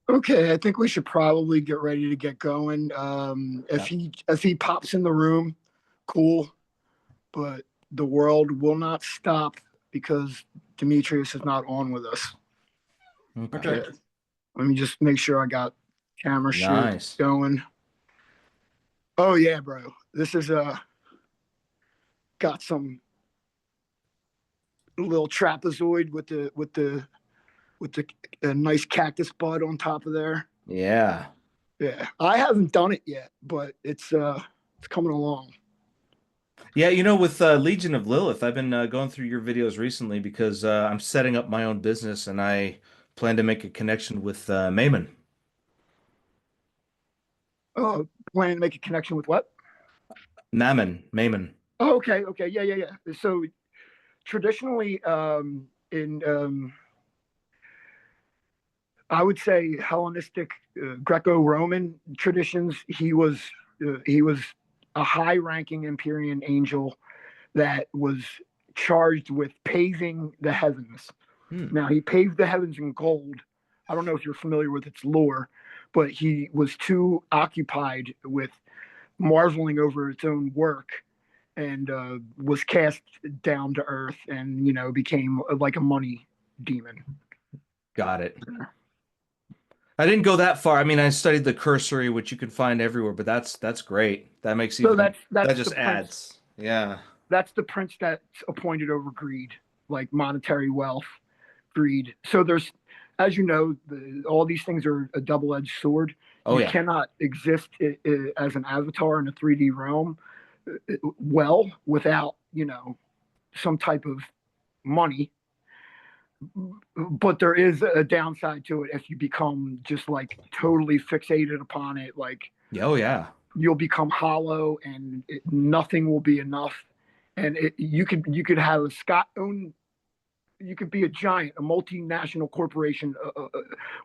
Okay, I think we should probably get ready to get going. If Yeah. he pops in the room, cool. But the world will not stop because Demetrius is not on with us. Okay. Okay. Okay, let me just make sure I got camera shit Nice. going. Oh yeah, bro. This is got some little trapezoid with the nice cactus bud on top of there. Yeah. Yeah, I haven't done it yet, but it's coming along. Yeah, with Legion of Lilith, I've been going through your videos recently because I'm setting up my own business and I plan to make a connection with Mayman. Uh, Plan to make a connection with what? Mayman. Oh, okay, okay, yeah, yeah, yeah. So traditionally, in I would say Hellenistic, Greco-Roman traditions, he was a high-ranking Empyrean angel that was charged with paving the heavens. Hmm. Now he paved the heavens in gold. I don't know if you're familiar with its lore, but he was too occupied with marveling over its own work and was cast down to earth and became like a money demon. Got it. I didn't go that far. I mean, I studied the cursory, which you can find everywhere, but that's great. That makes So even that's that that's the just prince. adds. Yeah. That's the prince that's appointed over greed, like monetary wealth, greed. So there's, as you know, all these things are a double-edged sword. Oh You yeah. cannot exist as an avatar in a 3D realm well without some type of money, but there is a downside to it if you become just like totally fixated upon it. Like Yeah, oh yeah. you'll become hollow, and nothing will be enough. And you could have a Scott own. You could be a giant, a multinational corporation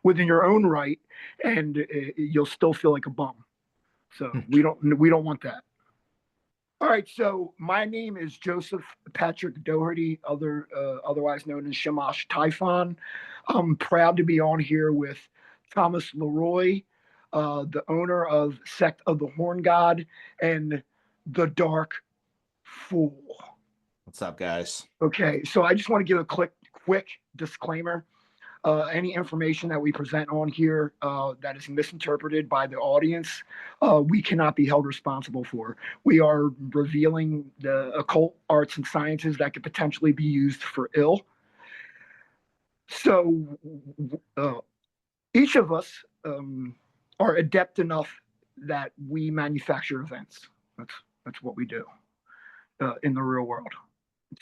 within your own right, and you'll still feel like a bum. So we don't want that. All right, so my name is Joseph Patrick Doherty, otherwise known as Shamash Typhon. I'm proud to be on here with Thomas Leroy, the owner of Sect of the Horn God and the Dark Fool. What's up, guys? Okay, so I just want to give a quick disclaimer. Any information that we present on here that is misinterpreted by the audience, we cannot be held responsible for. We are revealing the occult arts and sciences that could potentially be used for ill. So uh, each of us are adept enough that we manufacture events. That's that's what we do in the real world.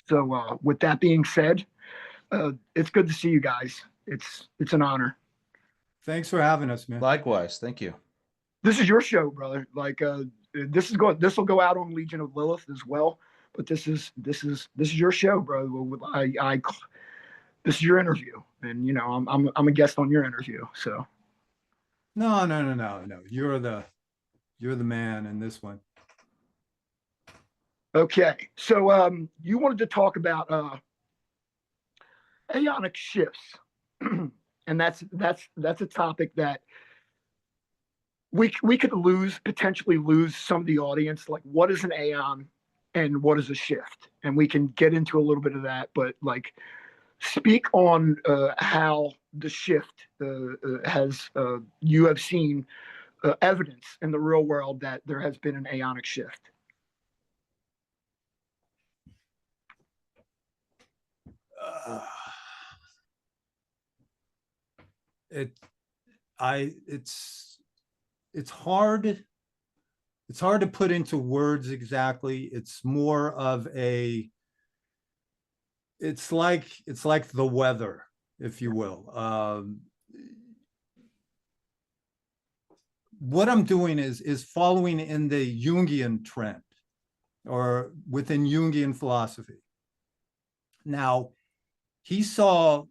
So with that being said, it's good to see you guys. It's an honor. Thanks for having us, man. Likewise, thank you. This is your show, brother. Like this will go out on Legion of Lilith as well. But this is your show, bro. I this is your interview, and I'm a guest on your interview. So No, no, no, no, no. You're the man in this one. okay, so you wanted to talk about aeonic shifts, and that's a topic that we could potentially lose some of the audience. Like, what is an aeon, and what is a shift? And we can get into a little bit of that, but like speak on how the shift has you have seen evidence in the real world that there has been an aeonic shift. Uh, it, I, it's hard. It's hard to put into words exactly. It's more of a. It's like the weather, if you will. What I'm doing is following in the Jungian trend, or within Jungian philosophy. Now, he saw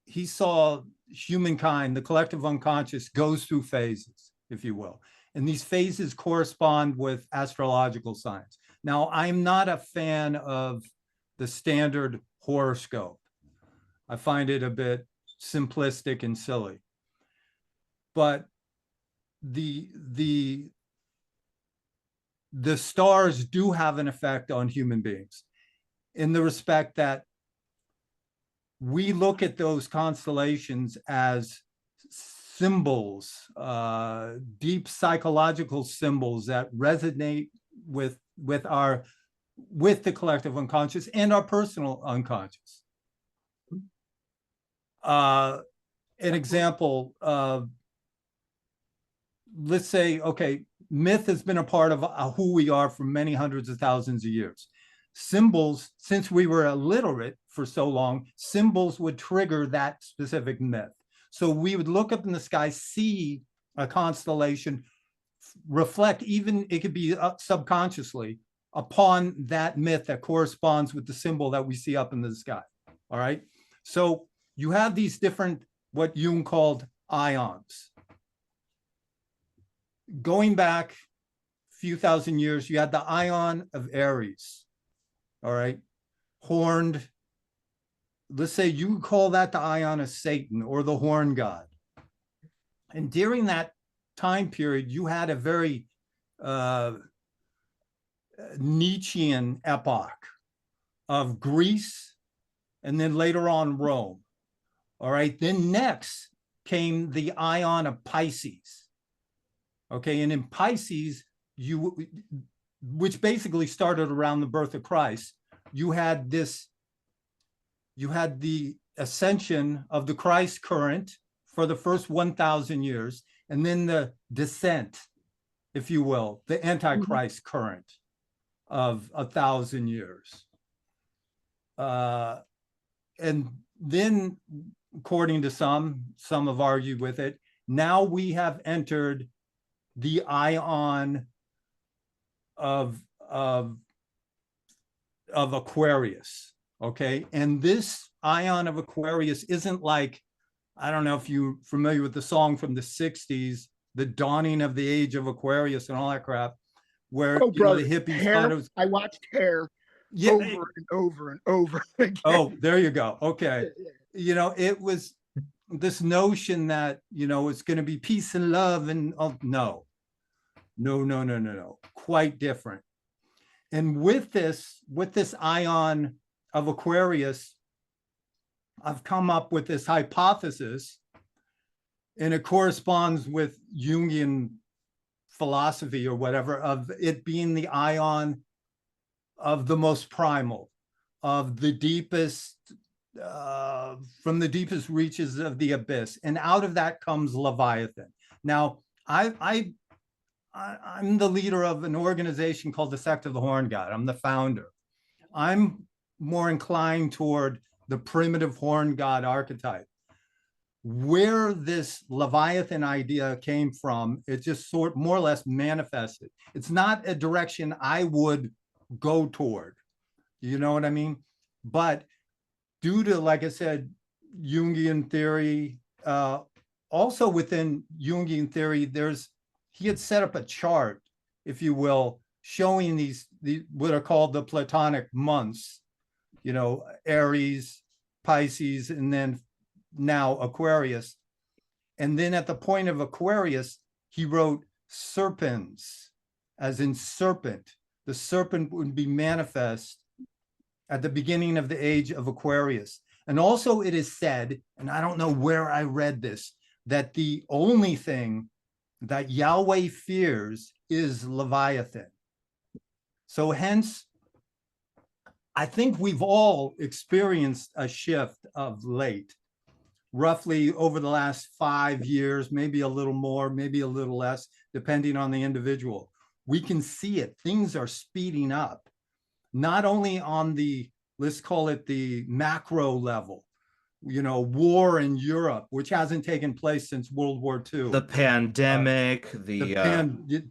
he saw humankind, the collective unconscious, goes through phases, if you will. And these phases correspond with astrological science. Now, I'm not a fan of the standard horoscope. I find it a bit simplistic and silly. but the stars do have an effect on human beings in the respect that we look at those constellations as symbols, deep psychological symbols that resonate with the collective unconscious and our personal unconscious. An example of, let's say, okay, myth has been a part of who we are for many hundreds of thousands of years. Symbols, since we were illiterate for so long, symbols would trigger that specific myth. So we would look up in the sky, see a constellation, reflect, even it could be subconsciously, upon that myth that corresponds with the symbol that we see up in the sky. All right. So you have these different, what Jung called ions. Going back a few thousand years, you had the ion of Aries. All right. Horned. Let's say you call that the ion of Satan or the horn god. And during that time period, you had a very Nietzschean epoch of Greece and then later on Rome. All right. Then next came the ion of Pisces. Okay. And in Pisces, which basically started around the birth of Christ, you had the ascension of the Christ current for the first 1,000 years, and then the descent, if you will, the Antichrist current of 1,000 years. And then, according to some have argued with it, now we have entered the ion of Aquarius. Okay. And this ion of Aquarius isn't like, I don't know if you're familiar with the song from the 60s, The Dawning of the Age of Aquarius and all that crap, where Oh, brother, the hippies Hair, thought it was. I watched Hair over and over and over again. Oh, there you go. Okay. It was this notion that, it's going to be peace and love and no. Quite different. And with this ion of Aquarius, I've come up with this hypothesis, and it corresponds with Jungian philosophy or whatever, of it being the ion of the most primal, of the deepest, from the deepest reaches of the abyss. And out of that comes Leviathan. Now, I'm the leader of an organization called the Sect of the Horn God. I'm the founder. I'm more inclined toward the primitive horn god archetype. Where this Leviathan idea came from, it just more or less manifested. It's not a direction I would go toward. You know what I mean? But due to, like I said, Jungian theory, also within Jungian theory, he had set up a chart, if you will, showing these what are called the Platonic months, Aries, Pisces, and then now Aquarius. And then at the point of Aquarius, he wrote serpens, as in serpent. The serpent would be manifest at the beginning of the age of Aquarius. And also it is said, and I don't know where I read this, that the only thing that Yahweh fears is Leviathan. So hence, I think we've all experienced a shift of late, roughly over the last 5 years, maybe a little more, maybe a little less, depending on the individual. We can see it. Things are speeding up, not only on the, let's call it the macro level, war in Europe, which hasn't taken place since World War II. The pandemic, the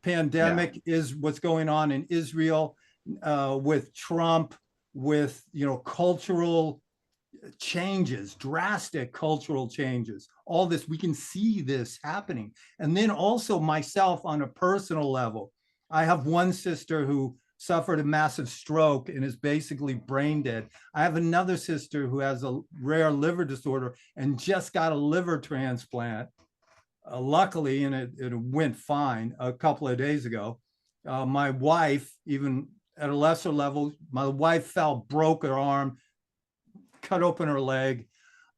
pandemic is what's going on in Israel, with Trump, with cultural changes, drastic cultural changes. All this, we can see this happening. And then also myself on a personal level, I have one sister who suffered a massive stroke and is basically brain dead. I have another sister who has a rare liver disorder and just got a liver transplant. luckily, and it went fine a couple of days ago. My wife, even at a lesser level, my wife fell, broke her arm, cut open her leg.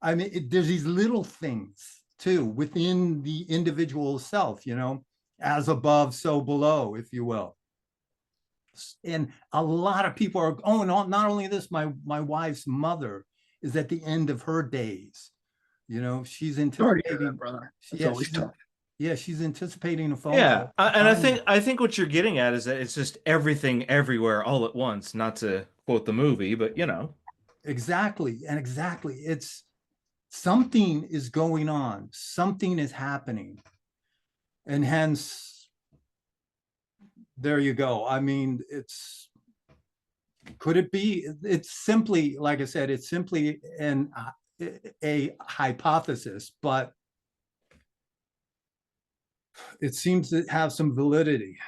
I mean, there's these little things too within the individual self, you know, as above, so below, if you will. And a lot of people are, oh, no, not only this, my wife's mother is at the end of her days. You know, she's Sorry to hear anticipating, that, brother. It's yeah, always tough. yeah, she's anticipating a phone Yeah, call. and I think what you're getting at is that it's just everything everywhere all at once. Not to quote the movie, but you know. Exactly. And exactly. It's something is going on, something is happening. And hence, there you go. I mean, could it be? It's simply, like I said, it's simply a hypothesis, but it seems to have some validity.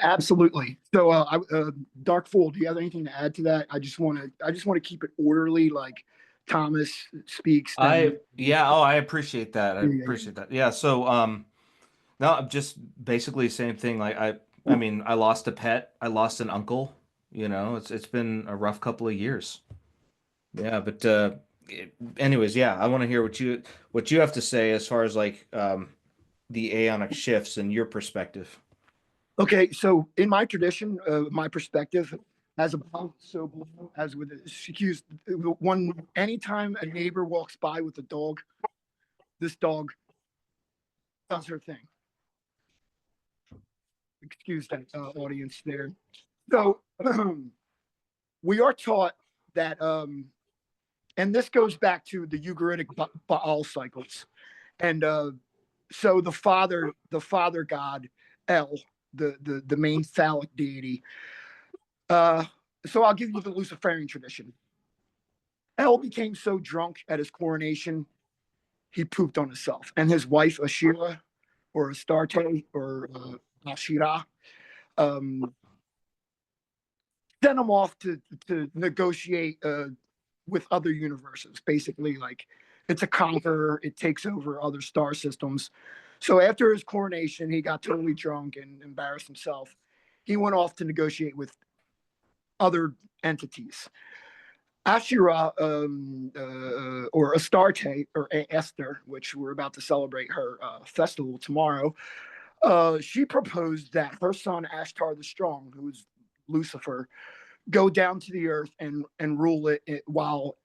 Absolutely. So, Dark Fool, do you have anything to add to that? I just want to keep it orderly, like Thomas speaks. Then, I appreciate that. I appreciate that. Yeah, so no, just basically same thing. Like I mean, I lost a pet, I lost an uncle, you know, it's been a rough couple of years. Yeah, but anyways, yeah, I want to hear what you have to say as far as like the aeonic shifts and your perspective. Okay, so in my tradition, my perspective, as above, so below, as with excuse one. Anytime a neighbor walks by with a dog, this dog does her thing. Excuse that audience there. So we are taught that, and this goes back to the Ugaritic Baal cycles, and so the father god El, the main phallic deity. So I'll give you the Luciferian tradition. El became so drunk at his coronation, he pooped on himself, and his wife Ashira, or Astarte, or Ashira, um, sent him off to negotiate with other universes. Basically, like it's a conqueror; it takes over other star systems. So after his coronation, he got totally drunk and embarrassed himself. He went off to negotiate with other entities. Ashira, or Astarte, or Esther, which we're about to celebrate her festival tomorrow, she proposed that her son Ashtar the Strong, who is Lucifer, go down to the earth and rule it while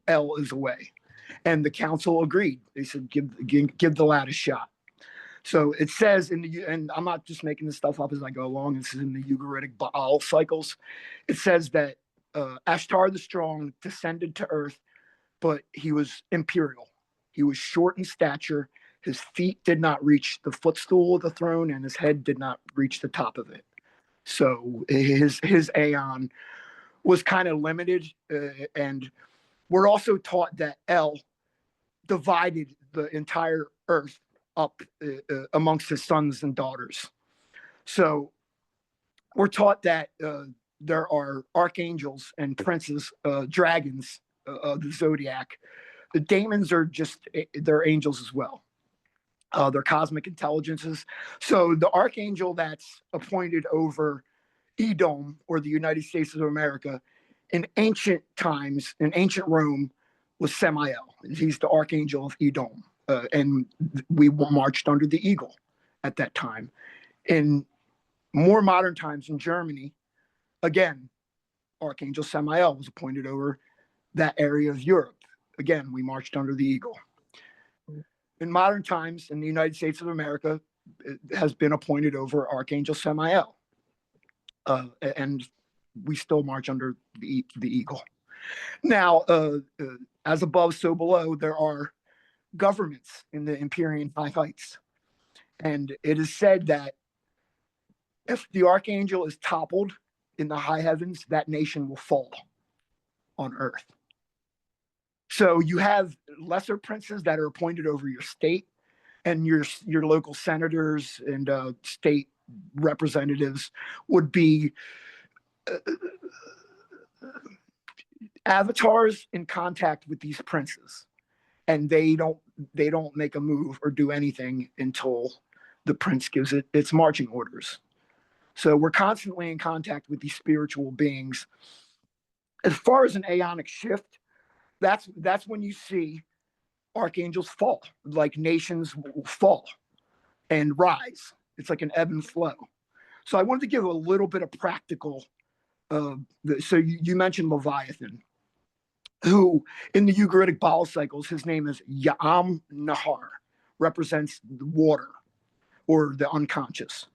El is away. And the council agreed. They said, give the lad a shot. So it says and I'm not just making this stuff up as I go along. This is in the Ugaritic Baal cycles. It says that Ashtar the Strong descended to earth, but he was imperial. He was short in stature. His feet did not reach the footstool of the throne, and his head did not reach the top of it. So his aeon was kind of limited, and we're also taught that El divided the entire earth up amongst his sons and daughters. So we're taught that there are archangels and princes, dragons of the zodiac. The daemons are just, they're angels as well. They're cosmic intelligences. So the archangel that's appointed over Edom, or the United States of America, in ancient times, in ancient Rome, was Samael. He's the archangel of Edom. And we marched under the eagle at that time. In more modern times in Germany, again, Archangel Samael was appointed over that area of Europe. Again, we marched under the eagle. In modern times, in the United States of America, it has been appointed over Archangel Samael. And we still march under the eagle. Now, as above, so below, there are governments in the Empyrean high heights. And it is said that if the archangel is toppled in the high heavens, that nation will fall on earth. So you have lesser princes that are appointed over your state, and your local senators and state representatives would be Avatar's in contact with these princes, and they don't make a move or do anything until the prince gives it its marching orders. So we're constantly in contact with these spiritual beings. As far as an aeonic shift, that's when you see archangels fall, like nations will fall and rise. It's like an ebb and flow. So I wanted to give a little bit of practical. So you mentioned Leviathan, who in the Ugaritic Baal cycles, his name is Ya'am Nahar, represents the water or the unconscious.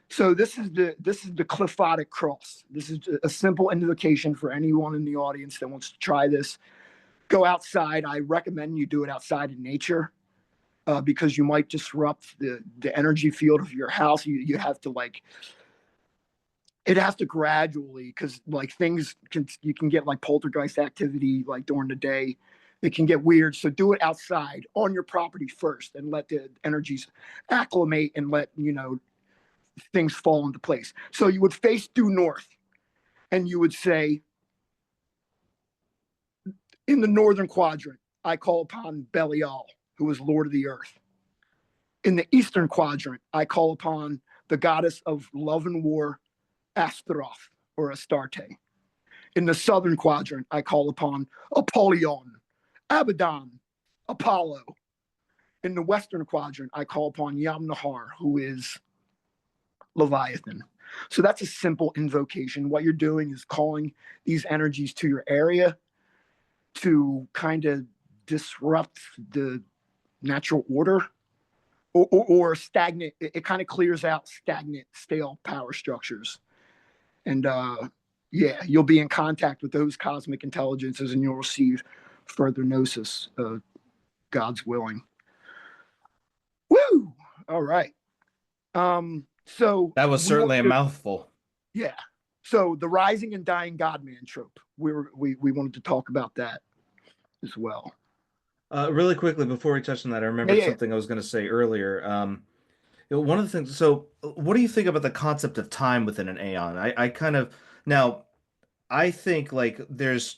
So this is the Cliphotic cross. This is a simple invocation for anyone in the audience that wants to try this. Go outside. I recommend you do it outside in nature, because you might disrupt the energy field of your house. You have to it has to gradually, because like you can get like poltergeist activity like during the day. It can get weird. So do it outside on your property first and let the energies acclimate and let, things fall into place. So you would face due north and you would say, in the northern quadrant, I call upon Belial, who is Lord of the earth. In the eastern quadrant, I call upon the goddess of love and war, Astaroth or Astarte. In the southern quadrant, I call upon Apollyon, Abaddon, Apollo. In the western quadrant, I call upon Yamnahar, who is Leviathan. So that's a simple invocation. What you're doing is calling these energies to your area to kind of disrupt the natural order or stagnant. It kind of clears out stagnant, stale power structures. And yeah, you'll be in contact with those cosmic intelligences and you'll receive further gnosis, God's willing. Woo! All right. So that was certainly a mouthful. Yeah. So the rising and dying God-man trope. We wanted to talk about that as well. Really quickly before we touch on that, I remembered something I was going to say earlier. One of the things. So, what do you think about the concept of time within an aeon? I kind of now, I think like there's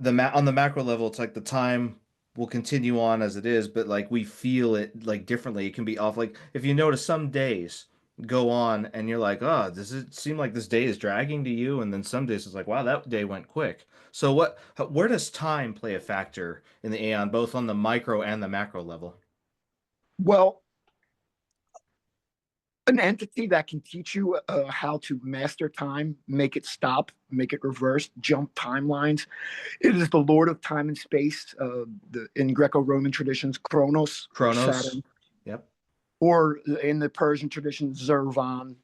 on the macro level, it's like the time will continue on as it is, but like we feel it like differently. It can be off. Like if you notice, some days go on and you're like, oh, does it seem like this day is dragging to you? And then some days it's like, wow, that day went quick. So where does time play a factor in the aeon, both on the micro and the macro level? Well, an entity that can teach you how to master time, make it stop, make it reverse, jump timelines. It is the Lord of time and space. In Greco-Roman traditions, Kronos, Saturn. Yep. Or in the Persian tradition, Zervan.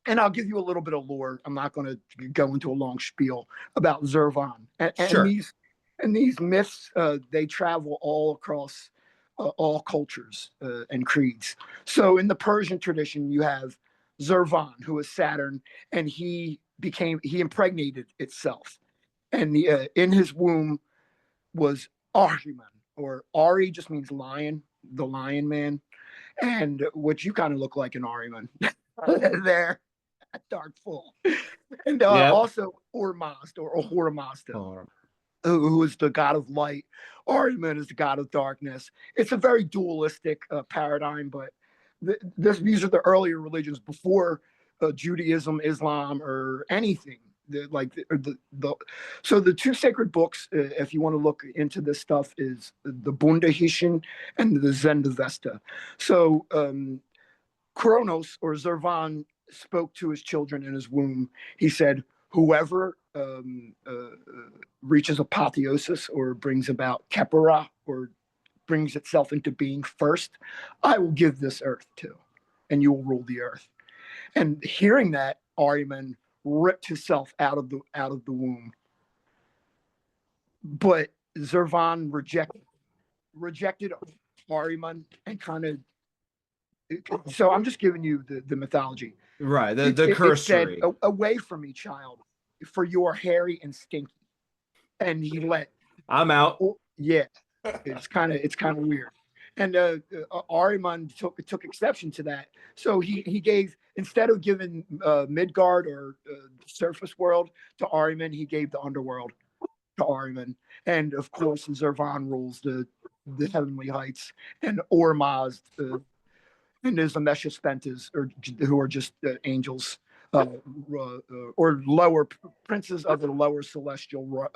And I'll give you a little bit of lore. I'm not going to go into a long spiel about Zervan. Sure. These myths, they travel all across all cultures and creeds. So in the Persian tradition, you have Zervan, who is Saturn, and he impregnated itself. And in his womb was Ahriman, or Ari just means lion, the lion man. And what you kind of look like an Ahriman there. Dark Full. And also Ormazd or Ahura Mazda, who is the god of light. Ahriman is the god of darkness. It's a very dualistic paradigm, but these are the earlier religions before Judaism, Islam, or anything. So the two sacred books, if you want to look into this stuff, is the Bundahishin and the Zendavesta. So Kronos or Zervan spoke to his children in his womb. He said, whoever reaches apotheosis or brings about Kepera or brings itself into being first, I will give this earth to, and you will rule the earth. And hearing that, Ahriman ripped himself out of the womb. But Zervan rejected Ahriman and kind of. So I'm just giving you the mythology. Right, the cursory. It said, away from me, child, for you are hairy and stinky. And he let. I'm out. Yeah, it's kind of weird. And Ahriman took exception to that. So he gave, instead of giving Midgard or the surface world to Ahriman, he gave the underworld. to Ahriman, and of course Zervan rules the heavenly heights, and Ormaz, and there's the Meshaspentas, who are just angels, or lower princes of the lower celestial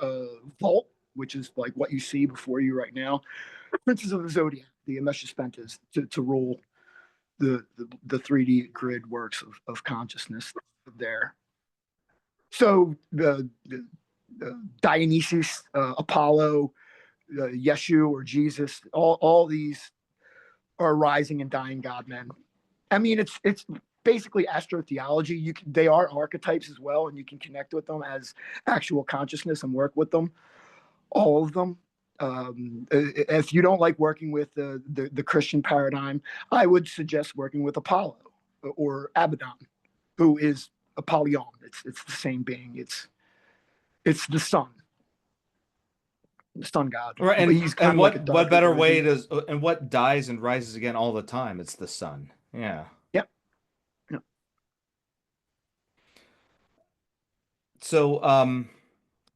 vault, which is like what you see before you right now. Princes of the Zodiac, the Meshaspentas, to rule the 3D grid works of consciousness there. So the Dionysus, Apollo, Yeshu or Jesus, all these are rising and dying god men. I mean, it's basically astrotheology. They are archetypes as well, and you can connect with them as actual consciousness and work with them, all of them. If you don't like working with the Christian paradigm, I would suggest working with Apollo or Abaddon, who is Apollyon. It's the same being. It's the sun god. Right, He's kind and of like what better version. way does and what dies and rises again all the time? It's the sun. Yeah. Yep. Yep. So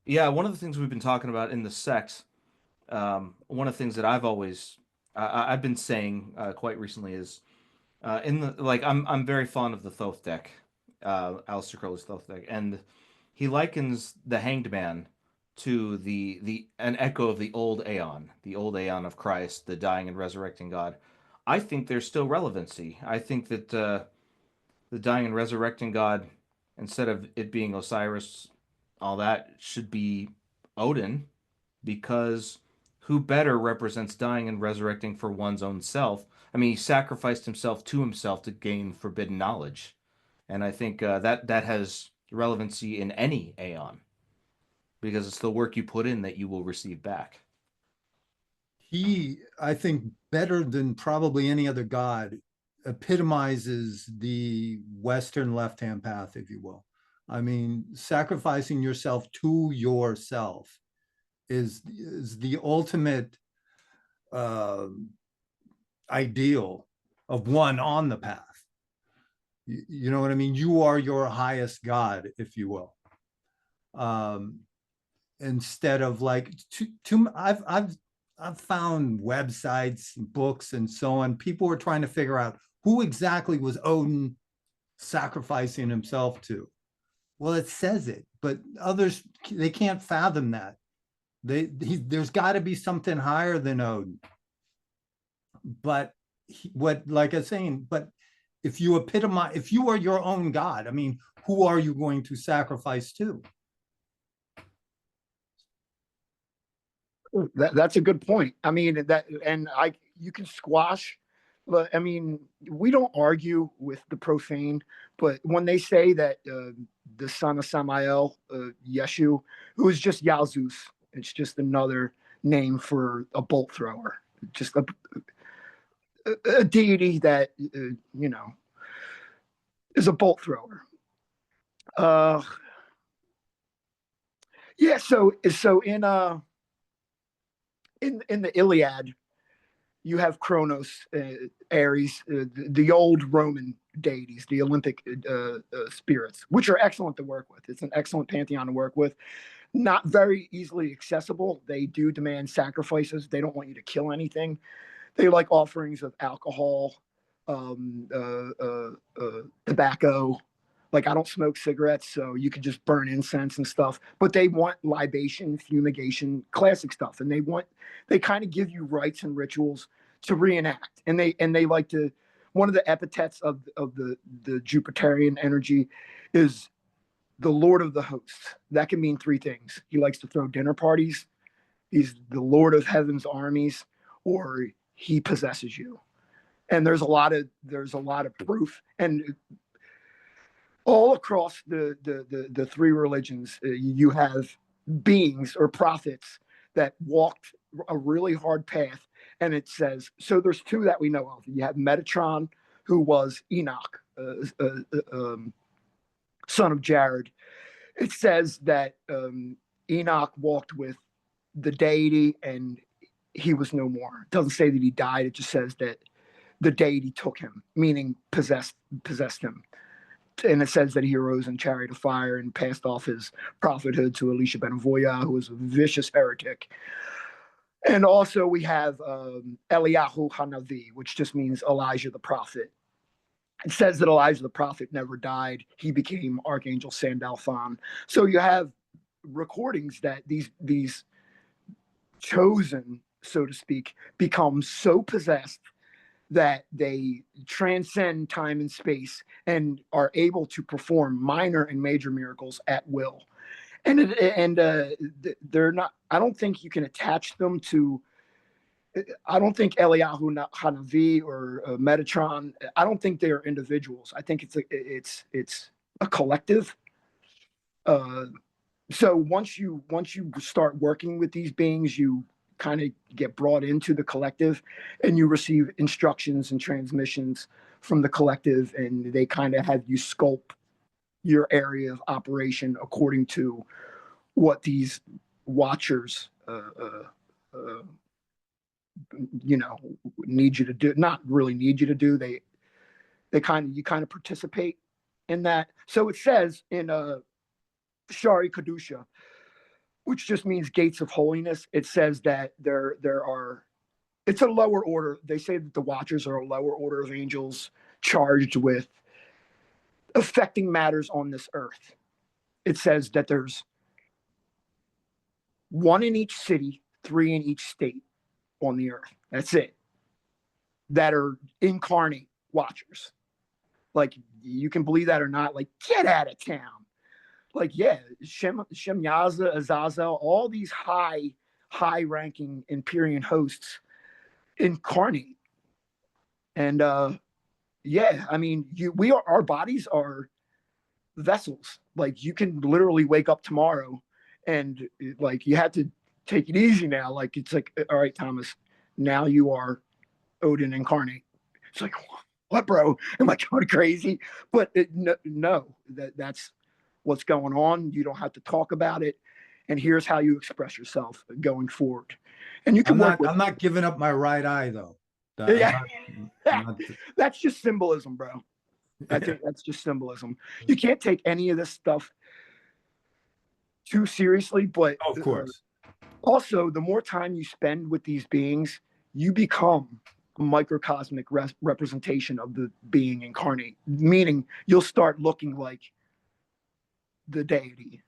yeah, one of the things we've been talking about in the sects, one of the things that I've been saying quite recently is in the like I'm very fond of the Thoth deck, Aleister Crowley's Thoth deck, and he likens the Hanged Man to an echo of the old Aeon of Christ, the dying and resurrecting God. I think there's still relevancy. I think that the dying and resurrecting God, instead of it being Osiris, all that should be Odin, because who better represents dying and resurrecting for one's own self? I mean, he sacrificed himself to himself to gain forbidden knowledge, and I think that has relevancy in any Aeon, because it's the work you put in that you will receive back. He, I think, better than probably any other god, epitomizes the Western left-hand path, if you will. I mean, sacrificing yourself to yourself is the ultimate ideal of one on the path. You know what I mean? You are your highest god, if you will. Instead of like, I've found websites, books, and so on. People were trying to figure out who exactly was Odin sacrificing himself to. Well, it says it, but others, they can't fathom that. There's got to be something higher than Odin. But like I was saying, but if you are your own god, I mean, who are you going to sacrifice to? That's a good point. I mean, you can squash, but I mean, we don't argue with the profane, but when they say that the son of Samael, Yeshu, who is just Yazus, it's just another name for a bolt thrower, just a deity that is a bolt thrower. Yeah. So in the Iliad, you have Kronos, Ares, the old Roman deities, the Olympic spirits, which are excellent to work with. It's an excellent pantheon to work with. Not very easily accessible. They do demand sacrifices. They don't want you to kill anything. They like offerings of alcohol, tobacco. Like, I don't smoke cigarettes, so you can just burn incense and stuff. But they want libation, fumigation, classic stuff, and they kind of give you rites and rituals to reenact. And they like to. One of the epithets of the Jupiterian energy is the Lord of the Hosts. That can mean three things. He likes to throw dinner parties. He's the Lord of Heaven's armies, or he possesses you. And there's a lot of proof. And all across the three religions, you have beings or prophets that walked a really hard path. And it says, so there's two that we know of. You have Metatron, who was Enoch, son of Jared. It says that Enoch walked with the deity and he was no more. It doesn't say that he died. It just says that the deity took him, meaning possessed him. and it says that he arose in chariot of fire and passed off his prophethood to Elisha ben Avoya, who was a vicious heretic. And also we have Eliyahu Hanavi, which just means Elijah the prophet. It says that Elijah the prophet never died. He became Archangel Sandalphon. So you have recordings that these chosen, so to speak, become so possessed that they transcend time and space and are able to perform minor and major miracles at will. And they're not. I don't think you can attach them to. I don't think Eliyahu Hanavi or Metatron. I don't think they are individuals. I think it's a collective. So once you start working with these beings, you kind of get brought into the collective, and you receive instructions and transmissions from the collective, and they kind of have you sculpt your area of operation according to what these watchers need you to do. Not really need you to do. You kind of participate in that. So it says in Shari Kadusha, which just means gates of holiness. It says that there are, it's a lower order. They say that the watchers are a lower order of angels charged with affecting matters on this earth. It says that there's 1 in each city, 3 in each state on the earth. That's it. That are incarnate watchers. Like, you can believe that or not. Like, get out of town. Like, yeah, Shem Yaza, Azazel, all these high-ranking Empyrean hosts incarnate. And yeah, I mean, our bodies are vessels. Like, you can literally wake up tomorrow and like, you have to take it easy now. Like, it's like, all right, Thomas, now you are Odin incarnate. It's like, what, bro? Am I going crazy? But no, that's what's going on. You don't have to talk about it. And here's how you express yourself going forward. And you can I'm not giving up my right eye though. Yeah. That's just symbolism, bro. I think that's just symbolism. You can't take any of this stuff too seriously, but of course. Also, the more time you spend with these beings, you become a microcosmic representation of the being incarnate, meaning you'll start looking like the deity.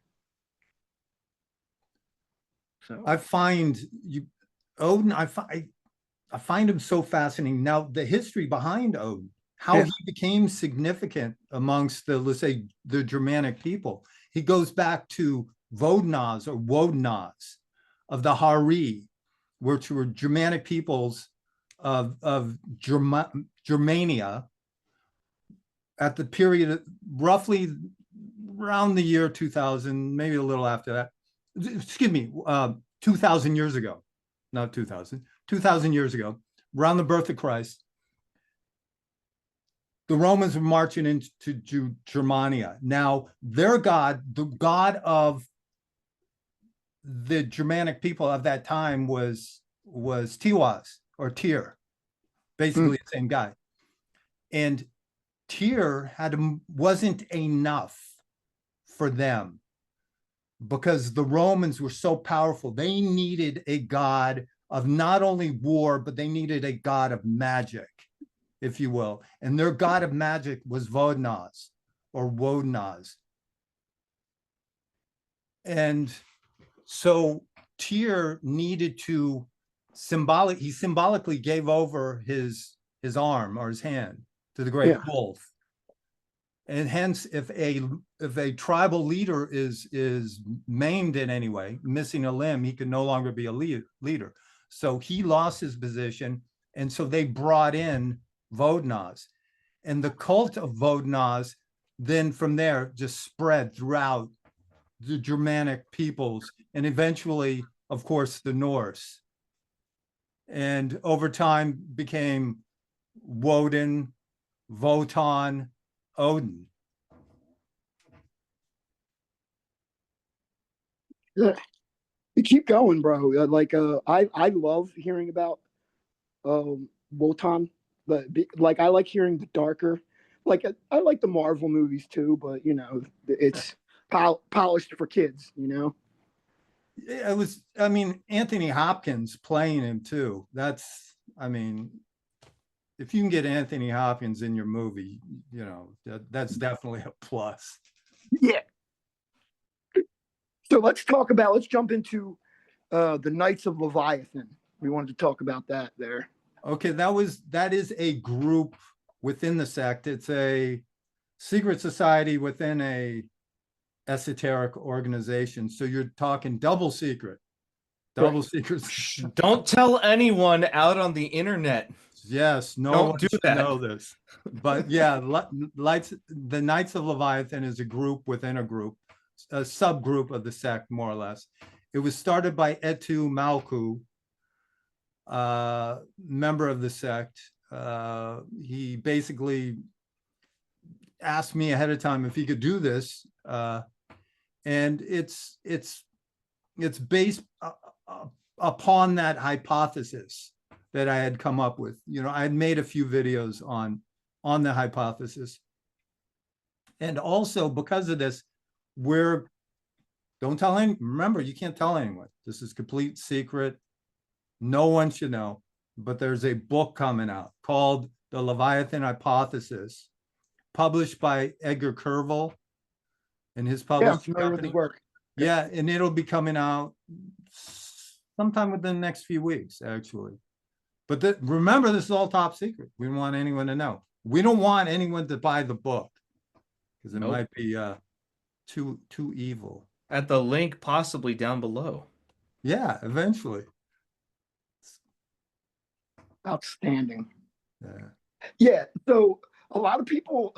So I find Odin, I find him so fascinating. Now, the history behind Odin, how he became significant amongst the, let's say, the Germanic people. He goes back to Vodnaz or Wodnaz of the Hari, which were Germanic peoples of Germania at the period roughly around the year 2000, maybe a little after that. Excuse me, 2,000 years ago, not 2,000, 2,000 years ago, around the birth of Christ. The Romans were marching into Germania. Now, their god, the god of the Germanic people of that time was Tiwaz or Tyr, basically the same guy. And Tyr wasn't enough for them because the Romans were so powerful. They needed a god of not only war, but they needed a god of magic, if you will. And their god of magic was Vodnaz or Wodnaz. And so Tyr needed to he symbolically gave over his arm or his hand to the great wolf. And hence, if a tribal leader is maimed in any way, missing a limb, he can no longer be a leader. So he lost his position, and so they brought in Vodnaz. And the cult of Vodnaz then from there just spread throughout the Germanic peoples, and eventually, of course, the Norse. And over time became Woden, Wotan, Odin. Yeah, you keep going, bro. Like I love hearing about Wotan, but like I like hearing the darker, like I like the Marvel movies too, but you know, it's polished for kids. You know. It was, I mean, Anthony Hopkins playing him too. That's, I mean, if you can get Anthony Hopkins in your movie, you know, that's definitely a plus. Yeah. So let's jump into the Knights of Leviathan. We wanted to talk about that there. Okay, that is a group within the sect. It's a secret society within a esoteric organization. So you're talking double secret. Double secret. Don't tell anyone out on the internet. Yes, no Don't one do should that. know this. But yeah, the Knights of Leviathan is a group within a group, a subgroup of the sect, more or less. It was started by Etu Malku, member of the sect. He basically asked me ahead of time if he could do this, and it's based upon that hypothesis that I had come up with. You know, I had made a few videos on the hypothesis, and also because of this, don't tell anyone. Remember, you can't tell anyone. This is complete secret. No one should know. But there's a book coming out called The Leviathan Hypothesis, published by Edgar Kervil and his Yeah, I'm publishing familiar with company. his work. Yeah, and it'll be coming out sometime within the next few weeks, actually. But remember, this is all top secret. We don't want anyone to know. We don't want anyone to buy the book because it might be too evil. At the link possibly down below. Yeah, eventually. Outstanding. Yeah. Yeah. So a lot of people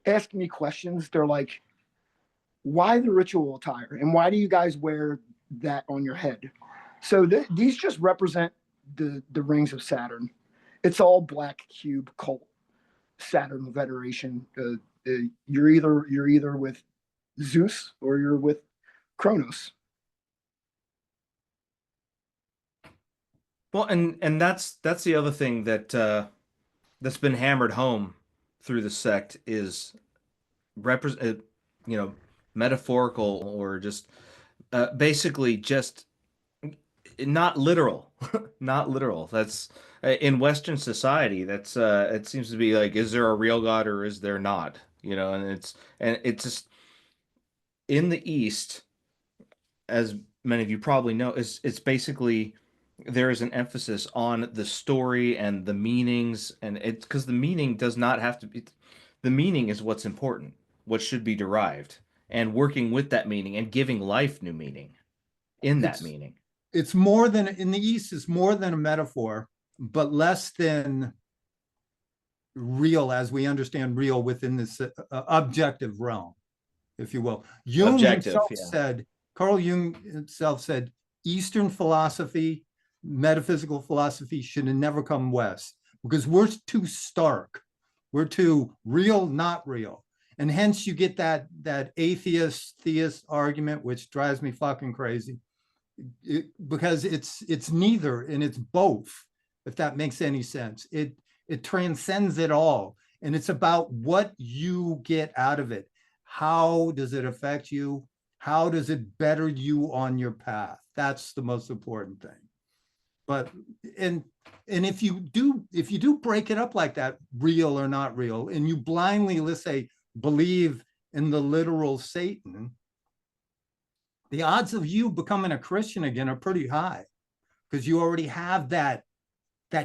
ask me questions. They're like, why the ritual attire? And why do you guys wear that on your head? So these just represent the rings of Saturn. It's all black cube cult Saturn Federation. You're either with Zeus or you're with Kronos. Well, and that's the other thing that that's been hammered home through the sect is represent, you know, metaphorical or just basically just not literal, not literal. That's in Western society. That's it seems to be like, is there a real God or is there not? You know, and it's just in the East, as many of you probably know, it's basically there is an emphasis on the story and the meanings, and it's because the meaning does not have to be, the meaning is what's important, what should be derived, and working with that meaning and giving life new meaning in that meaning. It's more than, in the East, it's more than a metaphor, but less than real as we understand real within this objective realm, if you will. Jung himself said, Carl Jung himself said, Eastern philosophy, metaphysical philosophy should have never come West because we're too stark. We're too real, not real. And hence you get that atheist, theist argument, which drives me fucking crazy. Because it's neither and it's both, if that makes any sense. It transcends it all. And it's about what you get out of it. How does it affect you? How does it better you on your path? That's the most important thing. But and if you do break it up like that, real or not real, and you blindly, let's say, believe in the literal Satan, the odds of you becoming a Christian again are pretty high because you already have that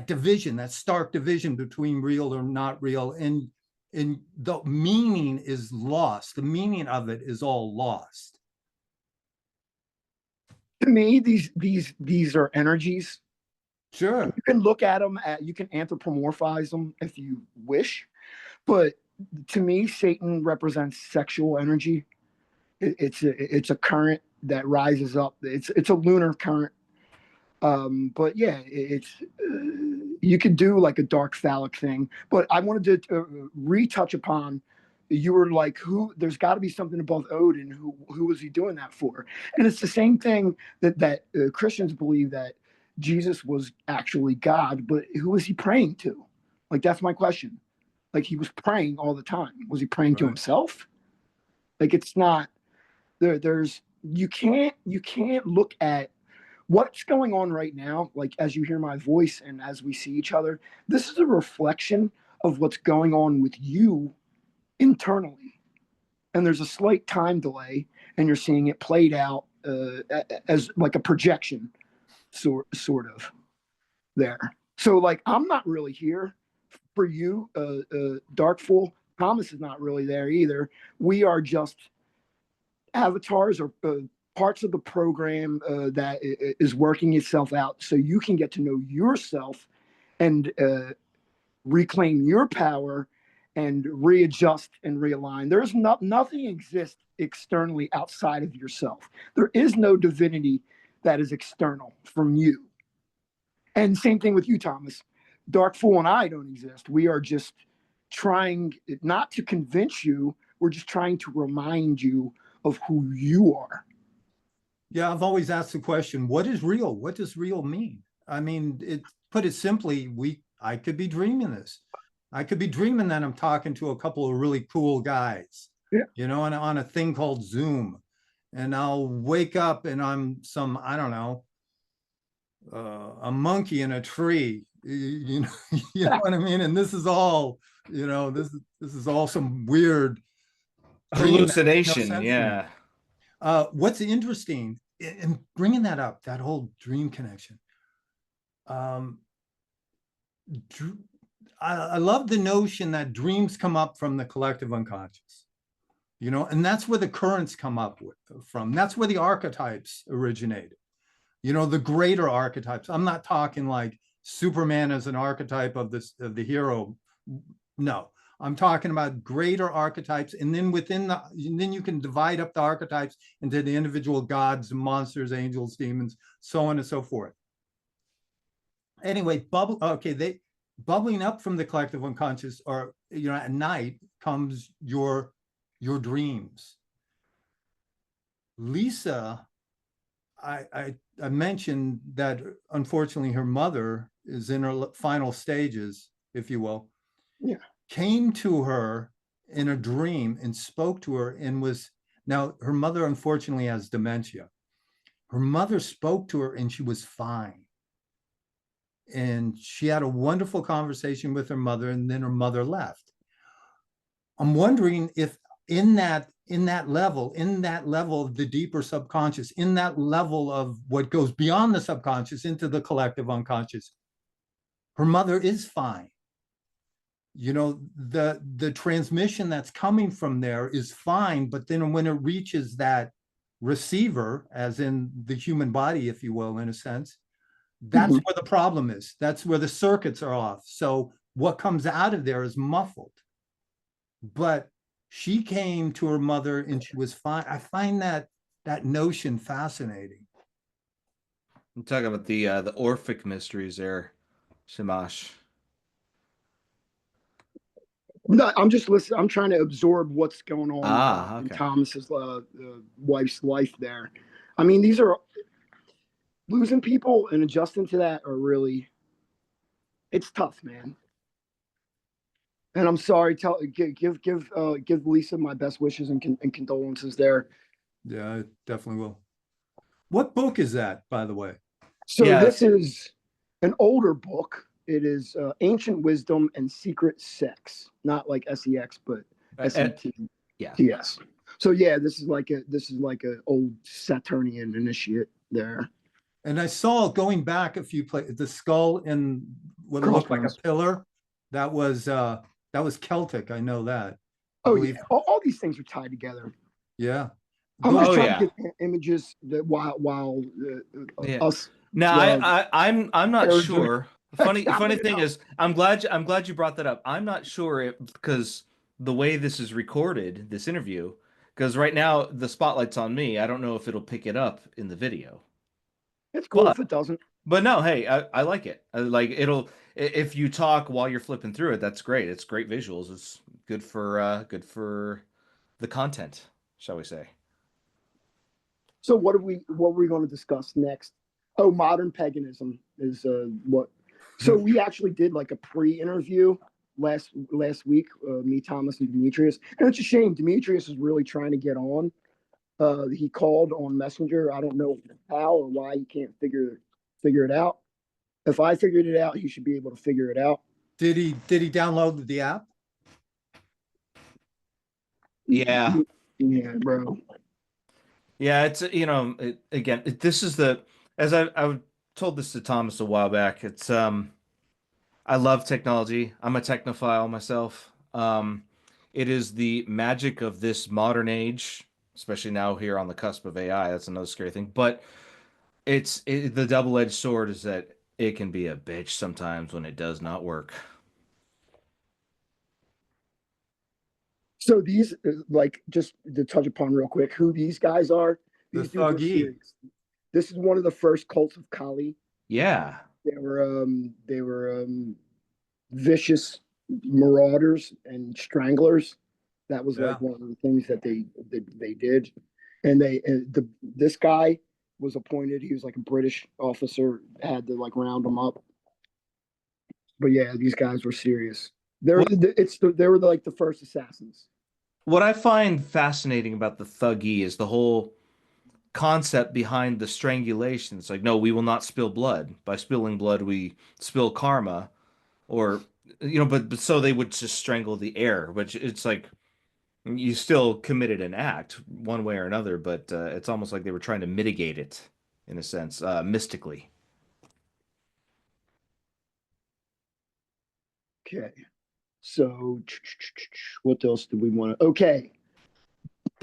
division, that stark division between real or not real, and the meaning is lost. The meaning of it is all lost. To me, these are energies. Sure. You can look at them, you can anthropomorphize them if you wish, but to me, Satan represents sexual energy. It's a current that rises up. It's a lunar current. But yeah, you could do like a dark phallic thing. But I wanted to retouch upon. You were like, there's got to be something above Odin. Who was he doing that for? And it's the same thing that Christians believe that Jesus was actually God, but who was he praying to? Like, that's my question. Like he was praying all the time. Was he praying to Right. himself? Like it's not there's you can't look at what's going on right now, like as you hear my voice and as we see each other. This is a reflection of what's going on with you internally. And there's a slight time delay, and you're seeing it played out as like a projection, sort of there. So like I'm not really here for you, Darkful. Thomas is not really there either. We are just avatars or parts of the program that is working itself out, so you can get to know yourself and reclaim your power and readjust and realign. There's nothing exists externally outside of yourself. There is no divinity that is external from you. And same thing with you, Thomas. Dark Fool and I don't exist. We are just trying not to convince you. We're just trying to remind you of who you are. Yeah, I've always asked the question, what is real? What does real mean? I mean, put it simply, I could be dreaming this. I could be dreaming that I'm talking to a couple of really cool guys, on a thing called Zoom. And I'll wake up and I'm some, I don't know, a monkey in a tree, you know what I mean? And this is all, this is all some weird hallucination. No, yeah. What's interesting in bringing that up, that whole dream connection. I love the notion that dreams come up from the collective unconscious, and that's where the currents come up from. That's where the archetypes originated. The greater archetypes. I'm not talking like Superman as an archetype of the hero. No, I'm talking about greater archetypes. And then then you can divide up the archetypes into the individual gods, monsters, angels, demons, so on and so forth. Anyway, bubbling up from the collective unconscious, or, at night comes your dreams. Lisa, I mentioned that unfortunately her mother is in her final stages, if you will. Yeah. Came to her in a dream and spoke to her now her mother unfortunately has dementia. Her mother spoke to her and she was fine. And she had a wonderful conversation with her mother, and then her mother left. I'm wondering if in that level of the deeper subconscious, in that level of what goes beyond the subconscious into the collective unconscious, her mother is fine. The transmission that's coming from there is fine, but then when it reaches that receiver, as in the human body, if you will, in a sense, that's where the problem is. That's where the circuits are off. So what comes out of there is muffled. But she came to her mother and she was fine. I find that notion fascinating. I'm talking about the Orphic mysteries there, Shamash. No, I'm just listening. I'm trying to absorb what's going on in Okay. Thomas's wife's life there. I mean, these are losing people and adjusting to that are really, it's tough, man. And I'm sorry. Give Lisa my best wishes and condolences there. Yeah, I definitely will. What book is that, by the way? So this is an older book. It is Ancient Wisdom and Secret Sex, not like SEX, but SET. Yes. So yeah, this is like a old Saturnian initiate there. And I saw, going back a few places, the skull in what looked like a pillar. That was Celtic. I know that. Yeah, all these things are tied together. Yeah. I'm just trying to get images that while us. No, I'm not sure. Funny thing is, I'm glad you brought that up. I'm not sure because the way this is recorded, this interview, because right now the spotlight's on me. I don't know if it'll pick it up in the video. It's cool if it doesn't. But no, hey, I like it. If you talk while you're flipping through it, that's great. It's great visuals. It's good for the content, shall we say. So what were we going to discuss next? Oh, modern paganism is what. So we actually did like a pre-interview last week, me, Thomas, and Demetrius. And it's a shame. Demetrius is really trying to get on. He called on Messenger. I don't know how or why he can't figure it out. If I figured it out, he should be able to figure it out. Did he download the app? Yeah. Yeah, bro. Yeah, it's this is as I told this to Thomas a while back. It's I love technology. I'm a technophile myself. It is the magic of this modern age, especially now here on the cusp of AI. That's another scary thing. But the double-edged sword is that it can be a bitch sometimes when it does not work. So these, like, just to touch upon real quick, who these guys are. The These dudes are Thuggee. serious. This is one of the first cults of Kali. Yeah. They were vicious marauders and stranglers. That was like one of the things that they did. And this guy was appointed. He was like a British officer, had to like round them up. But yeah, these guys were serious. They were like the first assassins. What I find fascinating about the Thuggee is the whole concept behind the strangulation. It's like, no, we will not spill blood. By spilling blood, we spill karma, or but so they would just strangle the air, which it's like you still committed an act one way or another, but it's almost like they were trying to mitigate it in a sense, mystically. Okay. So what else do we want to? Okay.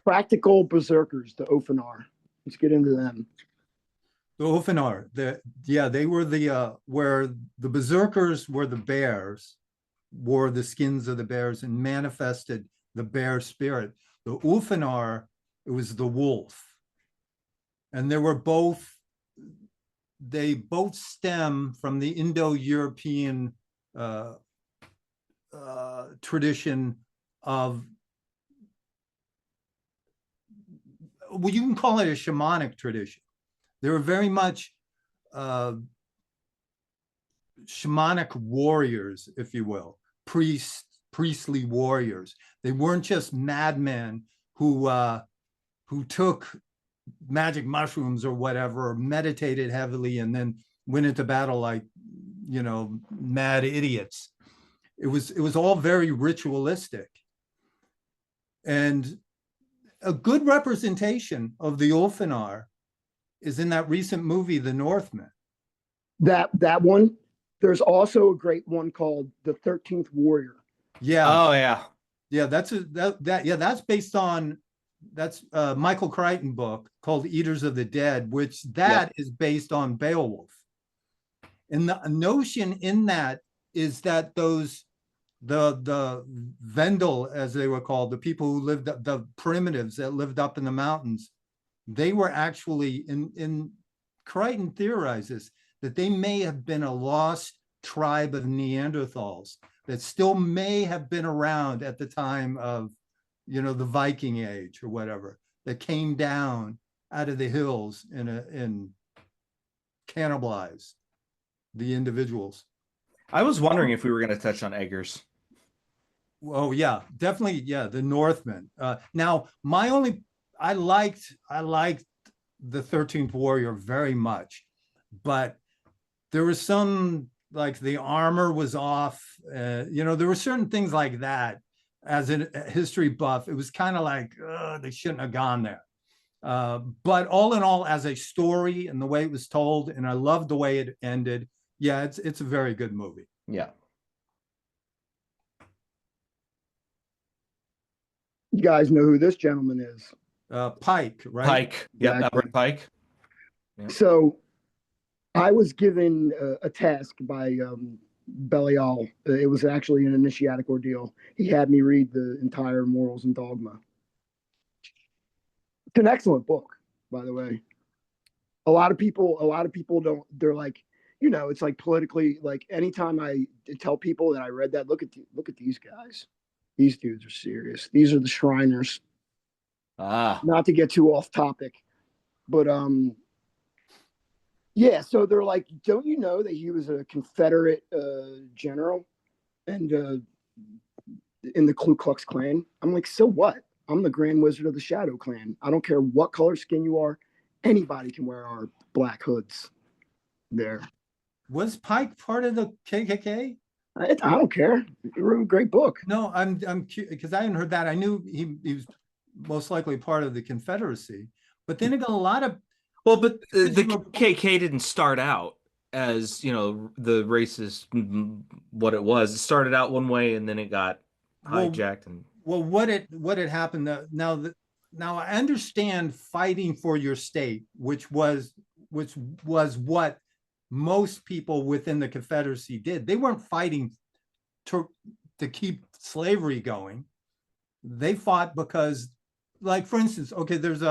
Practical berserkers, the Ofanar. Let's get into them. The Ofanar, they were where the berserkers were the bears, wore the skins of the bears and manifested the bear spirit. The Ufanar, it was the wolf. And they both stem from the Indo-European tradition of, well, you can call it a shamanic tradition. They were very much shamanic warriors, if you will, priestly warriors. They weren't just madmen who took magic mushrooms or whatever, or meditated heavily and then went into battle like, mad idiots. It was all very ritualistic. And a good representation of the Ulfanar is in that recent movie, The Northman. That one. There's also a great one called The 13th Warrior. Yeah. Oh yeah. Yeah, that's based on Michael Crichton book called Eaters of the Dead, which is based on Beowulf. And the notion in that is that the Vendel, as they were called, the people who lived, the primitives that lived up in the mountains, they were actually, in Crichton theorizes that they may have been a lost tribe of Neanderthals that still may have been around at the time of, the Viking Age or whatever, that came down out of the hills and cannibalized the individuals. I was wondering if we were going to touch on Eggers. Oh yeah, definitely. Yeah, the Northmen. Now, I liked the 13th Warrior very much, but there was some, like, the armor was off. There were certain things like that. As a history buff, it was kind of like, they shouldn't have gone there. But all in all, as a story and the way it was told, and I loved the way it ended. Yeah, it's a very good movie. Yeah. You guys know who this gentleman is? Pike, right? Pike. Yep, Exactly. Albert Pike. Yep. So I was given a task by Belial. It was actually an initiatic ordeal. He had me read the entire Morals and Dogma. It's an excellent book, by the way. A lot of people don't. They're like, it's like politically. Like, anytime I tell people that I read that, look at these guys. These dudes are serious. These are the Shriners. Not to get too off topic, but yeah. So they're like, don't you know that he was a Confederate general? And in the Ku Klux Klan. I'm like, so what? I'm the Grand Wizard of the Shadow Clan. I don't care what color skin you are. Anybody can wear our black hoods there. Was Pike part of the KKK? I don't care. He wrote a great book. No, I'm because I hadn't heard that. I knew he was most likely part of the Confederacy, but then again, a lot of but the KKK didn't start out as the racist what it was. It started out one way and then it got hijacked. What had happened now I understand fighting for your state, which was what most people within the Confederacy did. They weren't fighting to keep slavery going. They fought because, like, for instance, okay, there's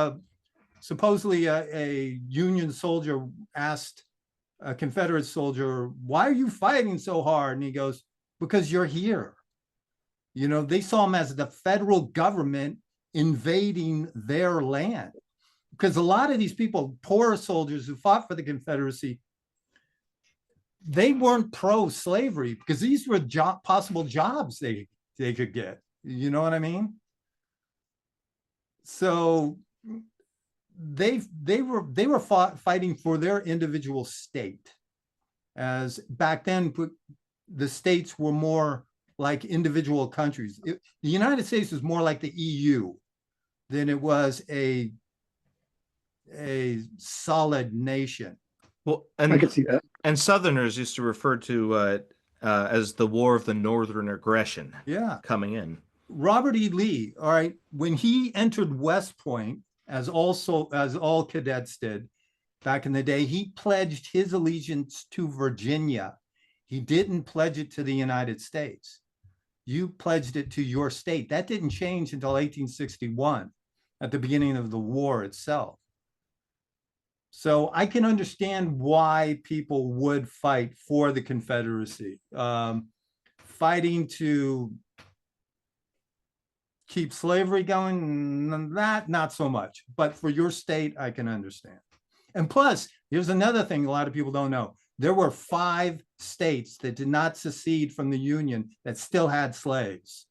supposedly a Union soldier asked a Confederate soldier, "Why are you fighting so hard?" And he goes, "Because you're here." They saw him as the federal government invading their land. Because a lot of these people, poor soldiers who fought for the Confederacy, they weren't pro-slavery because these were possible jobs they could get. You know what I mean? So they were fighting for their individual state. As back then, the states were more like individual countries. The United States was more like the EU than it was a solid nation. Well, I can see that. And Southerners used to refer to as the War of the Northern Aggression. Yeah, coming in. Robert E. Lee, all right, when he entered West Point, as all cadets did back in the day, he pledged his allegiance to Virginia. He didn't pledge it to the United States. You pledged it to your state. That didn't change until 1861, at the beginning of the war itself. So I can understand why people would fight for the Confederacy. Fighting to keep slavery going, that not so much. But for your state, I can understand. And plus, here's another thing a lot of people don't know. There were 5 states that did not secede from the Union that still had slaves,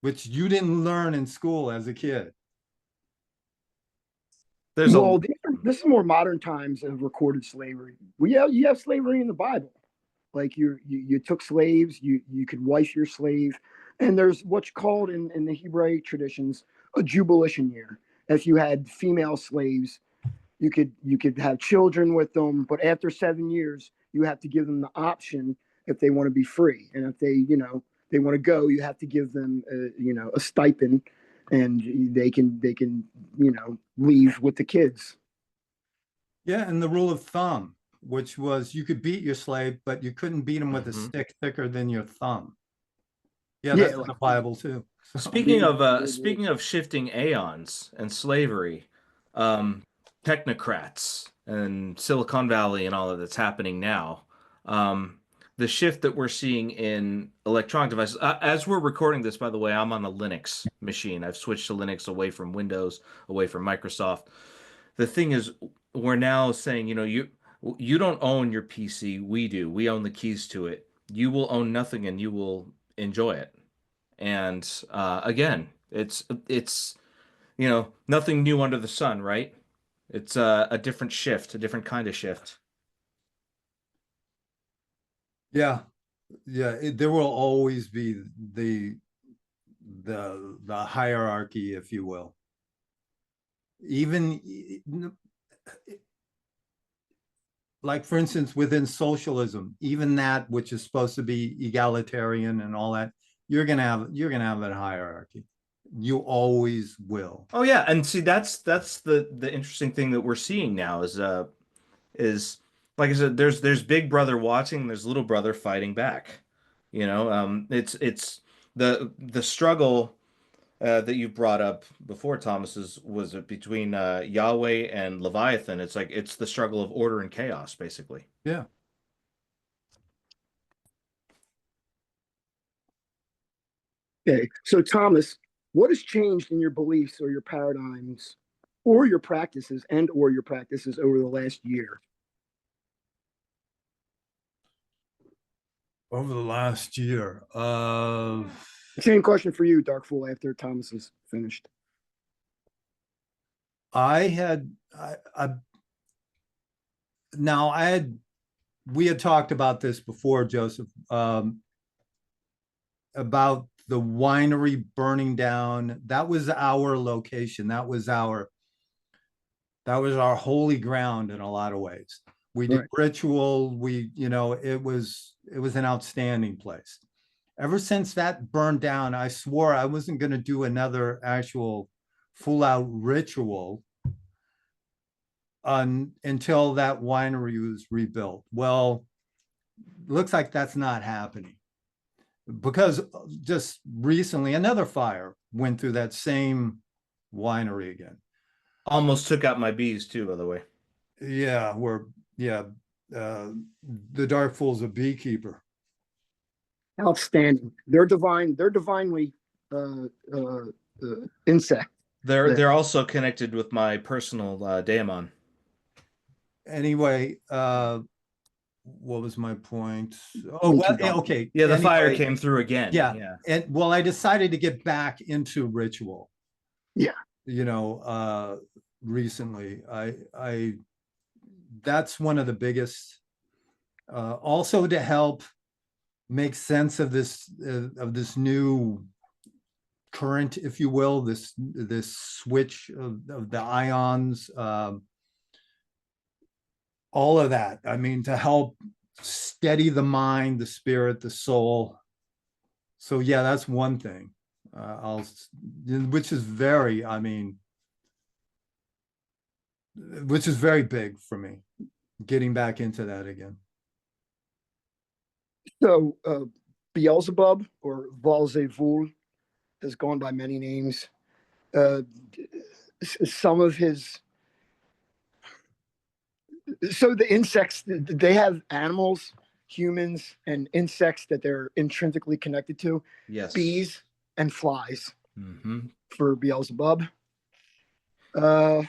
which you didn't learn in school as a kid. This is more modern times of recorded slavery. You have slavery in the Bible. Like you took slaves, you could wife your slave, and there's what's called in the Hebraic traditions a jubilation year. If you had female slaves, you could have children with them, but after 7 years, you have to give them the option if they want to be free, and if they want to go, you have to give them a stipend, and they can leave with the kids. Yeah, and the rule of thumb, which was you could beat your slave, but you couldn't beat him with a stick thicker than your thumb. Yeah, that's like, viable too. Speaking of shifting aeons and slavery, technocrats and Silicon Valley and all of that's happening now. The shift that we're seeing in electronic devices. As we're recording this, by the way, I'm on a Linux machine. I've switched to Linux away from Windows, away from Microsoft. The thing is, we're now saying, you don't own your PC. We do. We own the keys to it. You will own nothing and you will enjoy it. And again, it's nothing new under the sun, right? It's a different shift, a different kind of shift. Yeah, there will always be the hierarchy, if you will. Even like, for instance, within socialism, even that which is supposed to be egalitarian and all that, you're gonna have that hierarchy. You always will. Oh yeah, and see that's the interesting thing that we're seeing now is like I said, there's Big Brother watching, and there's Little Brother fighting back. It's the struggle that you brought up before, Thomas, was it between Yahweh and Leviathan? It's like it's the struggle of order and chaos, basically. Yeah. Okay, so Thomas, what has changed in your beliefs or your paradigms or your practices over the last year? Over the last year, Same question for you, Darkful, after Thomas is finished. I had we had talked about this before, Joseph, about the winery burning down. That was our location. That was our holy ground in a lot of ways. We did ritual. It was an outstanding place. Ever since that burned down, I swore I wasn't going to do another actual full out ritual until that winery was rebuilt. Well, looks like that's not happening, because just recently another fire went through that same winery again. Almost took out my bees too, by the way. Yeah, the Dark Fool's a beekeeper. Outstanding. They're divine. They're divinely insect. They're also connected with my personal daemon. Anyway, what was my point? Oh, well, okay. Yeah, the fire came through again. Yeah. And well, I decided to get back into ritual. Yeah. Recently, I that's one of the biggest, also to help make sense of this new current, if you will, this switch of the ions, all of that. I mean, to help steady the mind, the spirit, the soul. So yeah, that's one thing. Which is very big for me, getting back into that again. So Beelzebub, or Valzevul, has gone by many names. Some of his, so the insects, they have animals, humans, and insects that they're intrinsically connected to. Yes. Bees and flies. Mm-hmm. For Beelzebub. My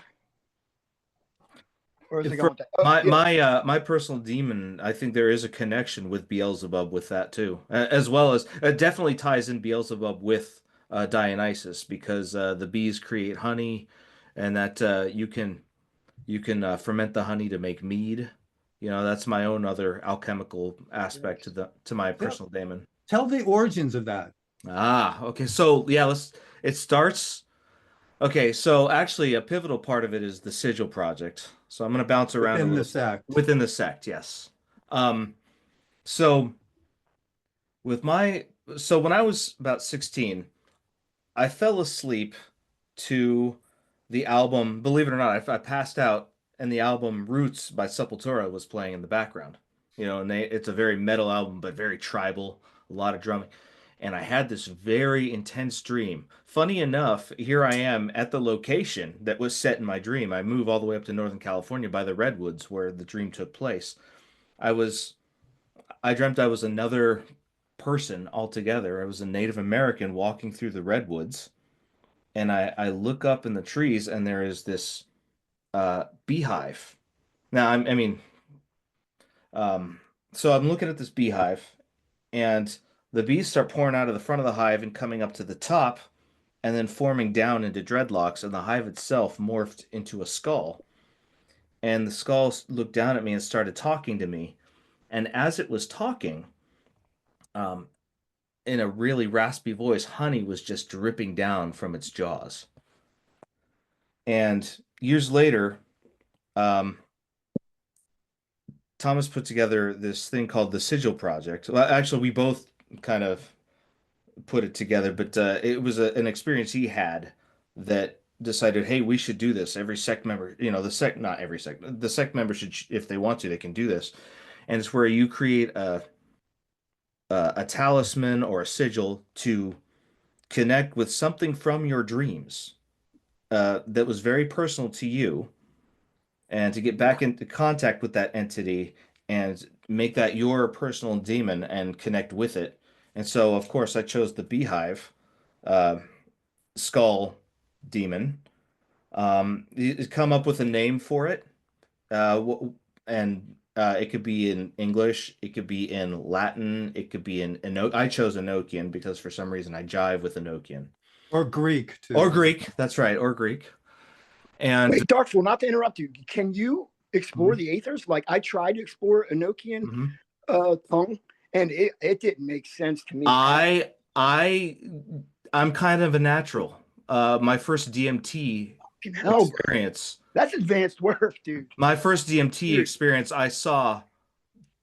personal demon, I think there is a connection with Beelzebub with that too, as well as it definitely ties in Beelzebub with Dionysus, because the bees create honey, and that you can ferment the honey to make mead. That's my own other alchemical aspect to my personal daemon. Tell the origins of that. Okay. So yeah, it starts. Okay, so actually a pivotal part of it is the Sigil project. So I'm going to bounce around within a little. The sect. Within the sect, yes. So with my so when I was about 16, I fell asleep to the album. Believe it or not, I passed out, and the album Roots by Sepultura was playing in the background. And it's a very metal album, but very tribal, a lot of drumming. And I had this very intense dream. Funny enough, here I am at the location that was set in my dream. I move all the way up to Northern California by the Redwoods where the dream took place. I dreamt I was another person altogether. I was a Native American walking through the Redwoods, and I look up in the trees, and there is this beehive. Now, so I'm looking at this beehive, and the bees start pouring out of the front of the hive and coming up to the top, and then forming down into dreadlocks, and the hive itself morphed into a skull. And the skull looked down at me and started talking to me. And as it was talking, um, in a really raspy voice, honey was just dripping down from its jaws. And years later, um, Thomas put together this thing called the Sigil Project. Well, actually, we both kind of put it together, but it was an experience he had that decided, hey, we should do this. Every sect member, not every sect, the sect member should, if they want to, they can do this. And it's where you create a talisman or a sigil to connect with something from your dreams that was very personal to you, and to get back into contact with that entity and make that your personal demon and connect with it. And so, of course, I chose the beehive uh, skull demon. Come up with a name for it, and It could be in English, it could be in Latin, it could be in Enoch. I chose Enochian because for some reason I jive with Enochian. Or Greek Or too. Greek, that's right, or Greek. And Wait, Darkful, not to interrupt you. Can you explore the Aethers? Like I tried to explore Enochian mhm. tongue, and it didn't make sense to me. I I'm kind of a natural. My first DMT Fucking hell, bro. experience, That's advanced work, dude. my first DMT Dude. experience, I saw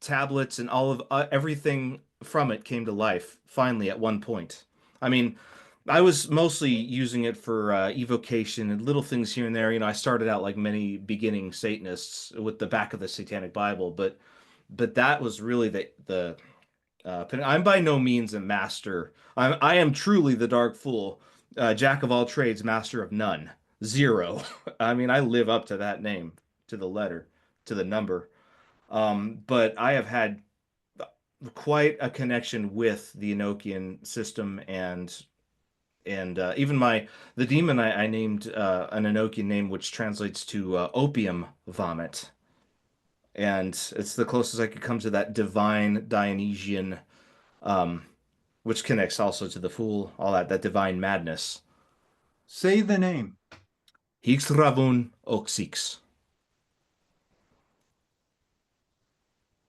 tablets and all of everything from it came to life finally at one point. I mean, I was mostly using it for evocation and little things here and there. You know, I started out like many beginning Satanists with the back of the Satanic Bible, but that was really the I'm by no means a master. I am truly the Dark Fool, jack of all trades, master of none, zero. I mean, I live up to that name, to the letter, to the number. But I have had quite a connection with the Enochian system and even the demon I named an Enochian name which translates to opium vomit, and it's the closest I could come to that divine Dionysian, um, which connects also to the fool, all that divine madness. Say the name. Hix ravun oxix.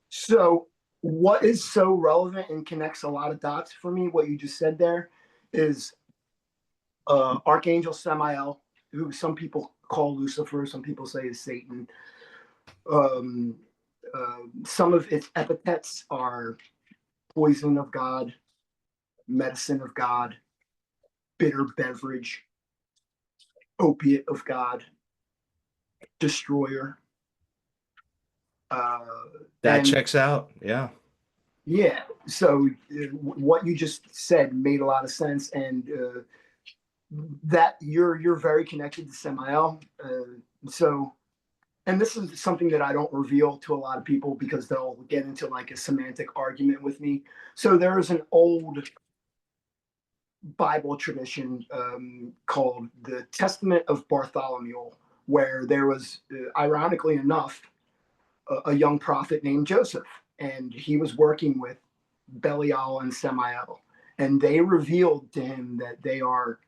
So, what is so relevant and connects a lot of dots for me, what you just said there, is Archangel Samael, who some people call Lucifer, some people say is Satan. Um, some of its epithets are poison of God, medicine of God, bitter beverage, opiate of God, destroyer. That And checks out. Yeah. yeah, so what you just said made a lot of sense, and that you're very connected to Samael. So, and this is something that I don't reveal to a lot of people because they'll get into like a semantic argument with me. So there is an old Bible tradition called the Testament of Bartholomew, where there was, ironically enough, a young prophet named Joseph, and he was working with Belial and Samael, and they revealed to him that they are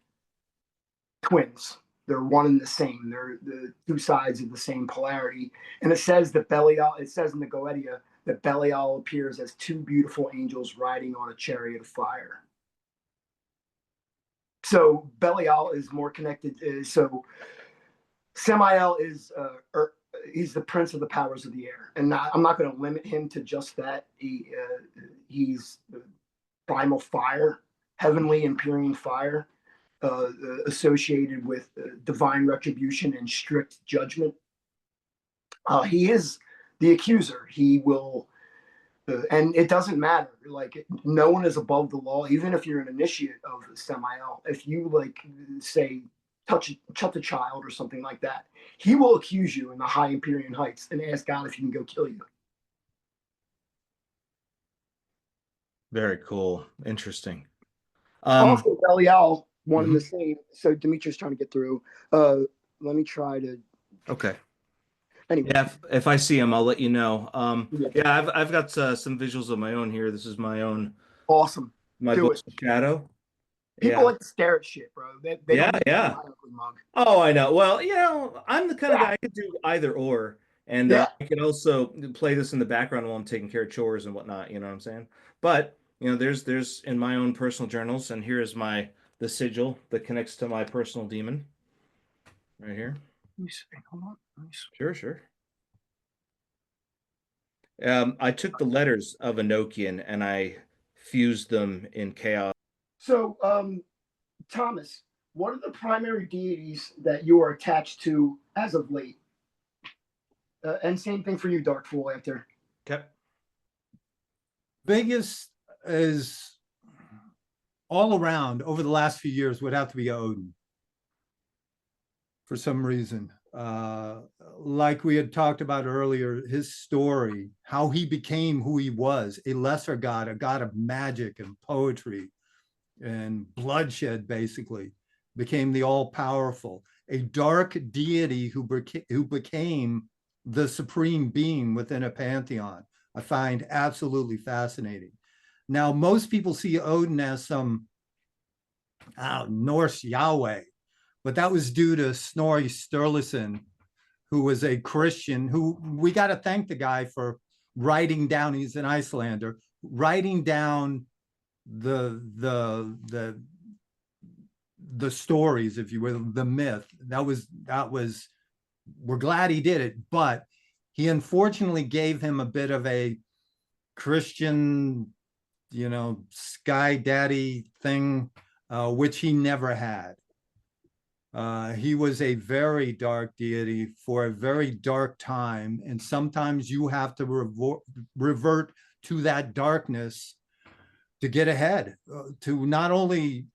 twins. They're one and the same. They're the two sides of the same polarity. And it says that Belial, it says in the Goetia that Belial appears as two beautiful angels riding on a chariot of fire. So Belial is more connected. So Samael is he's the prince of the powers of the air, and I'm not going to limit him to just that. He's primal fire, heavenly Empyrean fire, associated with divine retribution and strict judgment. He is the accuser. He will, and it doesn't matter. Like no one is above the law, even if you're an initiate of Samael. If you like say touch a child or something like that, he will accuse you in the high Empyrean heights and ask God if he can go kill you. Very cool. Interesting. Also, Belial, one and mhm. the same. So Demetrius trying to get through. Let me try to. Okay. Anyway, Yeah, if I see him, I'll let you know. yeah. Yeah, I've got some visuals of my own here. This is Awesome. my Do book it. Shadow. People Yeah, like to stare at shit, bro. They yeah, don't need to yeah. automatically mug. Oh, I know. Well, you know, I'm the kind of Yeah, guy I could do either or, and yeah. I can also play this in the background while I'm taking care of chores and whatnot. You know what I'm saying? But you know, there's in my own personal journals, and here is the sigil that connects to my personal demon right here. Let me see. Hold on. Let me see. Sure, sure. I took the letters of Enochian and I fused them in chaos. So, Thomas, what are the primary deities that you are attached to as of late? And same thing for you, Dark Fool. After Okay. Vegas is all around over the last few years would have to be Odin for some reason. Like we had talked about earlier, his story, how he became who he was, a lesser god, a god of magic and poetry and bloodshed, basically, became the all-powerful, a dark deity who became the supreme being within a pantheon. I find absolutely fascinating. Now, most people see Odin as some Norse Yahweh, but that was due to Snorri Sturluson, who was a Christian, who we got to thank the guy for writing down, he's an Icelander, writing down the stories, if you will, the myth. That was, we're glad he did it, but he unfortunately gave him a bit of a Christian, sky daddy thing, which he never had. He was a very dark deity for a very dark time, and sometimes you have to revert to that darkness to get ahead, to not only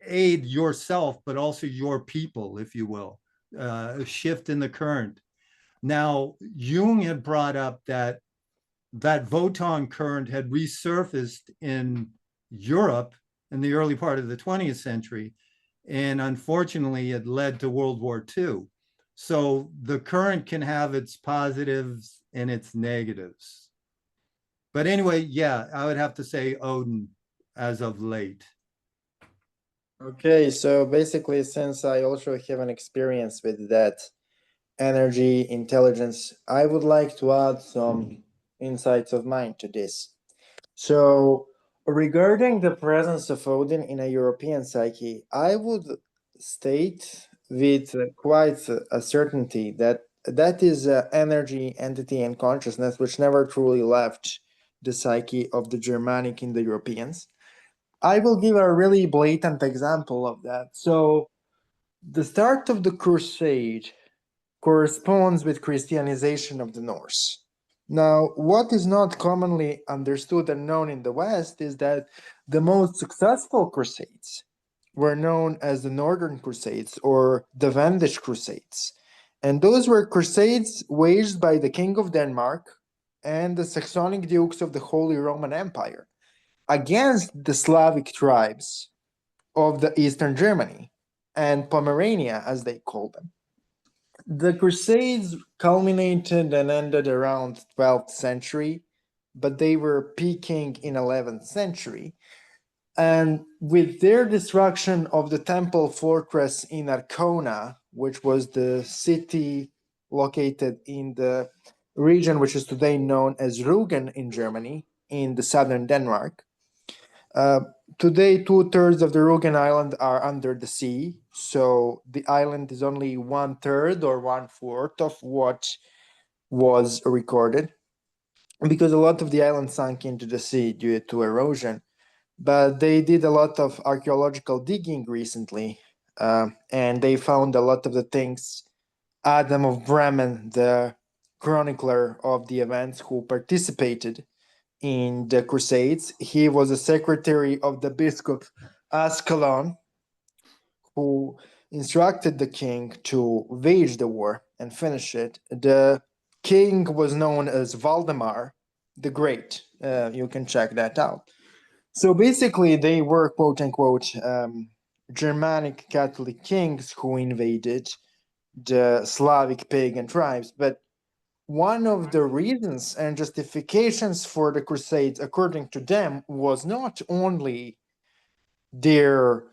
aid yourself, but also your people, if you will, a shift in the current. Now, Jung had brought up that Wotan current had resurfaced in Europe in the early part of the 20th century, and unfortunately it led to World War II. So the current can have its positives and its negatives. But anyway, yeah, I would have to say Odin as of late. Okay, so basically, since I also have an experience with that energy intelligence, I would like to add some insights of mine to this. So, regarding the presence of Odin in a European psyche, I would state with quite a certainty that that is an energy, entity, and consciousness which never truly left the psyche of the Germanic Indo-Europeans. I will give a really blatant example of that. So, the start of the crusade corresponds with Christianization of the Norse. Now, what is not commonly understood and known in the West is that the most successful crusades were known as the Northern Crusades or the Wendish Crusades. And those were crusades waged by the King of Denmark and the Saxonic dukes of the Holy Roman Empire against the Slavic tribes of the Eastern Germany and Pomerania, as they call them. The Crusades culminated and ended around 12th century, but they were peaking in 11th century. And with their destruction of the temple fortress in Arkona, which was the city located in the region which is today known as Rügen in Germany, in the southern Denmark, today, 2/3 of the Rügen Island are under the sea, so the island is only 1/3 or 1/4 of what was recorded, because a lot of the island sunk into the sea due to erosion. But they did a lot of archaeological digging recently, and they found a lot of the things. Adam of Bremen, the chronicler of the events who participated in the Crusades. He was a secretary of the Bishop Ascalon, who instructed the king to wage the war and finish it. The king was known as Valdemar the Great. You can check that out. So basically, they were quote unquote Germanic Catholic kings who invaded the Slavic pagan tribes. But one of the reasons and justifications for the Crusades, according to them, was not only their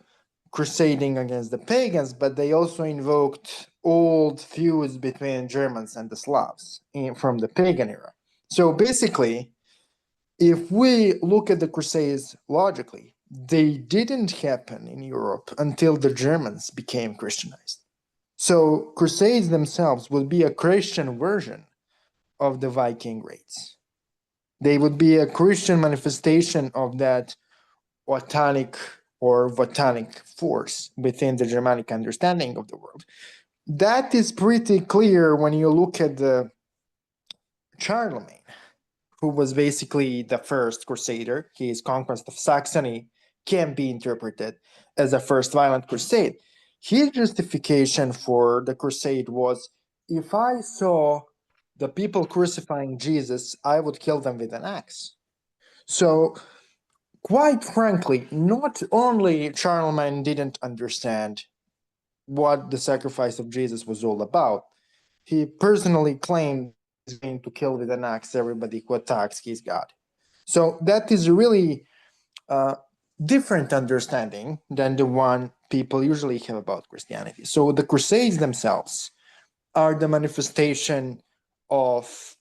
crusading against the pagans, but they also invoked old feuds between Germans and the Slavs from the pagan era. So basically, if we look at the Crusades logically, they didn't happen in Europe until the Germans became Christianized. So Crusades themselves would be a Christian version of the Viking raids. They would be a Christian manifestation of that Watanic or Votanic force within the Germanic understanding of the world. That is pretty clear when you look at the Charlemagne, who was basically the first crusader. His conquest of Saxony can be interpreted as a first violent crusade. His justification for the crusade was, if I saw the people crucifying Jesus, I would kill them with an axe. So, quite frankly, not only Charlemagne didn't understand what the sacrifice of Jesus was all about, he personally claimed he's going to kill with an axe everybody who attacks his God. So that is really different understanding than the one people usually have about Christianity. So the Crusades themselves are the manifestation of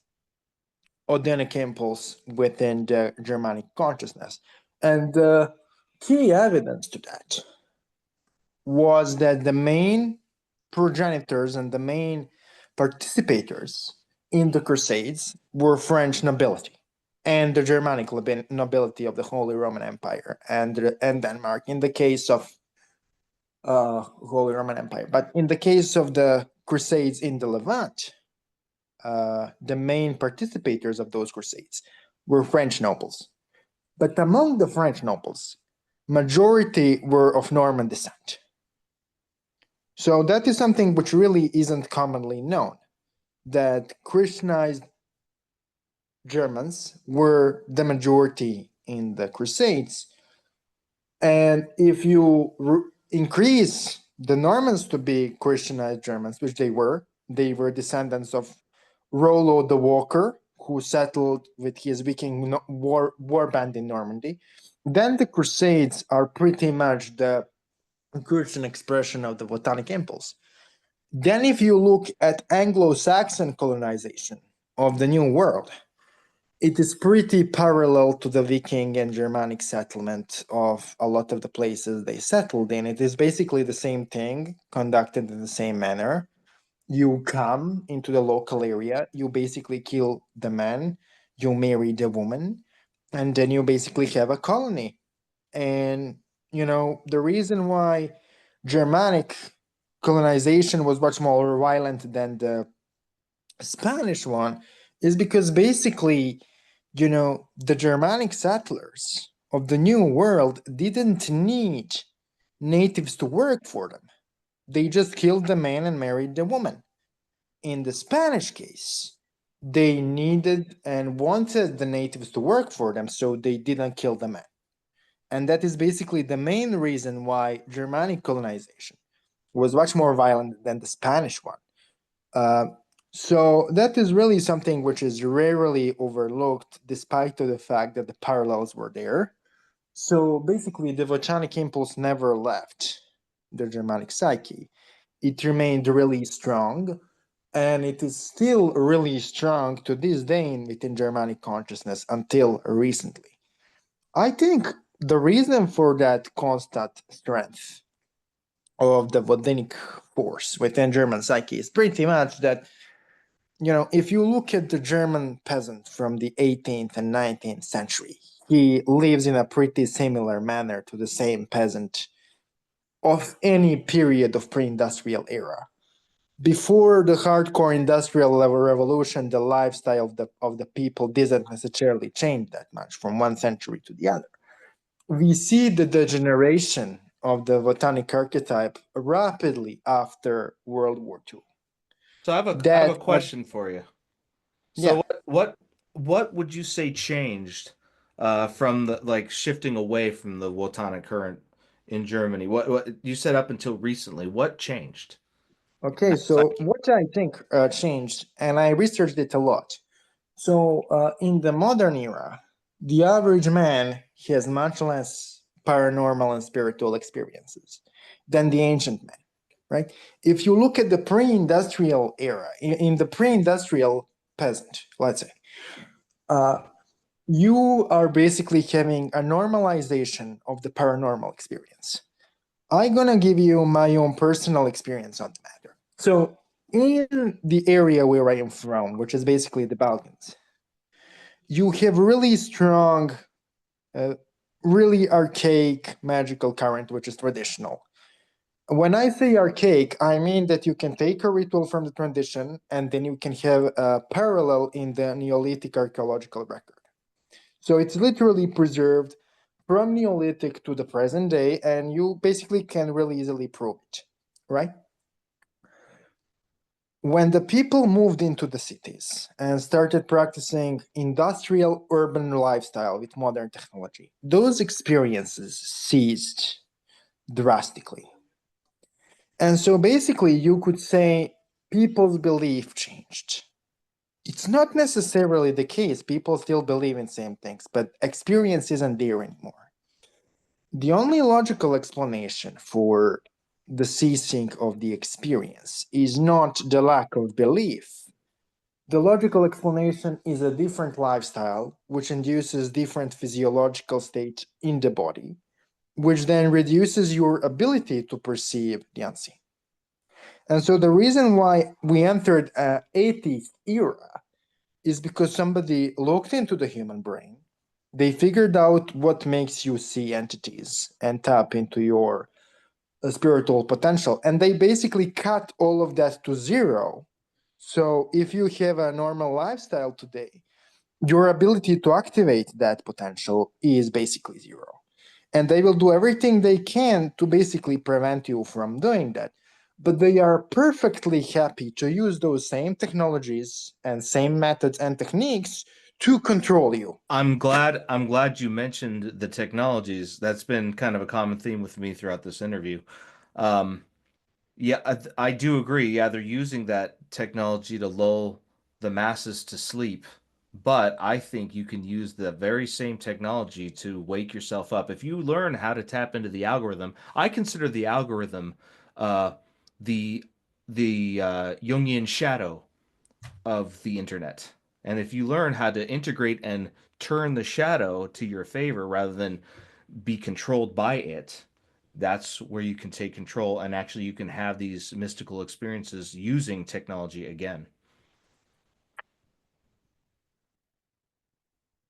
Odinic impulse within the Germanic consciousness. And the key evidence to that was that the main progenitors and the main participators in the Crusades were French nobility and the Germanic nobility of the Holy Roman Empire and Denmark in the case of Holy Roman Empire. But in the case of the Crusades in the Levant, the main participators of those Crusades were French nobles. But among the French nobles, majority were of Norman descent. So that is something which really isn't commonly known, that Christianized Germans were the majority in the Crusades. And if you increase the Normans to be Christianized Germans, which they were descendants of Rollo the Walker, who settled with his Viking war band in Normandy, then the Crusades are pretty much the Christian expression of the Botanic impulse. Then if you look at Anglo-Saxon colonization of the New World, it is pretty parallel to the Viking and Germanic settlement of a lot of the places they settled in. It is basically the same thing, conducted in the same manner. You come into the local area, you basically kill the man, you marry the woman, and then you basically have a colony. And, the reason why Germanic colonization was much more violent than the Spanish one is because basically, the Germanic settlers of the New World didn't need natives to work for them. They just killed the man and married the woman. In the Spanish case, they needed and wanted the natives to work for them, so they didn't kill the man. And that is basically the main reason why Germanic colonization was much more violent than the Spanish one. So that is really something which is rarely overlooked, despite of the fact that the parallels were there. So basically, the Botanic impulse never left the Germanic psyche. It remained really strong, and it is still really strong to this day within Germanic consciousness until recently. I think the reason for that constant strength of the Vodenic force within German psyche is pretty much that, if you look at the German peasant from the 18th and 19th century, he lives in a pretty similar manner to the same peasant of any period of pre-industrial era. Before the hardcore industrial revolution, the lifestyle of the people didn't necessarily change that much from one century to the other. We see the degeneration of the Botanic archetype rapidly after World War II. So I have a question for you. So Yeah. what would you say changed from the shifting away from the Wotan current in Germany? What you said up until recently, what changed? Okay, so what I think changed, and I researched it a lot. So in the modern era, the average man has much less paranormal and spiritual experiences than the ancient man, right? If you look at the pre-industrial era, in the pre-industrial peasant, let's say, you are basically having a normalization of the paranormal experience. I'm gonna give you my own personal experience on the matter. So in the area where I am from, which is basically the Balkans, you have really strong, really archaic magical current, which is traditional. When I say archaic, I mean that you can take a ritual from the tradition and then you can have a parallel in the Neolithic archaeological record. So it's literally preserved from Neolithic to the present day, and you basically can really easily prove it, right? When the people moved into the cities and started practicing industrial urban lifestyle with modern technology, those experiences ceased drastically. And so basically you could say people's belief changed. It's not necessarily the case. People still believe in same things, but experience isn't there anymore. The only logical explanation for the ceasing of the experience is not the lack of belief. The logical explanation is a different lifestyle, which induces different physiological states in the body, which then reduces your ability to perceive the unseen. And so the reason why we entered an atheist era is because somebody looked into the human brain. They figured out what makes you see entities and tap into your spiritual potential. And they basically cut all of that to zero. So if you have a normal lifestyle today, your ability to activate that potential is basically zero. And they will do everything they can to basically prevent you from doing that. But they are perfectly happy to use those same technologies and same methods and techniques to control you. I'm glad you mentioned the technologies. That's been kind of a common theme with me throughout this interview. Um, yeah, I do agree. Yeah, they're using that technology to lull the masses to sleep, but I think you can use the very same technology to wake yourself up. If you learn how to tap into the algorithm, I consider the algorithm uh, the Jungian shadow of the internet. And if you learn how to integrate and turn the shadow to your favor rather than be controlled by it, that's where you can take control and actually you can have these mystical experiences using technology again.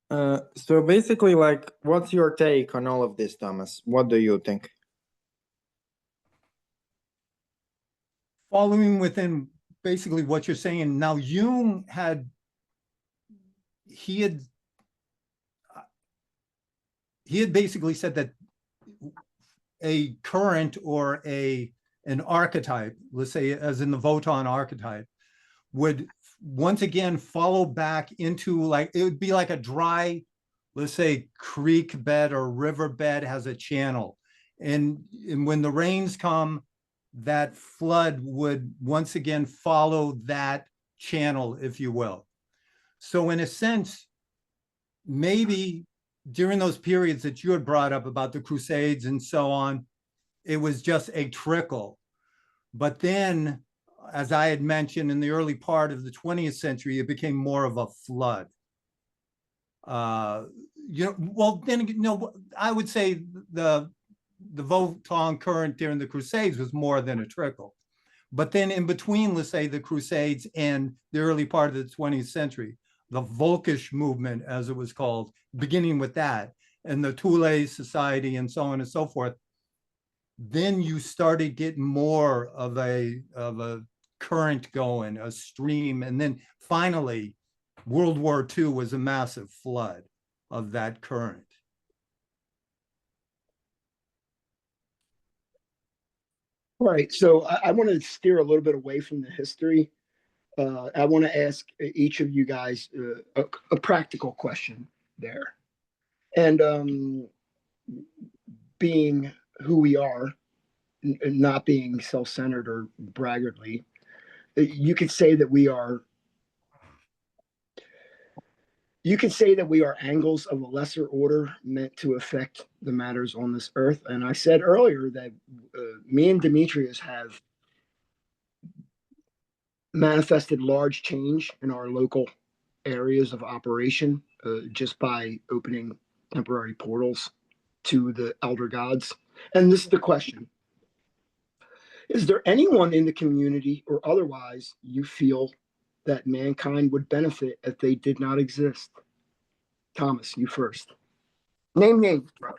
So basically, like, what's your take on all of this, Thomas? What do you think? Following within basically what you're saying now, Jung had he had basically said that a current or an archetype, let's say as in the Wotan archetype, would once again follow back into, like, it would be like a dry, let's say, creek bed or river bed has a channel. And when the rains come, that flood would once again follow that channel, if you will. So in a sense, maybe during those periods that you had brought up about the Crusades and so on, it was just a trickle. But then, as I had mentioned, in the early part of the 20th century, it became more of a flood. Well, then, I would say the Wotan current during the Crusades was more than a trickle. But then in between, let's say, the Crusades and the early part of the 20th century, the Volkish movement, as it was called, beginning with that, and the Thule Society and so on and so forth, then you started getting more of a current going, a stream. And then finally, World War II was a massive flood of that current. All right, so I want to steer a little bit away from the history. I want to ask each of you guys a practical question there. And being who we are, not being self-centered or braggartly, you could say that we are. You could say that we are angles of a lesser order meant to affect the matters on this earth. And I said earlier that me and Demetrius have manifested large change in our local areas of operation just by opening temporary portals to the elder gods. And this is the question: is there anyone in the community or otherwise you feel that mankind would benefit if they did not exist? Thomas, you first. Name names, bro.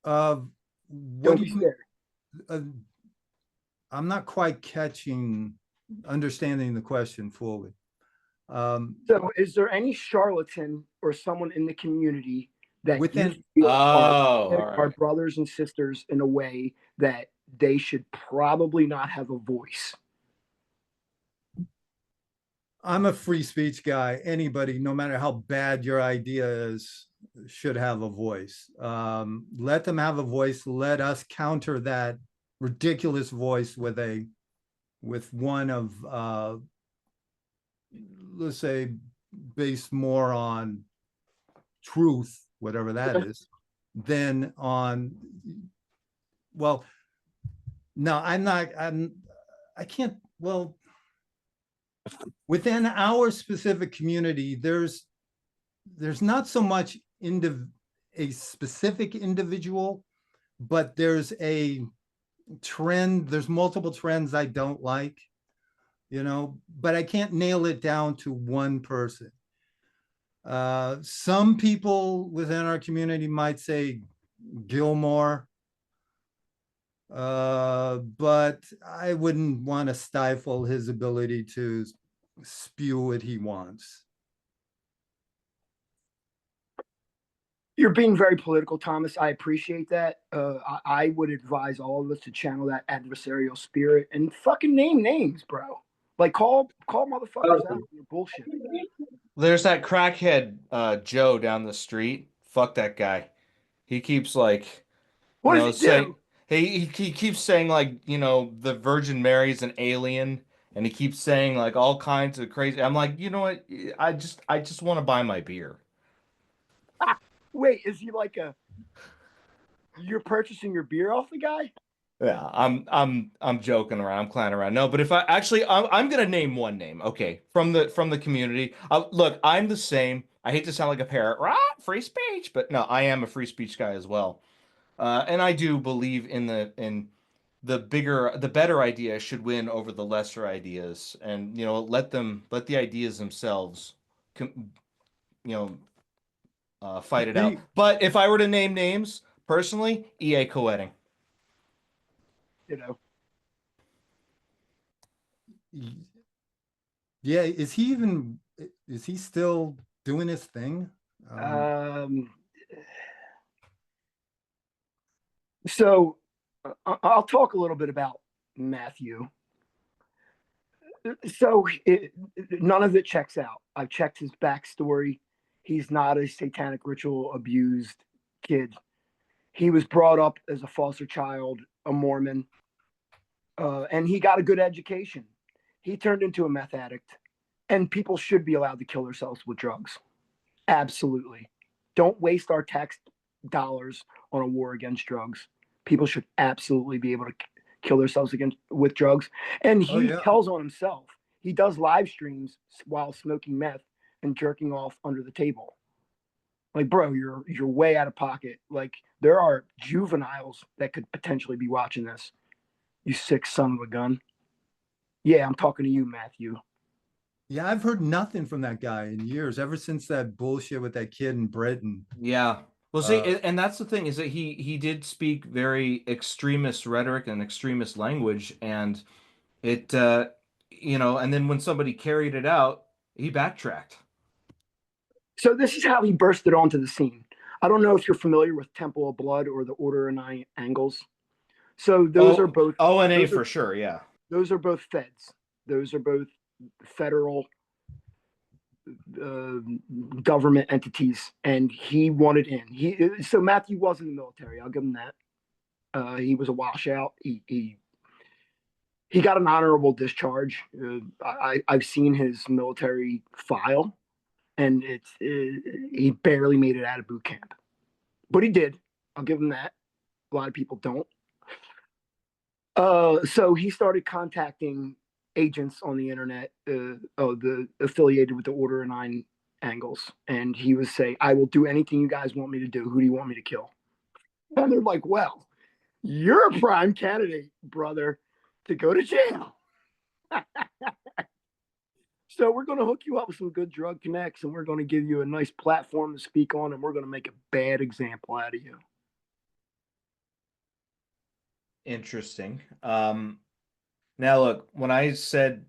What Don't do be you? scared. I'm not quite understanding the question fully. So, is there any charlatan or someone in the community that Within, you feel all are right. brothers and sisters in a way that they should probably not have a voice? I'm a free speech guy. Anybody, no matter how bad your idea is, should have a voice. Let them have a voice. Let us counter that ridiculous voice with a with one of, let's say, based more on truth, whatever that is, than on, well, no, I can't, well, within our specific community, there's not so much a specific individual, but there's a trend. There's multiple trends I don't like, but I can't nail it down to one person. Some people within our community might say Gilmore, but I wouldn't want to stifle his ability to spew what he wants. You're being very political, Thomas. I appreciate that. I would advise all of us to channel that adversarial spirit and fucking name names, bro. Like call motherfuckers out on your bullshit. There's that crackhead Joe down the street. Fuck that guy. He keeps like, What you does know, he saying do? he keeps saying like, the Virgin Mary's an alien, and he keeps saying like all kinds of crazy. I'm like, you know what? I just want to buy my beer. Wait, is he like you're purchasing your beer off the guy? Yeah, I'm joking around. I'm clowning around. No, but if I actually, I'm gonna name one name. Okay, from the community. Look, I'm the same. I hate to sound like a parrot. Rah, free speech, but no, I am a free speech guy as well. And I do believe in the better idea should win over the lesser ideas, and let the ideas themselves, com- you fight it out. But if I were to name names personally, EA co-editing. You know. Yeah, is he still doing his thing? So I'll talk a little bit about Matthew. So none of it checks out. I've checked his backstory. He's not a satanic ritual abused kid. He was brought up as a foster child, a Mormon, and he got a good education. He turned into a meth addict, and people should be allowed to kill themselves with drugs. Absolutely. Don't waste our tax dollars on a war against drugs. People should absolutely be able to kill themselves with drugs. And he tells on himself. He does live streams while smoking meth and jerking off under the table. Like, bro, you're way out of pocket. Like, there are juveniles that could potentially be watching this. You sick son of a gun. Yeah, I'm talking to you, Matthew. Yeah, I've heard nothing from that guy in years, ever since that bullshit with that kid in Britain. Yeah. Well, see, and that's the thing, is that he did speak very extremist rhetoric and extremist language, and it and then when somebody carried it out, he backtracked. So this is how he bursted onto the scene. I don't know if you're familiar with Temple of Blood or the Order of Nine Angles. So those are both ONA for sure, yeah. Those are both feds. Those are both federal government entities, and he wanted in. So Matthew was in the military. I'll give him that. He was a washout. He got an honorable discharge. I've seen his military file, and he barely made it out of boot camp, but he did. I'll give him that. A lot of people don't. So he started contacting agents on the internet, the affiliated with the Order of Nine Angles, and he was saying, "I will do anything you guys want me to do. Who do you want me to kill?" And they're like, "Well, you're a prime candidate, brother, to go to jail." So we're going to hook you up with some good drug connects, and we're going to give you a nice platform to speak on, and we're going to make a bad example out of you. Interesting. Now look, when I said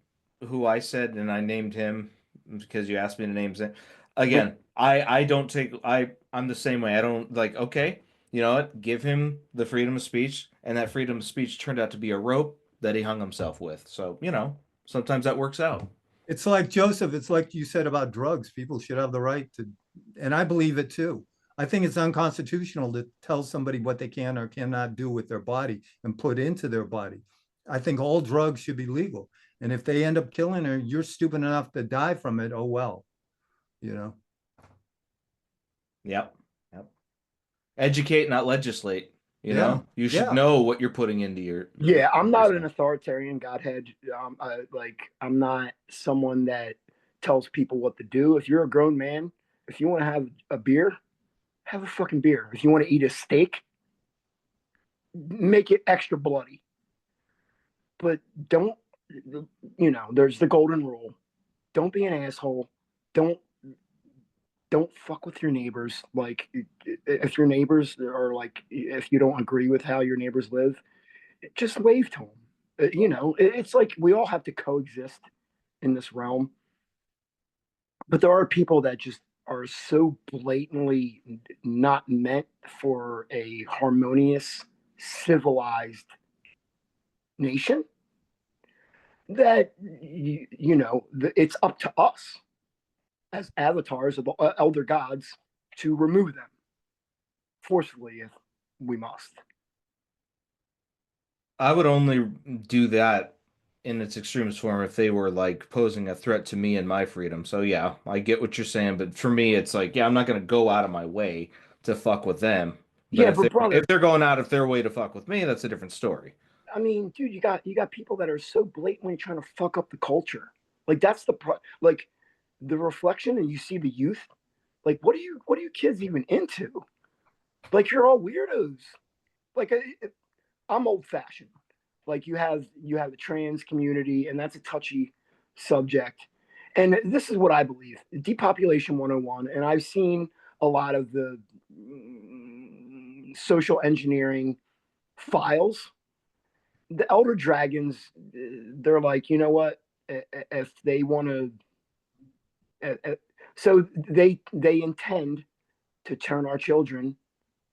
who I said and I named him because you asked me to name him, again, I don't take I'm the same way. I don't like, okay, you know what? Give him the freedom of speech, and that freedom of speech turned out to be a rope that he hung himself with. So, sometimes that works out. It's like Joseph, it's like you said about drugs. People should have the right to, and I believe it too. I think it's unconstitutional to tell somebody what they can or cannot do with their body and put into their body. I think all drugs should be legal. And if they end up killing her, you're stupid enough to die from it. Oh, well, you know? Yep. Yep. Educate, not legislate. You Yeah. know, you should Yeah. know what you're putting into your. Yeah, I'm not an yourself. authoritarian godhead. I'm not someone that tells people what to do. If you're a grown man, if you want to have a beer, have a fucking beer. If you want to eat a steak, make it extra bloody. But don't, there's the golden rule. Don't be an asshole. Don't don't fuck with your neighbors. Like, if your neighbors are like, if you don't agree with how your neighbors live, just wave to them. It's like we all have to coexist in this realm. But there are people that just are so blatantly not meant for a harmonious, civilized nation that, it's up to us as avatars of the elder gods to remove them forcefully if we must. I would only do that in its extremest form if they were like posing a threat to me and my freedom. So yeah, I get what you're saying, but for me, it's like, yeah, I'm not gonna go out of my way to fuck with them. But Yeah, but if brother, they're going out of their way to fuck with me, that's a different story. I mean, dude, you got people that are so blatantly trying to fuck up the culture. Like that's like the reflection, and you see the youth. Like, what are you kids even into? Like, you're all weirdos. Like, I'm old fashioned. Like, you have the trans community, and that's a touchy subject. And this is what I believe: depopulation 101. And I've seen a lot of the social engineering files. The elder dragons, they're like, you know what? If they want to, so they intend to turn our children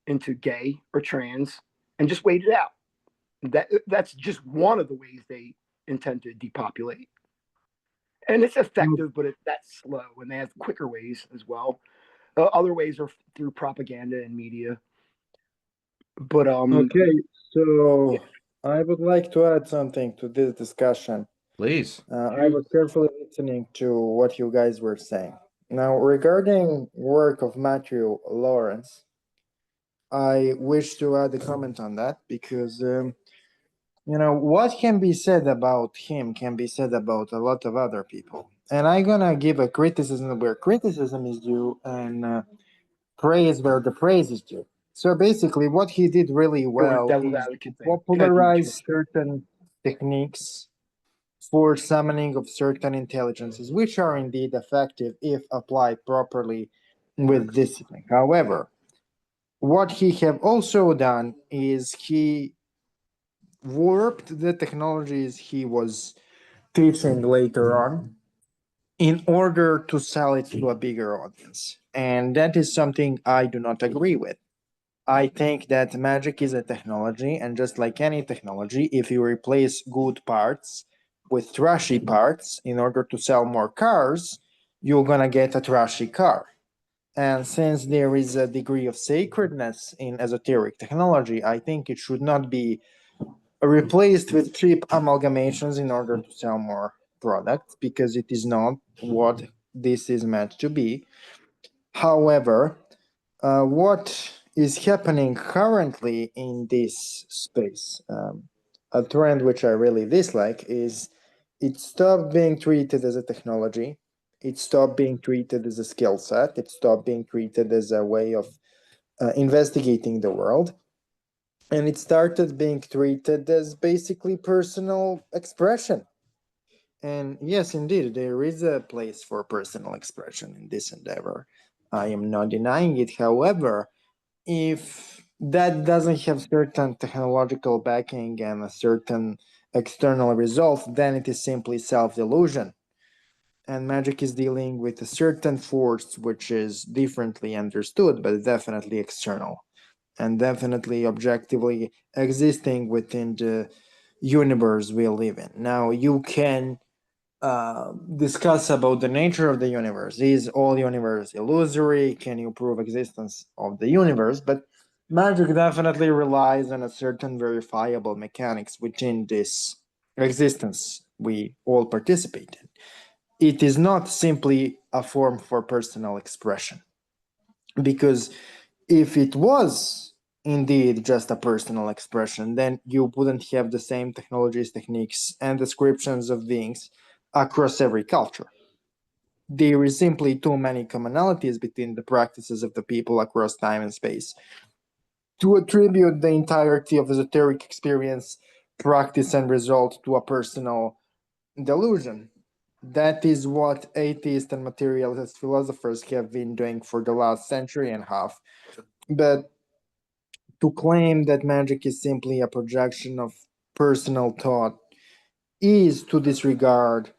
into gay or trans and just wait it out. That's just one of the ways they intend to depopulate. And it's effective, but that's slow, and they have quicker ways as well. Other ways are through propaganda and media. But Okay, yeah. so I would like to add something to this discussion. Please. I was carefully listening to what you guys were saying. Now, regarding work of Matthew Lawrence, I wish to add a comment on that because what can be said about him can be said about a lot of other people. And I'm gonna give a criticism where criticism is due and praise where the praise is due. So basically, what he did really well Devil's is advocate thing. popularize certain techniques for summoning of certain intelligences, which are indeed effective if applied properly with discipline. However, what he have also done is he warped the technologies he was teaching later on in order to sell it to a bigger audience. And that is something I do not agree with. I think that magic is a technology, and just like any technology, if you replace good parts with trashy parts in order to sell more cars, you're gonna get a trashy car. And since there is a degree of sacredness in esoteric technology, I think it should not be replaced with cheap amalgamations in order to sell more products, because it is not what this is meant to be. However, what is happening currently in this space, a trend which I really dislike, is it stopped being treated as a technology. It stopped being treated as a skill set. It stopped being treated as a way of investigating the world. And it started being treated as basically personal expression. And yes, indeed, there is a place for personal expression in this endeavor. I am not denying it. However, if that doesn't have certain technological backing and a certain external result, then it is simply self-delusion. And magic is dealing with a certain force which is differently understood, but definitely external and definitely objectively existing within the universe we live in. Now, you can discuss about the nature of the universe. Is all universe illusory? Can you prove existence of the universe? But magic definitely relies on a certain verifiable mechanics within this existence we all participate in. It is not simply a form for personal expression. Because if it was indeed just a personal expression, then you wouldn't have the same technologies, techniques, and descriptions of beings across every culture. There is simply too many commonalities between the practices of the people across time and space to attribute the entirety of esoteric experience, practice, and result to a personal delusion. That is what atheist and materialist philosophers have been doing for the last century and a half. But to claim that magic is simply a projection of personal thought is to disregard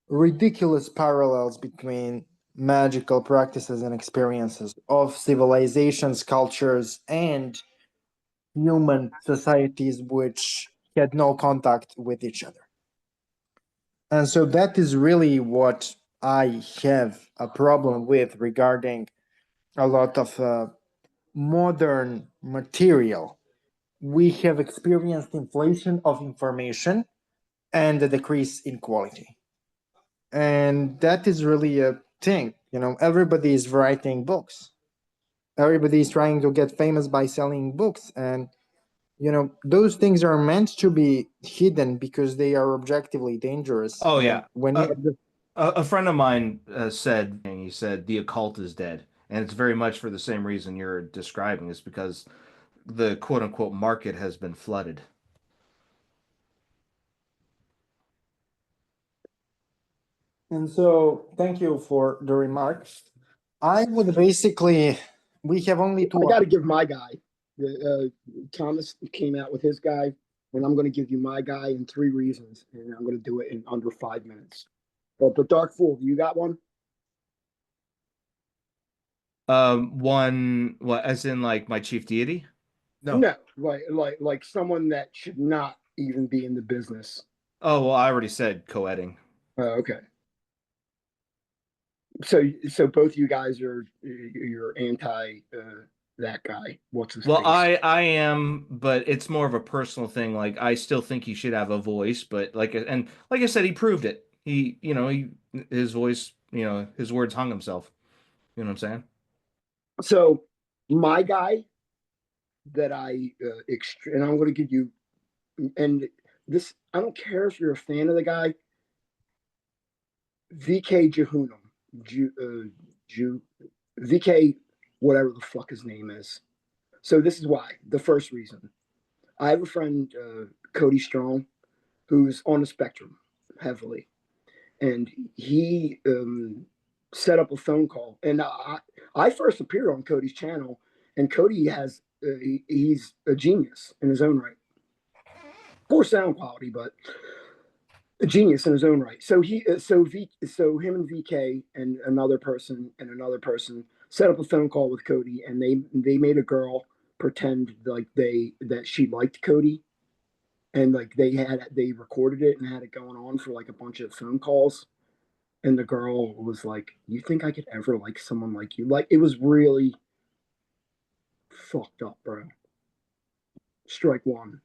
ridiculous parallels between magical practices and experiences of civilizations, cultures, and human societies which had no contact with each other. And so that is really what I have a problem with regarding a lot of modern material. We have experienced inflation of information and a decrease in quality. And that is really a thing. Everybody is writing books. Everybody is trying to get famous by selling books. And those things are meant to be hidden because they are objectively dangerous. Oh And yeah. when you have A friend of mine said, he said, the occult is dead. And it's very much for the same reason you're describing. It's because the quote unquote market has been flooded. And so, thank you for the remarks. I would basically, we have only two. I got to give my guy. Thomas came out with his guy, and I'm going to give you my guy in 3 reasons, and I'm going to do it in under 5 minutes. But the Dark Fool, you got one? One, what, as in like my chief deity? No. No, like someone that should not even be in the business. Oh, well, I already said co-editing. Okay. So both you guys are you're anti that guy. What's his Well, face? I am, but it's more of a personal thing. Like I still think he should have a voice, but like I said, he proved it. His voice, his words hung himself. You know what I'm saying? So my guy that and I'm going to give you and this I don't care if you're a fan of the guy, VK Jehunum, VK whatever the fuck his name is. So this is why. The first reason, I have a friend, Cody Strong, who's on the spectrum heavily, and he set up a phone call. And I first appeared on Cody's channel, and Cody he's a genius in his own right. Poor sound quality, but a genius in his own right. So so him and VK and another person set up a phone call with Cody, and they made a girl pretend like that she liked Cody, and like they recorded it and had it going on for like a bunch of phone calls, and the girl was like, "You think I could ever like someone like you?" Like it was really fucked up, bro. Strike one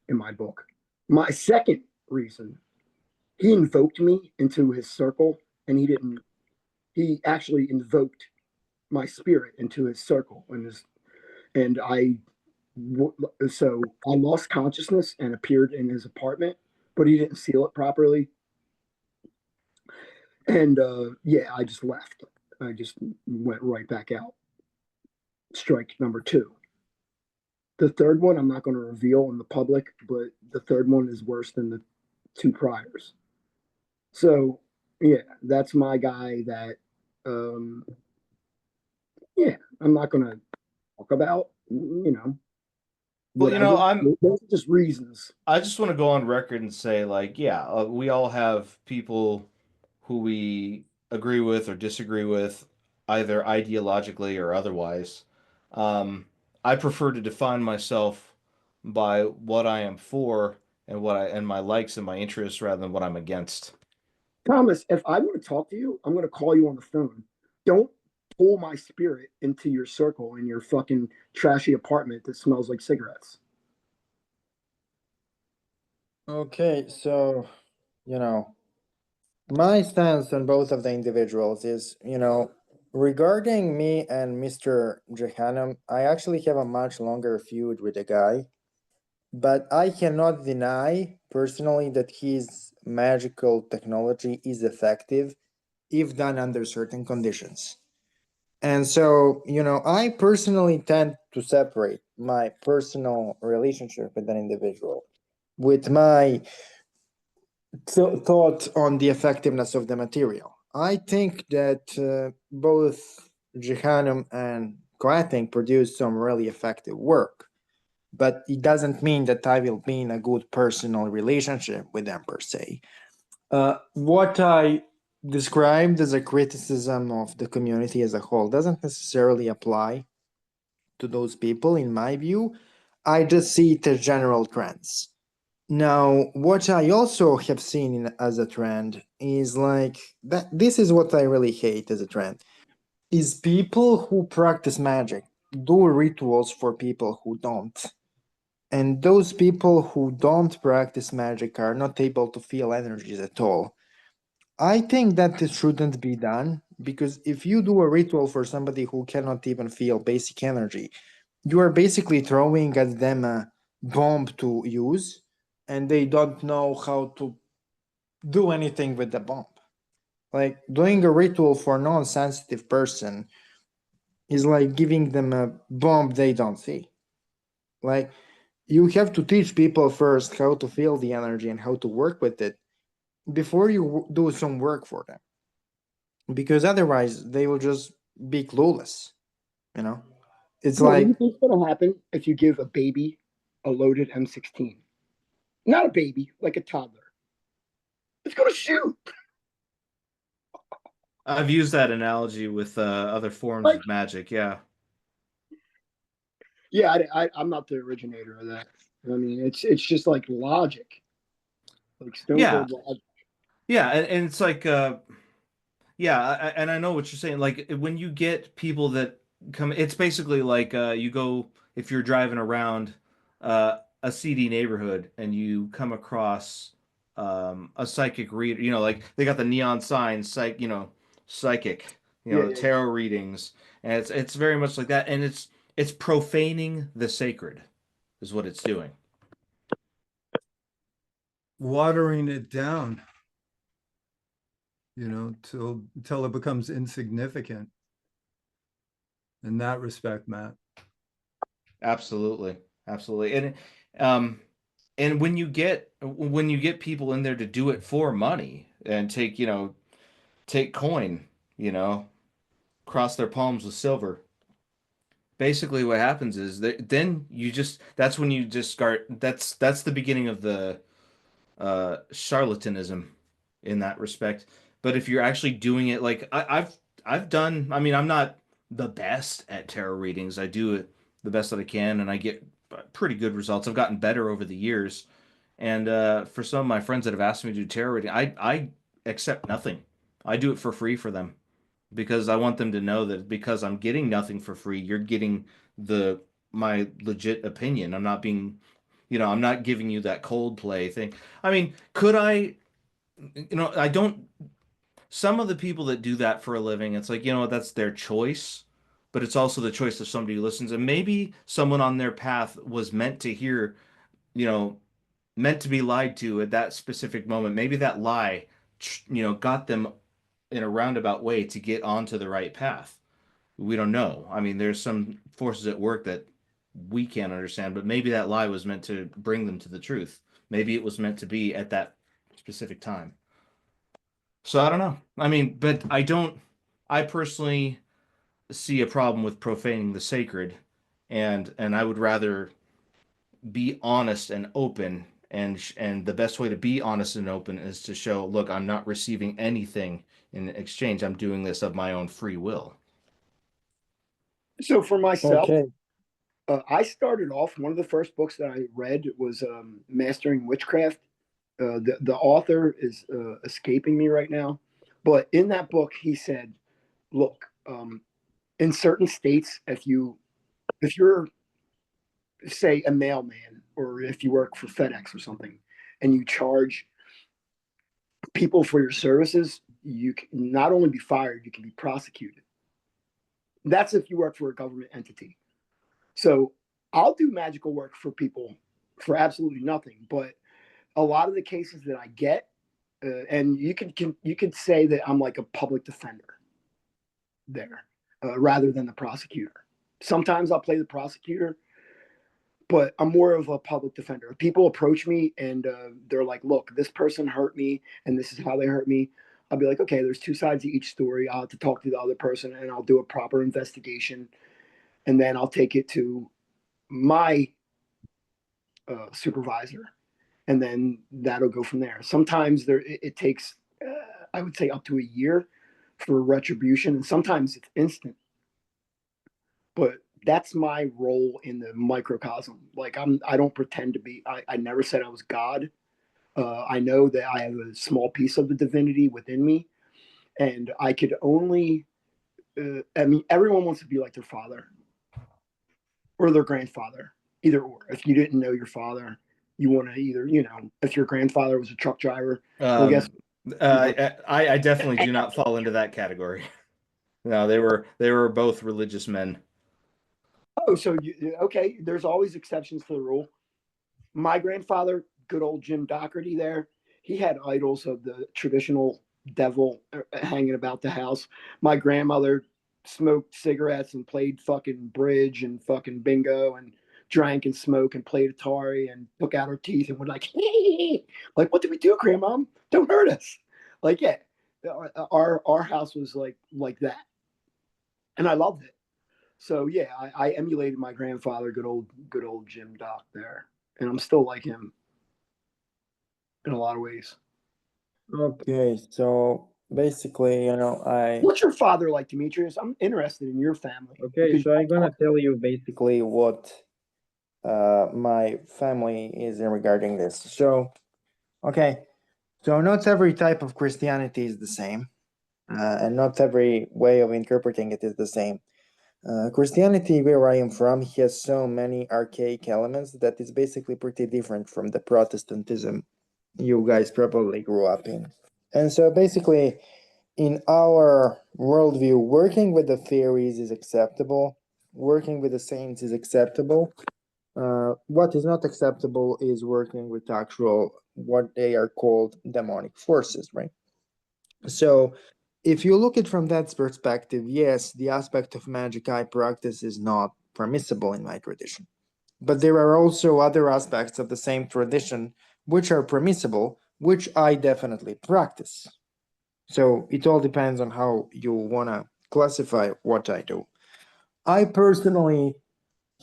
in my book. My second reason, he invoked me into his circle, and he actually invoked my spirit into his circle, and so I lost consciousness and appeared in his apartment, but he didn't seal it properly, and yeah, I just left. I just went right back out. Strike number two. The third one I'm not going to reveal in the public, but the third one is worse than the 2 priors. So yeah, that's my guy that yeah, I'm not gonna talk about, Well, whatever. Those are just reasons. I just want to go on record and say, like, yeah, we all have people who we agree with or disagree with, either ideologically or otherwise. Um, I prefer to define myself by what I am for and my likes and my interests rather than what I'm against. Thomas, if I want to talk to you, I'm gonna call you on the phone. Don't pull my spirit into your circle in your fucking trashy apartment that smells like cigarettes. Okay, so, you know, my stance on both of the individuals is, regarding me and Mr. Jehanam, I actually have a much longer feud with the guy, but I cannot deny personally that his magical technology is effective if done under certain conditions. And so, I personally tend to separate my personal relationship with an individual with my thought on the effectiveness of the material. I think that both Jehanum and Koating produce some really effective work, but it doesn't mean that I will be in a good personal relationship with them per se. What I described as a criticism of the community as a whole doesn't necessarily apply to those people, in my view. I just see it as general trends. Now, what I also have seen as a trend is like that. This is what I really hate as a trend: is people who practice magic do rituals for people who don't, and those people who don't practice magic are not able to feel energies at all. I think that it shouldn't be done because if you do a ritual for somebody who cannot even feel basic energy, you are basically throwing at them a bomb to use, and they don't know how to do anything with the bomb. Like doing a ritual for a non-sensitive person is like giving them a bomb they don't see. Like you have to teach people first how to feel the energy and how to work with it before you do some work for them, because otherwise they will just be clueless. You know, it's What do you like think will happen if you give a baby a loaded M16? Not a baby, like a toddler. It's gonna shoot. I've used that analogy with other forms Like, of magic. Yeah. yeah, I'm not the originator of that. I mean, it's just like logic, like stone Yeah. cold logic. Yeah. And it's like, yeah. And I know what you're saying. Like when you get people that come, it's basically like you go, if you're driving around a seedy neighborhood and you come across a psychic reader, like they got the neon signs, psychic, Yeah, yeah, yeah. tarot readings. And it's very much like that. And it's profaning the sacred is what it's doing. Watering it down, till it becomes insignificant in that respect, Matt. Absolutely. Absolutely. Um and when you get people in there to do it for money and take coin, you know, cross their palms with silver. Basically what happens is that then that's when you just start that's the beginning of the charlatanism in that respect. But if you're actually doing it like I've done, I mean, I'm not the best at tarot readings. I do it the best that I can, and I get pretty good results. I've gotten better over the years. And for some of my friends that have asked me to do tarot reading, I accept nothing. I do it for free for them because I want them to know that because I'm getting nothing for free, you're getting the my legit opinion. I'm not giving you that Coldplay thing. I mean, could I, I don't, some of the people that do that for a living, it's like, that's their choice, but it's also the choice of somebody who listens. And maybe someone on their path was meant to hear, you know, meant to be lied to at that specific moment. Maybe that lie, got them in a roundabout way to get onto the right path. We don't know. I mean, there's some forces at work that we can't understand, but maybe that lie was meant to bring them to the truth. Maybe it was meant to be at that specific time. So I don't know. I mean, but I personally see a problem with profaning the sacred, and I would rather be honest and open, and the best way to be honest and open is to show, look, I'm not receiving anything in exchange. I'm doing this of my own free will. So for myself, okay. I started off, one of the first books that I read was Mastering Witchcraft. The author is escaping me right now, but in that book he said, "Look, in certain states, if you're say a mailman or if you work for FedEx or something, and you charge people for your services, you can not only be fired, you can be prosecuted. That's if you work for a government entity. So I'll do magical work for people for absolutely nothing. But a lot of the cases that I get, and you can say that I'm like a public defender there, rather than the prosecutor. Sometimes I'll play the prosecutor, but I'm more of a public defender. If people approach me and they're like, "Look, this person hurt me, and this is how they hurt me," I'll be like, "Okay, there's two sides to each story. I'll have to talk to the other person, and I'll do a proper investigation, and then I'll take it to my supervisor, and then that'll go from there." Sometimes it takes, I would say, up to a year for retribution, and sometimes it's instant. But that's my role in the microcosm. Like I don't pretend to be. I never said I was God. I know that I have a small piece of the divinity within me, and I could only. I mean, everyone wants to be like their father or their grandfather, either or. If you didn't know your father, you want to either, if your grandfather was a truck driver, well, guess. I definitely do not fall into that category. No, they were both religious men. Oh, so okay. There's always exceptions to the rule. My grandfather, good old Jim Doherty there, he had idols of the traditional devil hanging about the house. My grandmother smoked cigarettes and played fucking bridge and fucking bingo and drank and smoked and played Atari and took out her teeth and would like, like, "What did we do, Grandma? Don't hurt us." Like, yeah, our house was like that, and I loved it. So yeah, I emulated my grandfather, good old Jim Doc there, and I'm still like him in a lot of ways. Okay, so basically, What's your father like, Demetrius? I'm interested in your family. okay, because so I'm gonna tell you basically what my family is in regarding this. So, okay, so not every type of Christianity is the same, and not every way of interpreting it is the same. Christianity, where I am from, has so many archaic elements that it's basically pretty different from the Protestantism you guys probably grew up in. And so basically, in our worldview, working with the theories is acceptable, working with the saints is acceptable. What is not acceptable is working with actual, what they are called demonic forces, right? So if you look at it from that perspective, yes, the aspect of magic I practice is not permissible in my tradition. But there are also other aspects of the same tradition which are permissible, which I definitely practice. So it all depends on how you want to classify what I do. I personally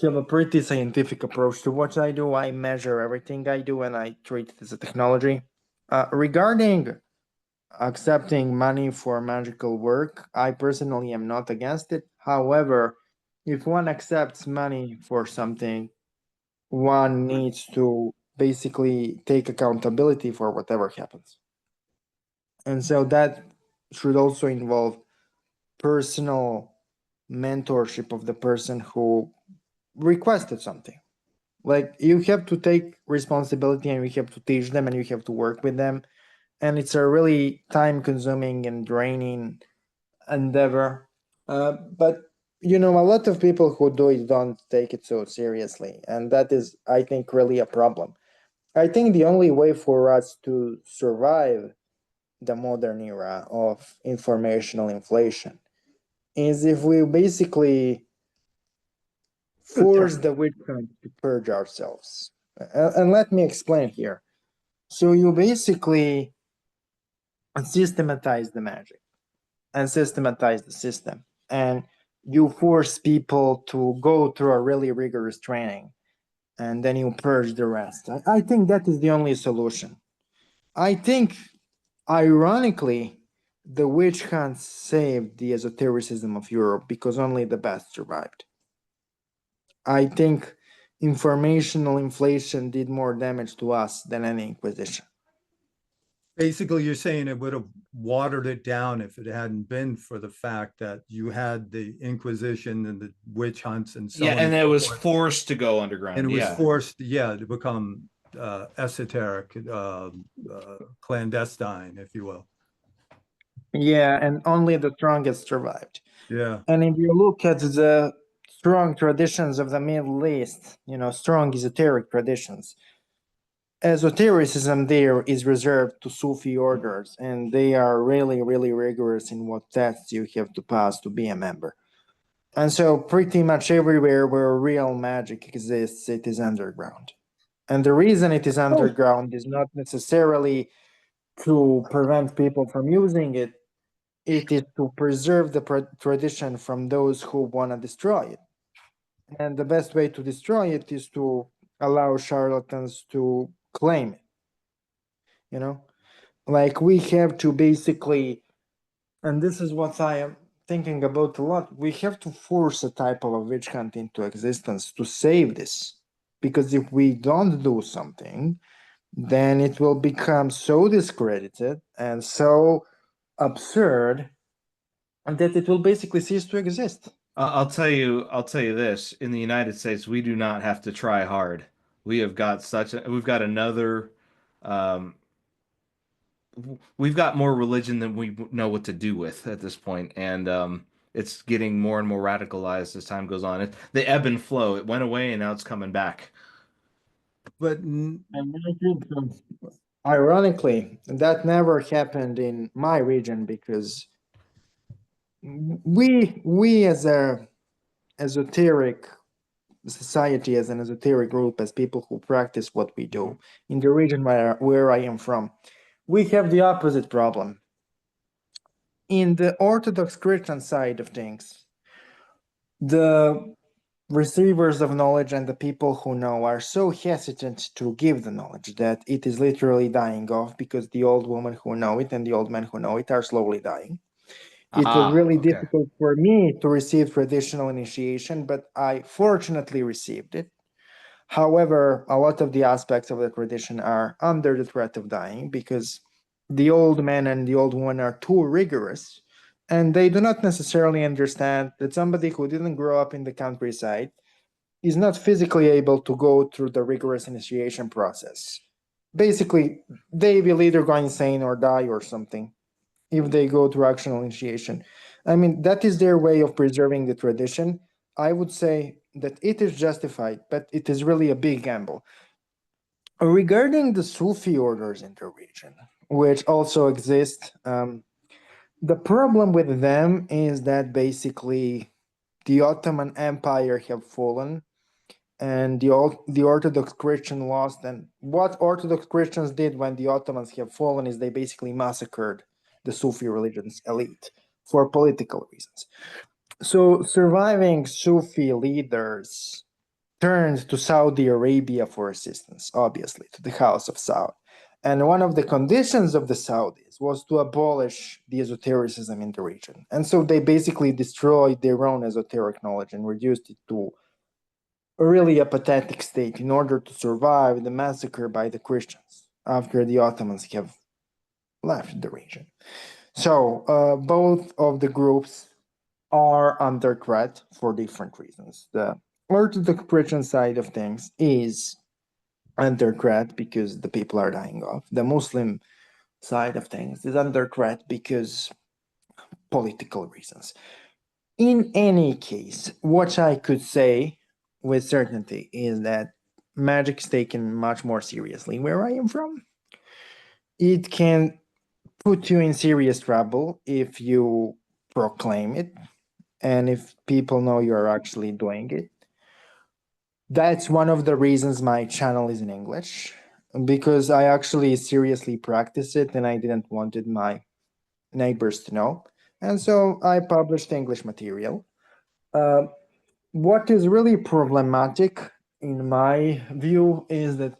have a pretty scientific approach to what I do. I measure everything I do and I treat it as a technology. Regarding accepting money for magical work, I personally am not against it. However, if one accepts money for something, one needs to basically take accountability for whatever happens. And so that should also involve personal mentorship of the person who requested something. Like you have to take responsibility and you have to teach them and you have to work with them. And it's a really time consuming and draining endeavor. But a lot of people who do it don't take it so seriously. And that is, I think, really a problem. I think the only way for us to survive the modern era of informational inflation is if we basically force the witch hunt to purge ourselves. And let me explain here. So you basically systematize the magic and systematize the system, and you force people to go through a really rigorous training, and then you purge the rest. I think that is the only solution. I think, ironically, the witch hunt saved the esotericism of Europe because only the best survived. I think informational inflation did more damage to us than any inquisition. Basically, you're saying it would have watered it down if it hadn't been for the fact that you had the Inquisition and the witch hunts and so on. Yeah, and it was forced to go underground. And it was forced, to become esoteric, clandestine, if you will. Yeah, and only the strongest survived. Yeah. And if you look at the strong traditions of the Middle East, strong esoteric traditions, esotericism there is reserved to Sufi orders, and they are really, really rigorous in what tests you have to pass to be a member. And so pretty much everywhere where real magic exists, it is underground. And the reason it is underground is not necessarily to prevent people from using it. It is to preserve the tradition from those who want to destroy it. And the best way to destroy it is to allow charlatans to claim it. Like we have to basically, and this is what I am thinking about a lot, we have to force a type of a witch hunt into existence to save this. Because if we don't do something, then it will become so discredited and so absurd that it will basically cease to exist. I'll tell you this. In the United States, we do not have to try hard. We've got another, um, we've got more religion than we know what to do with at this point, and it's getting more and more radicalized as time goes on. The ebb and flow. It went away, and now it's coming back. But ironically, that never happened in my region because we as a esoteric society, as an esoteric group, as people who practice what we do in the region where I am from, we have the opposite problem. In the Orthodox Christian side of things, the receivers of knowledge and the people who know are so hesitant to give the knowledge that it is literally dying off because the old women who know it and the old men who know it are slowly dying. It was really Okay. difficult for me to receive traditional initiation, but I fortunately received it. However, a lot of the aspects of the tradition are under the threat of dying because the old men and the old women are too rigorous, and they do not necessarily understand that somebody who didn't grow up in the countryside is not physically able to go through the rigorous initiation process. Basically, they will either go insane or die or something if they go through actional initiation. I mean, that is their way of preserving the tradition. I would say that it is justified, but it is really a big gamble. Regarding the Sufi orders in the region, which also exist, the problem with them is that basically the Ottoman Empire have fallen and the Orthodox Christian lost. And what Orthodox Christians did when the Ottomans have fallen is they basically massacred the Sufi religion's elite for political reasons. So surviving Sufi leaders turned to Saudi Arabia for assistance, obviously, to the House of Saud. And one of the conditions of the Saudis was to abolish the esotericism in the region. And so they basically destroyed their own esoteric knowledge and reduced it to really a pathetic state in order to survive the massacre by the Christians after the Ottomans have left the region. So both of the groups are under threat for different reasons. The Orthodox Christian side of things is under threat because the people are dying off. The Muslim side of things is under threat because political reasons. In any case, what I could say with certainty is that magic is taken much more seriously where I am from. It can put you in serious trouble if you proclaim it and if people know you're actually doing it. That's one of the reasons my channel is in English, because I actually seriously practice it and I didn't wanted my neighbors to know. And so I published English material. What is really problematic in my view is that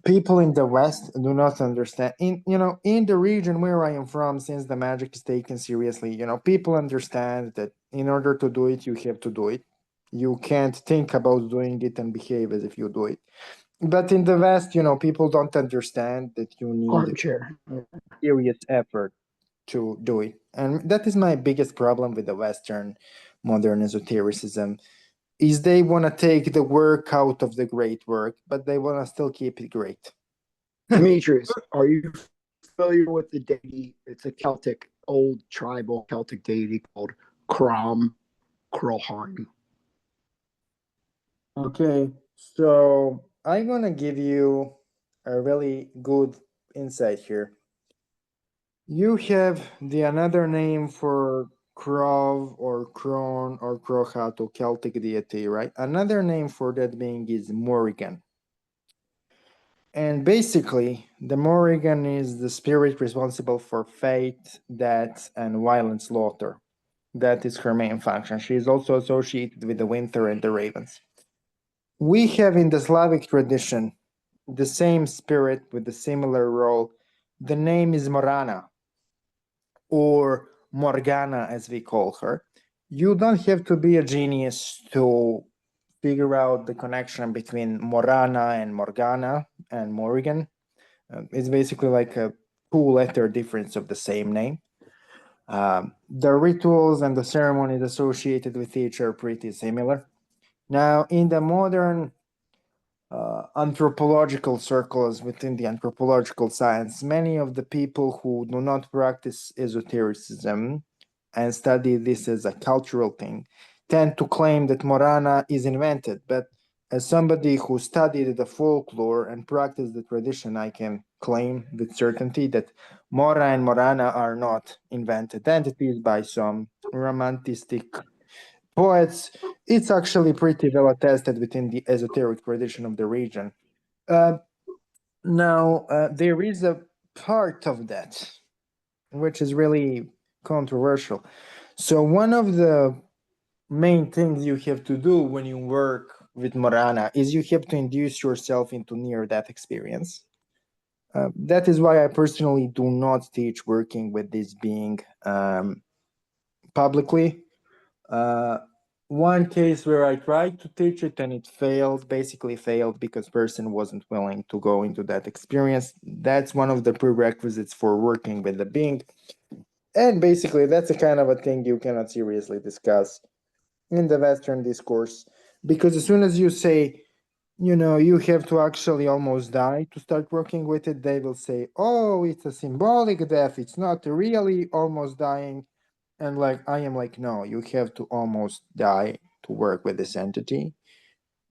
people in the West do not understand. In the region where I am from, since the magic is taken seriously, people understand that in order to do it, you have to do it. You can't think about doing it and behave as if you do it. But in the West, people don't understand that you need Armchair. serious effort to do it. And that is my biggest problem with the Western modern esotericism. is they want to take the work out of the great work, but they want to still keep it great. Demetrius, are you familiar with the deity? It's a Celtic, old tribal Celtic deity called Krolheim. Okay, so I'm gonna give you a really good insight here. You have the another name for Krov or Kron or Krohato Celtic deity, right? Another name for that being is Morrigan. And basically, the Morrigan is the spirit responsible for fate, death, and violent slaughter. That is her main function. She is also associated with the winter and the ravens. We have in the Slavic tradition the same spirit with a similar role. The name is Morana, or Morgana as we call her. You don't have to be a genius to figure out the connection between Morana and Morgana and Morrigan. It's basically like a two-letter difference of the same name. The rituals and the ceremonies associated with each are pretty similar. Now, in the modern anthropological circles within the anthropological science, many of the people who do not practice esotericism and study this as a cultural thing tend to claim that Morana is invented. But as somebody who studied the folklore and practiced the tradition, I can claim with certainty that Mora and Morana are not invented entities by some romantic poets. It's actually pretty well attested within the esoteric tradition of the region. Now, there is a part of that which is really controversial. So, one of the main things you have to do when you work with Morana is you have to induce yourself into near death experience. That is why I personally do not teach working with this being publicly. One case where I tried to teach it and it failed, basically failed because person wasn't willing to go into that experience. That's one of the prerequisites for working with the being. And basically that's a kind of a thing you cannot seriously discuss in the Western discourse. Because as soon as you say, you have to actually almost die to start working with it, they will say, oh, it's a symbolic death. It's not really almost dying. And like I am like, no, you have to almost die to work with this entity.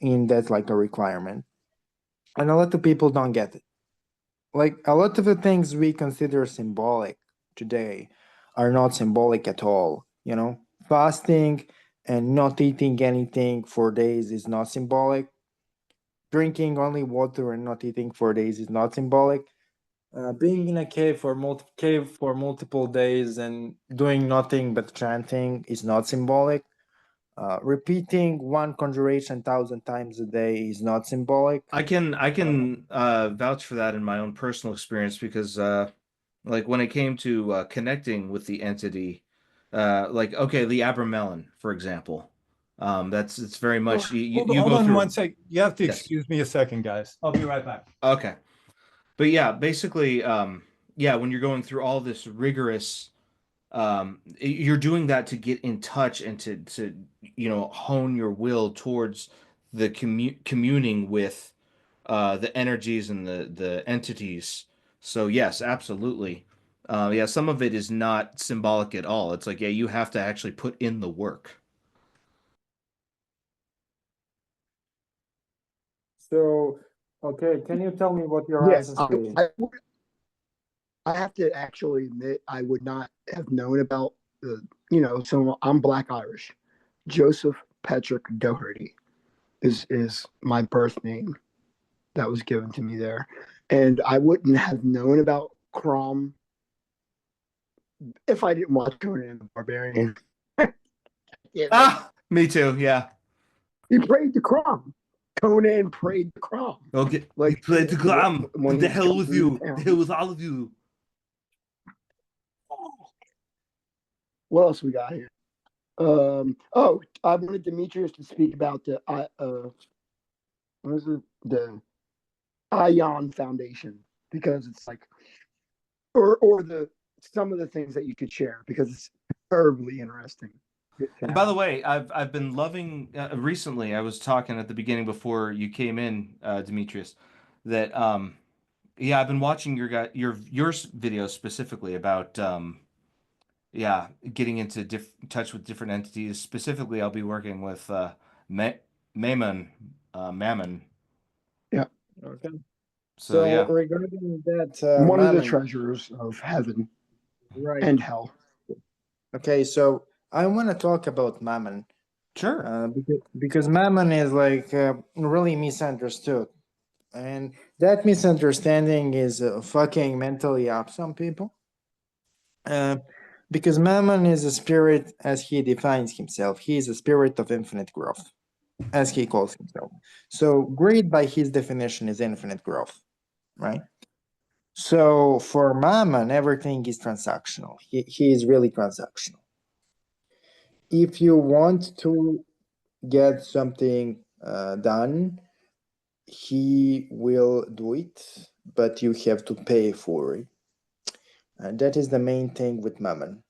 And that's like a requirement. And a lot of people don't get it. Like a lot of the things we consider symbolic today are not symbolic at all. Fasting and not eating anything for days is not symbolic. Drinking only water and not eating for days is not symbolic. Being in a cave for multiple days and doing nothing but chanting is not symbolic. Repeating one conjuration 1,000 times a day is not symbolic. I can vouch for that in my own personal experience because like when it came to connecting with the entity, like okay, the Abramelin, for example, that's it's very much you Hold go on through. one sec. You have to Yes. excuse me a second, guys. I'll be right back. Okay. But yeah, basically, yeah, when you're going through all this rigorous, you're doing that to get in touch and to hone your will towards the communing with the energies and the entities. So yes, absolutely. Yeah, some of it is not symbolic at all. It's like, yeah, you have to actually put in the work. So, okay, can you tell me what your Yes, ancestry is? I have to actually admit I would not have known about so I'm Black Irish. Joseph Patrick Doherty is my birth name that was given to me there, and I wouldn't have known about Crom if I didn't watch Conan the Barbarian. Yeah, Ah, me too. Yeah. he prayed to Crom. Conan prayed to Crom. Okay. Like You played the glam. when The he hell was with coming you. to town. The hell with all of you. What else we got here? I wanted Demetrius to speak about what is it? The Ion Foundation, because it's like, or the some of the things that you could share because it's terribly interesting. And by the way, I've been loving recently. I was talking at the beginning before you came in, Demetrius, that yeah, I've been watching your videos specifically about yeah, getting into touch with different entities. Specifically, I'll be working with Ma Mammon, Mammon. Yeah, Okay. So So yeah, regarding that, one of the Mammon, treasures of heaven right? and hell. Okay, so I want to talk about Mammon, sure. because Mammon is like really misunderstood, and that misunderstanding is fucking mentally up some people. Uh, because Mammon is a spirit as he defines himself. He is a spirit of infinite growth, as he calls himself. So greed by his definition is infinite growth, right? So for Mammon, everything is transactional. He is really transactional. If you want to get something done, he will do it, but you have to pay for it. And that is the main thing with Mammon.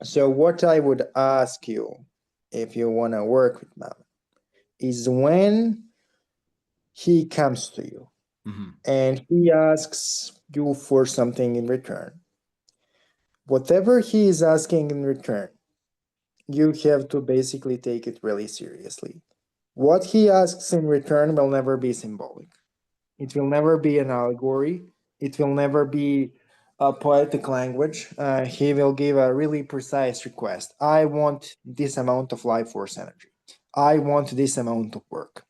So what I would ask you, if you want to work with Mammon, is when he comes to you and he asks you for something in return, whatever he is asking in return, you have to basically take it really seriously. What he asks in return will never be symbolic. It will never be an allegory. It will never be a poetic language. He will give a really precise request. I want this amount of life force energy. I want this amount of work.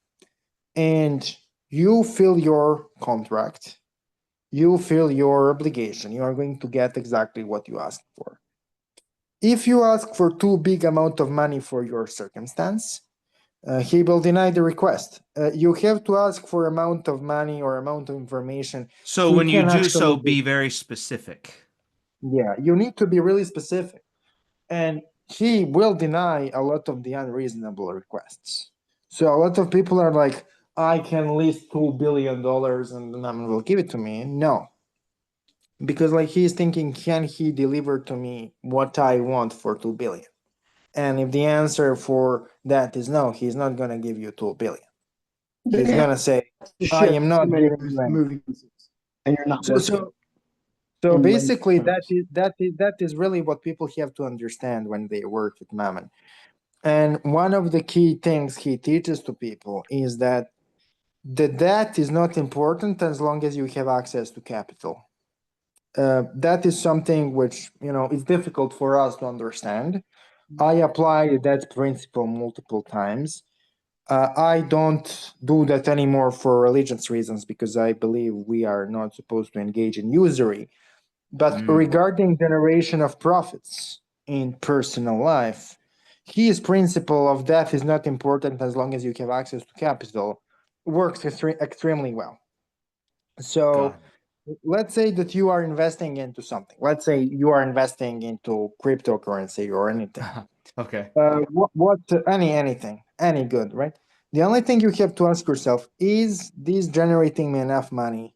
And you fill your contract. You fill your obligation. You are going to get exactly what you asked for. If you ask for too big amount of money for your circumstance, he will deny the request. You have to ask for amount of money or amount of information. So He when you can do so, actually, be very specific. yeah, you need to be really specific. And he will deny a lot of the unreasonable requests. So a lot of people are like, I can list $2 billion and the man will give it to me. No, because like he's thinking, can he deliver to me what I want for 2 billion? And if the answer for that is no, he's not going to give you 2 billion. He's They going have to say, to I ship am so not many giving you anything. movie pieces, and you're not So, worth it. so In layman's basically, terms. that is really what people have to understand when they work with Mammon. And one of the key things he teaches to people is that the debt is not important as long as you have access to capital. That is something which is difficult for us to understand. I apply that principle multiple times. I don't do that anymore for religious reasons because I believe we are not supposed to engage in usury. But regarding generation of profits in personal life, his principle of death is not important as long as you have access to capital, works extremely well. So God. let's say that you are investing into something. Let's say you are investing into cryptocurrency or anything. Okay. Any good, right? The only thing you have to ask yourself is this generating me enough money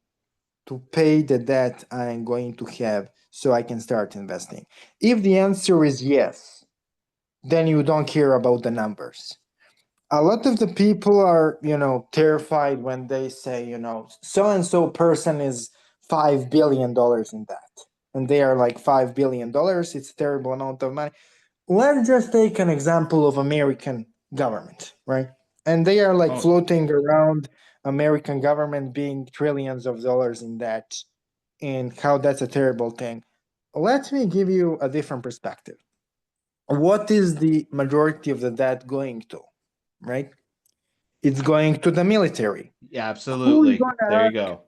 to pay the debt I'm going to have so I can start investing? If the answer is yes, then you don't care about the numbers. A lot of the people are, terrified when they say, so and so person is $5 billion in debt. And they are like $5 billion. It's a terrible amount of money. Let's just take an example of American government, right? And they are like Oh, floating around American government being trillions of dollars in debt and how that's a terrible thing. Let me give you a different perspective. What is the majority of the debt going to, right? It's going to the military. yeah, Who's absolutely. There gonna you go.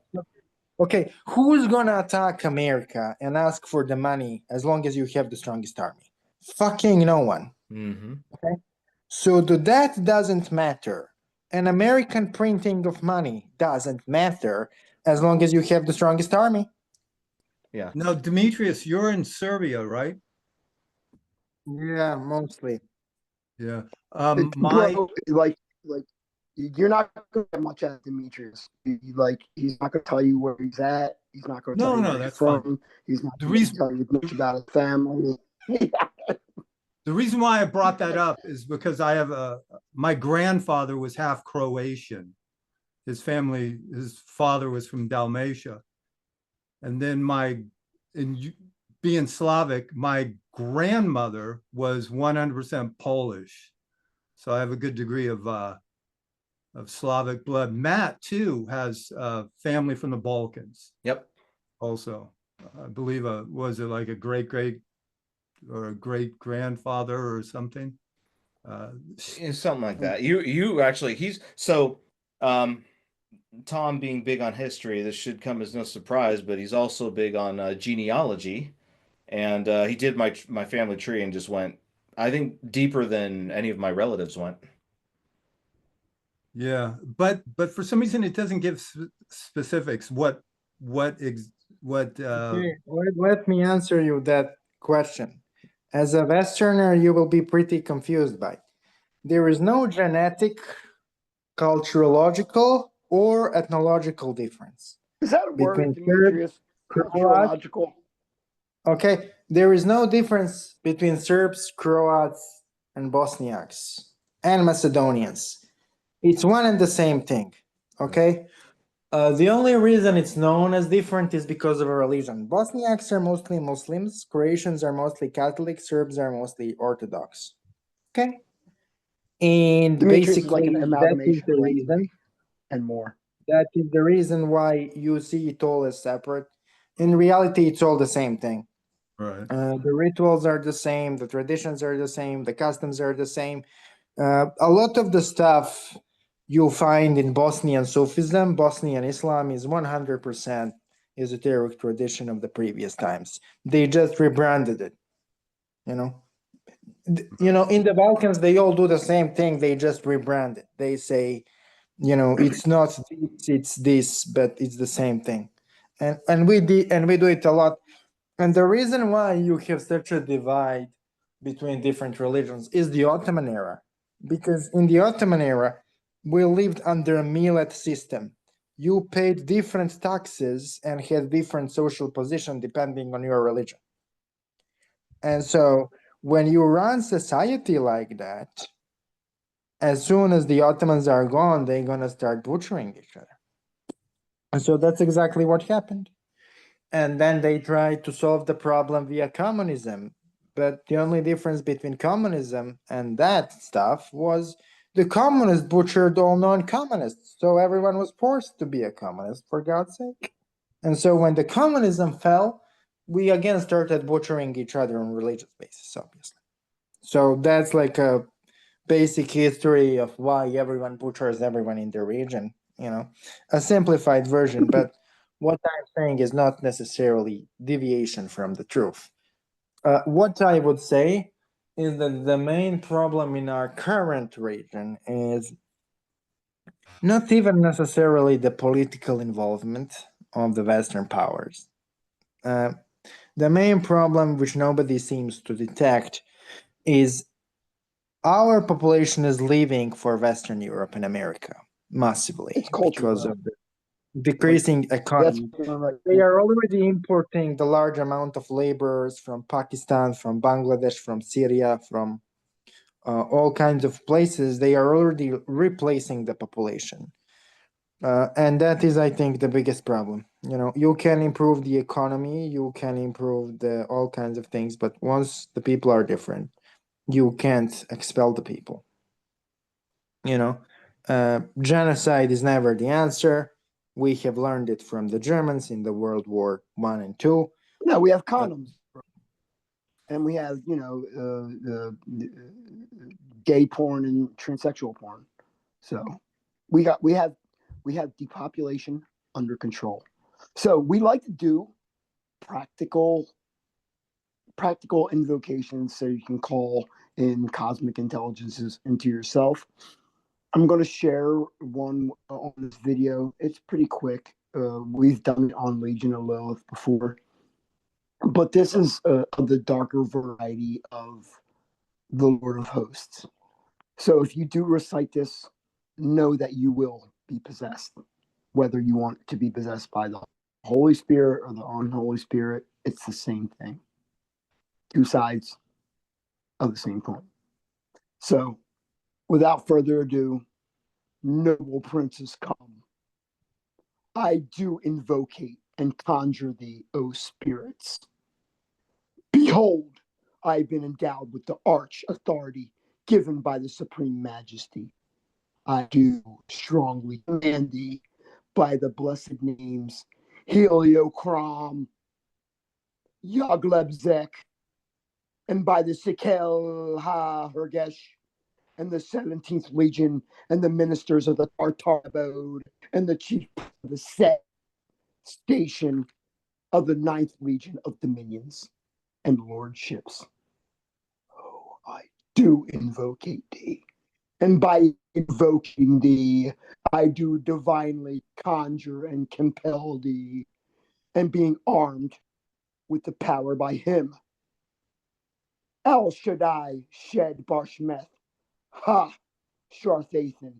Okay, who's gonna attack America and ask for the money as long as you have the strongest army? Fucking no one. Mm-hmm. Okay. So the debt doesn't matter. An American printing of money doesn't matter as long as you have the strongest army. Yeah. Now, Demetrius, you're in Serbia, right? Yeah, mostly. Yeah. My Bro, like you're not gonna get much out of Demetrius. He's not gonna tell you where he's at. He's not gonna tell no, you no, where he's that's fine. from. He's not The gonna reason tell you much about his family. The reason why I brought that up is because I have my grandfather was half Croatian. His father was from Dalmatia. And then being Slavic, my grandmother was 100% Polish. So I have a good degree of Slavic blood. Matt too has family from the Balkans. Yep. Also, I believe was it like a great or a great grandfather or something? Something like that. You actually Tom being big on history, this should come as no surprise, but he's also big on genealogy, and he did my family tree and just went, I think, deeper than any of my relatives went. Yeah, but for some reason it doesn't give specifics. What Okay, let me answer you that question. As a Westerner, you will be pretty confused by it. There is no genetic, culturological, or ethnological difference Is that a word, between Serbs, Demetrius? Croats. Culturological. Okay, there is no difference between Serbs, Croats, and Bosniaks and Macedonians. It's one and the same thing. Okay. The only reason it's known as different is because of a religion. Bosniaks are mostly Muslims, Croatians are mostly Catholic, Serbs are mostly Orthodox. Okay. And Demetrius is like basically, an that is amalgamation the of reason. language and more. That is the reason why you see it all as separate. In reality, it's all the same thing. right? The rituals are the same, the traditions are the same, the customs are the same. A lot of the stuff you'll find in Bosnian Sufism, Bosnian Islam is 100% esoteric tradition of the previous times. They just rebranded it, you know. In the Balkans, they all do the same thing. They just rebrand it. They say, it's not this, it's this, but it's the same thing. And we do it a lot. And the reason why you have such a divide between different religions is the Ottoman era. Because in the Ottoman era, we lived under a millet system. You paid different taxes and had different social position depending on your religion. And so when you run society like that, as soon as the Ottomans are gone, they're going to start butchering each other. And so that's exactly what happened. And then they tried to solve the problem via communism. But the only difference between communism and that stuff was the communists butchered all non-communists. So everyone was forced to be a communist, for God's sake. And so when the communism fell, we again started butchering each other on religious basis, obviously. So that's like a basic history of why everyone butchers everyone in the region, a simplified version, but what I'm saying is not necessarily deviation from the truth. What I would say is that the main problem in our current region is not even necessarily the political involvement of the Western powers. The main problem, which nobody seems to detect, is our population is leaving for Western Europe and America massively It's culture, because bro. of the decreasing economy. They are already importing the large amount of laborers from Pakistan, from Bangladesh, from Syria, from all kinds of places. They are already replacing the population. And that is, I think, the biggest problem. You can improve the economy, you can improve all kinds of things, but once the people are different, you can't expel the people. Genocide is never the answer. We have learned it from the Germans in the World War I and II. No, we have condoms, and we have gay porn and transsexual porn. So we have depopulation under control. So we like to do practical invocations so you can call in cosmic intelligences into yourself. I'm going to share one on this video. It's pretty quick. We've done it on Legion of Lilith before, but this is the darker variety of the Lord of Hosts. So if you do recite this, know that you will be possessed, whether you want to be possessed by the Holy Spirit or the unholy spirit. It's the same thing. Two sides of the same coin. So, without further ado, noble princes, come. I do invocate and conjure thee, O spirits. Behold, I have been endowed with the arch authority given by the Supreme Majesty. I do strongly command thee by the blessed names Heliocrom, Yaglebzek, and by the Sikel Ha Hergesh, and the 17th Legion, and the ministers of the Tartar abode, and the chief of the set station of the 9th Legion of dominions and lordships. Oh, I do invocate thee. And by invoking thee, I do divinely conjure and compel thee, and being armed with the power by him. El Shaddai Shed Barshmeth, Ha Sharthathan,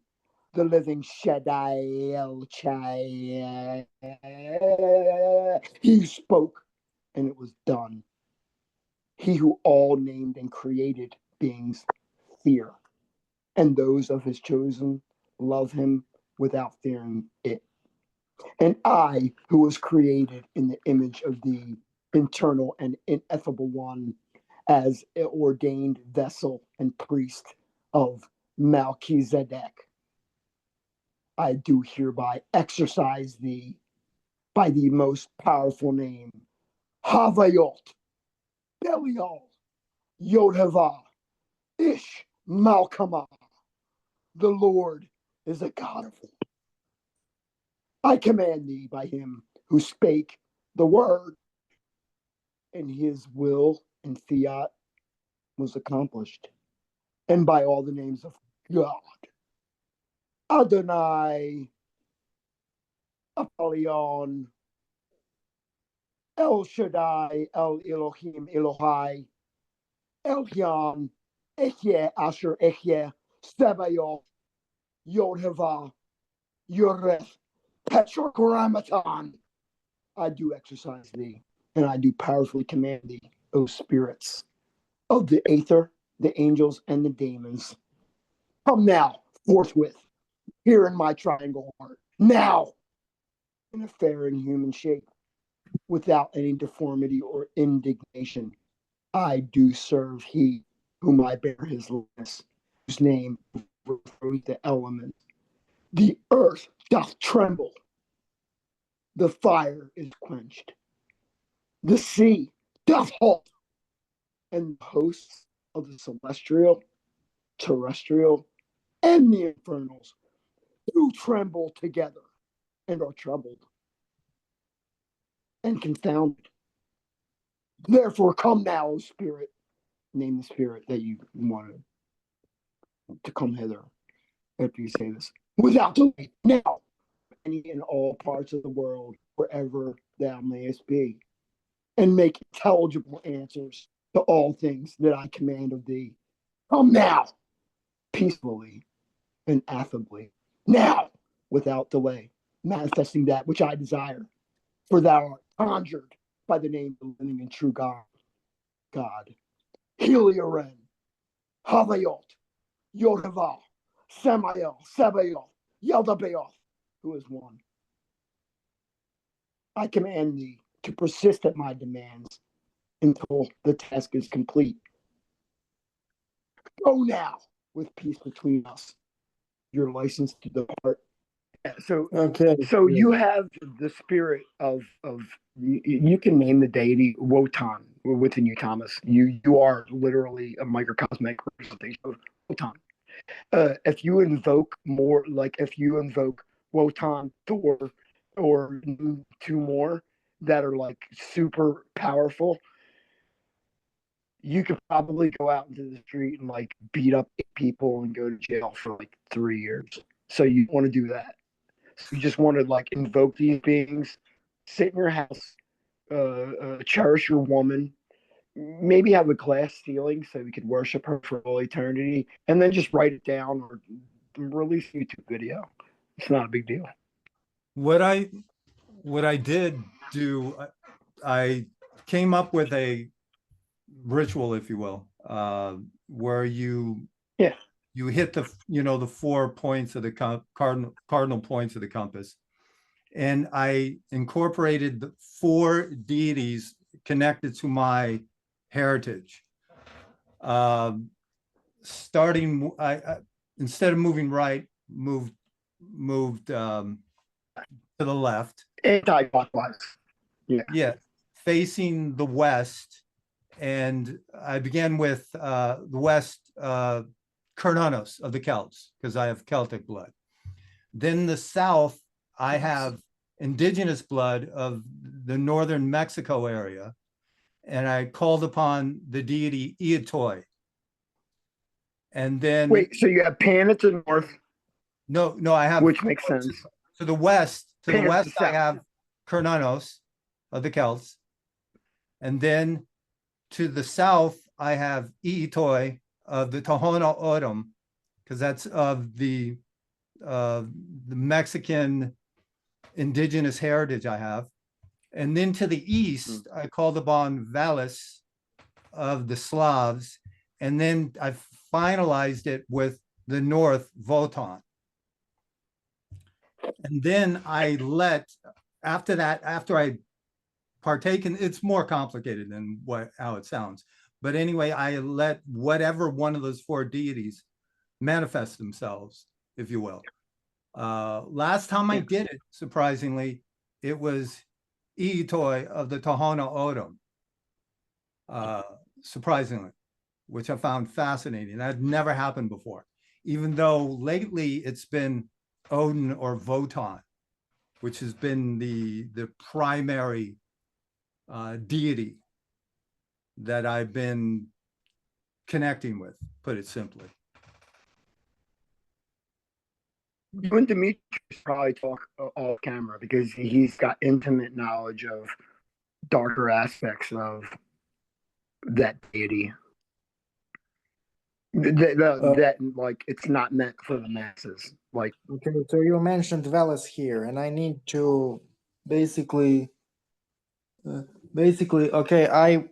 the living Shaddai El Chai. He spoke, and it was done. He who all named and created beings fear, and those of his chosen love him without fearing it. And I, who was created in the image of the eternal and ineffable one, as an ordained vessel and priest of Melchizedek, I do hereby exercise thee by the most powerful name, Havayot, Belial, Yodhavah, Ish, Malkamah. The Lord is a God of war. I command thee by him who spake the word, and his will and fiat was accomplished, and by all the names of God, Adonai, Apollyon, El Shaddai, El Elohim, Elohai, Elyon, Echye, Asher, Echye, Sebayoth, Yodhava, Yoreth, Petrokoramatan. I do exercise thee, and I do powerfully command thee, O spirits of the aether, the angels, and the demons. Come now, forthwith, here in my triangle heart, now, in a fair and human shape, without any deformity or indignation. I do serve he whom I bear his likeness, whose name overthrows the elements. The earth doth tremble, the fire is quenched, the sea doth halt, and the hosts of the celestial, terrestrial, and the infernals do tremble together and are troubled and confounded. Therefore, come now, O Spirit, name the Spirit that you wanted to come hither after you say this, without delay, now, any in all parts of the world, wherever thou mayest be, and make intelligible answers to all things that I command of thee. Come now, peacefully and affably, now, without delay, manifesting that which I desire. For thou art conjured by the name of the living and true God. Helioren, Havayot, Yodhavah, Samael, Sebaoth, Yeldabaoth, who is one. I command thee to persist at my demands until the task is complete. Go now with peace between us. Your license to depart. So Okay. So you have the spirit of you can name the deity Wotan within you, Thomas. You are literally a microcosmic representation of Wotan. If you invoke more, like if you invoke Wotan, Thor, or two more that are like super powerful, you could probably go out into the street and like beat up 8 people and go to jail for like 3 years. So you want to do that. So you just want to like invoke these beings, sit in your house, cherish your woman, maybe have a glass ceiling so we could worship her for all eternity, and then just write it down or release a YouTube video. It's not a big deal. What I did do, I came up with a ritual, if you will, where you Yeah. you hit the the 4 points of the cardinal points of the compass, and I incorporated the 4 deities connected to my heritage. Starting, I instead of moving right, moved to the left. Anti-clockwise. Yeah. Yeah, facing the west, and I began with the west, Cernunnos of the Celts, because I have Celtic blood. Then the south, I have indigenous blood of the northern Mexico area, and I called upon the deity Iatoi. And then Wait, so you have Pan at the north, no, I have, which makes sense. to the west. To the Pan to west, the I south. have Cernunnos of the Celts, and then to the south, I have Iitoi of the Tohono O'odham, because that's of the Mexican indigenous heritage I have. And then to the east, I called upon Valis of the Slavs, and then I finalized it with the north, Wotan. And then I after that, after I partaken, it's more complicated than how it sounds. But anyway, I let whatever one of those 4 deities manifest themselves, if you will. Last time I did it, surprisingly, it was Iitoi of the Tohono O'odham, surprisingly, which I found fascinating. That had never happened before, even though lately it's been Odin or Wotan, which has been the primary deity that I've been connecting with, put it simply. You and Demetrius probably talk off camera because he's got intimate knowledge of darker aspects of that deity. That like it's not meant for the masses. Like, okay, so you mentioned Velas here, and I need to basically, okay, I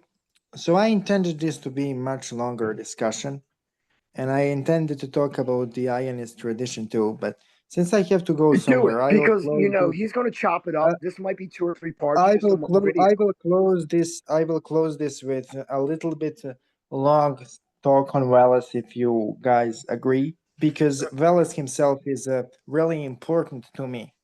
intended this to be much longer discussion, and I intended to talk about the Ionist tradition too, but since I have to go do somewhere, it because he's going to chop it up. This might be 2 or 3 parts. I just in one video. will close this. I will close this with a little bit long talk on Wallace, if you guys agree, because Wallace himself is really important to me,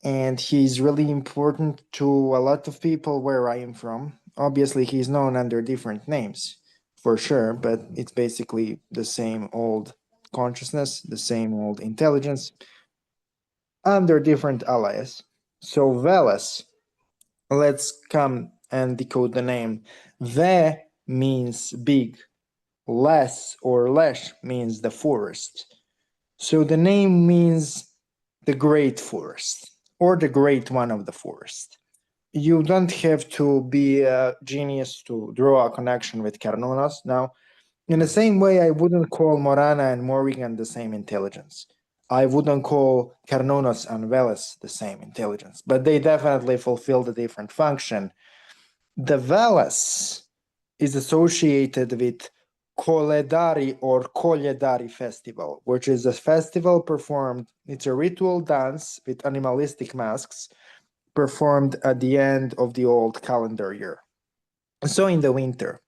and he's really important to a lot of people where I am from. Obviously, he's known under different names, for sure, but it's basically the same old consciousness, the same old intelligence, under different alias. So Wallace. Let's come and decode the name. Ve means big. Les or lesh means the forest. So the name means the great forest or the great one of the forest. You don't have to be a genius to draw a connection with Carnonos. Now, in the same way, I wouldn't call Morana and Morrigan the same intelligence. I wouldn't call Carnonos and Veles the same intelligence, but they definitely fulfill the different function. The Veles is associated with Koledari or Koledari festival, which is a festival performed, it's a ritual dance with animalistic masks performed at the end of the old calendar year. So in the winter.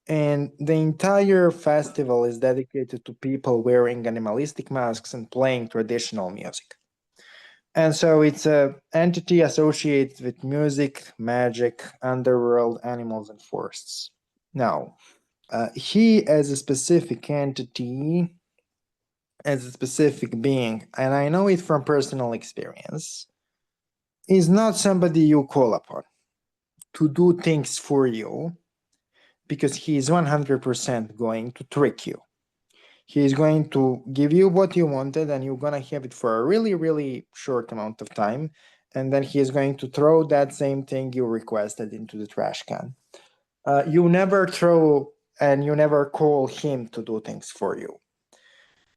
And the entire festival is dedicated to people wearing animalistic masks and playing traditional music. And so it's an entity associated with music, magic, underworld, animals, and forests. Now, he as a specific entity, as a specific being, and I know it from personal experience, is not somebody you call upon to do things for you, because he is 100% going to trick you. He is going to give you what you wanted, and you're going to have it for a really, really short amount of time. And then he is going to throw that same thing you requested into the trash can. You never throw and you never call him to do things for you.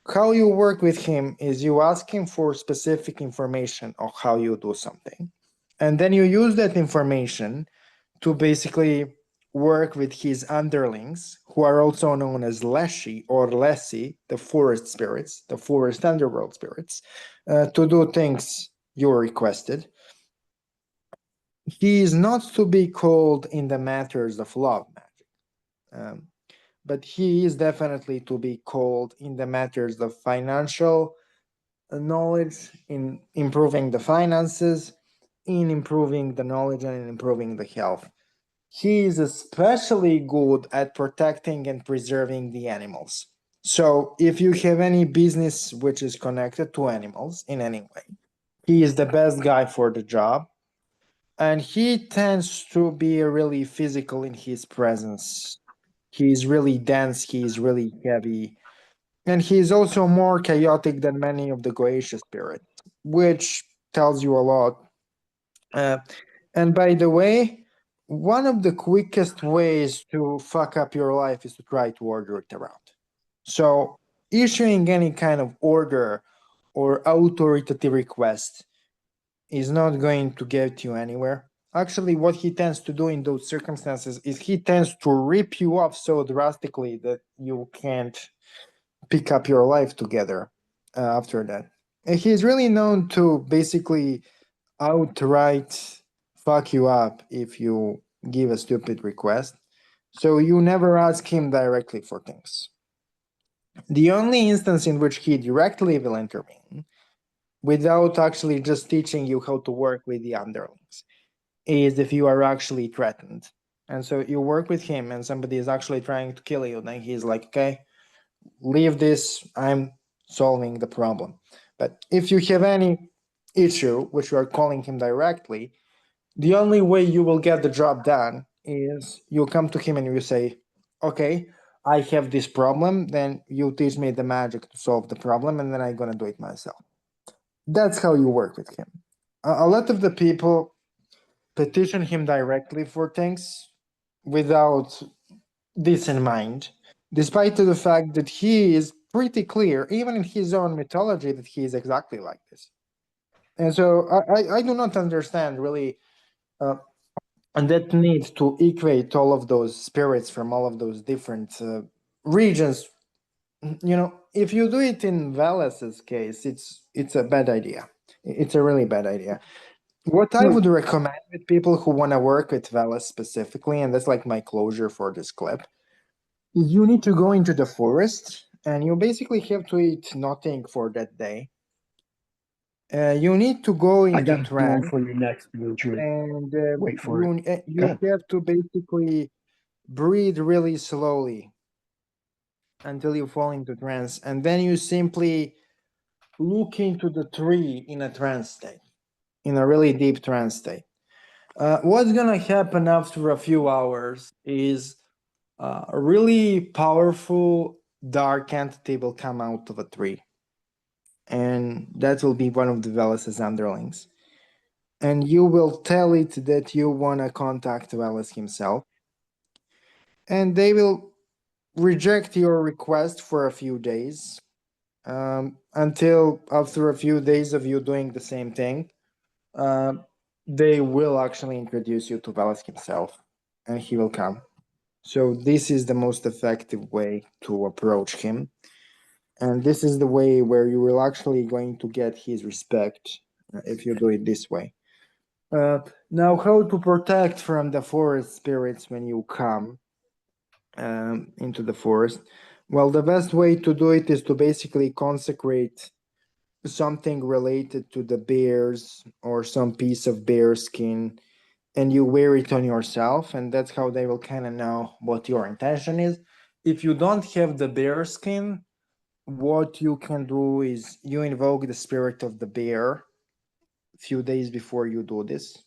How you work with him is you ask him for specific information of how you do something. And then you use that information to basically work with his underlings, who are also known as Leshy or Lessie, the forest spirits, the forest underworld spirits, to do things you requested. He is not to be called in the matters of love magic, but he is definitely to be called in the matters of financial knowledge, in improving the finances, in improving the knowledge, and in improving the health. He is especially good at protecting and preserving the animals. So if you have any business which is connected to animals in any way, he is the best guy for the job. And he tends to be really physical in his presence. He is really dense, he is really heavy, and he is also more chaotic than many of the Goetia spirits, which tells you a lot. And by the way, one of the quickest ways to fuck up your life is to try to order it around. So issuing any kind of order or authoritative request is not going to get you anywhere. Actually, what he tends to do in those circumstances is he tends to rip you off so drastically that you can't pick up your life together after that. And he's really known to basically outright fuck you up if you give a stupid request. So you never ask him directly for things. The only instance in which he directly will intervene without actually just teaching you how to work with the underlings is if you are actually threatened. And so you work with him and somebody is actually trying to kill you, then he's like, okay, leave this, I'm solving the problem. But if you have any issue, which you are calling him directly, the only way you will get the job done is you come to him and you say, okay, I have this problem, then you teach me the magic to solve the problem, and then I'm gonna do it myself. That's how you work with him. A lot of the people petition him directly for things without this in mind, despite the fact that he is pretty clear, even in his own mythology, that he is exactly like this. And so I do not understand really and that need to equate all of those spirits from all of those different regions. You know, if you do it in Velas's case, it's a bad idea. It's a really bad idea. What I would recommend with people who want to work with Velas specifically, and that's like my closure for this clip, is you need to go into the forest and you basically have to eat nothing for that day. You need to go I into got one trance for your next move. and Wait for it. you ahead. have to basically breathe really slowly until you fall into trance, and then you simply look into the tree in a trance state, in a really deep trance state. What's gonna happen after a few hours is a really powerful dark entity will come out of a tree, and that will be one of the Velas's underlings. And you will tell it that you wanna contact Velas himself, and they will reject your request for a few days, until after a few days of you doing the same thing, they will actually introduce you to Velas himself, and he will come. So this is the most effective way to approach him, and this is the way where you will actually going to get his respect if you do it this way. Now, how to protect from the forest spirits when you come into the forest? Well, the best way to do it is to basically consecrate something related to the bears or some piece of bear skin, and you wear it on yourself, and that's how they will kind of know what your intention is. If you don't have the bear skin, what you can do is you invoke the spirit of the bear a few days before you do this,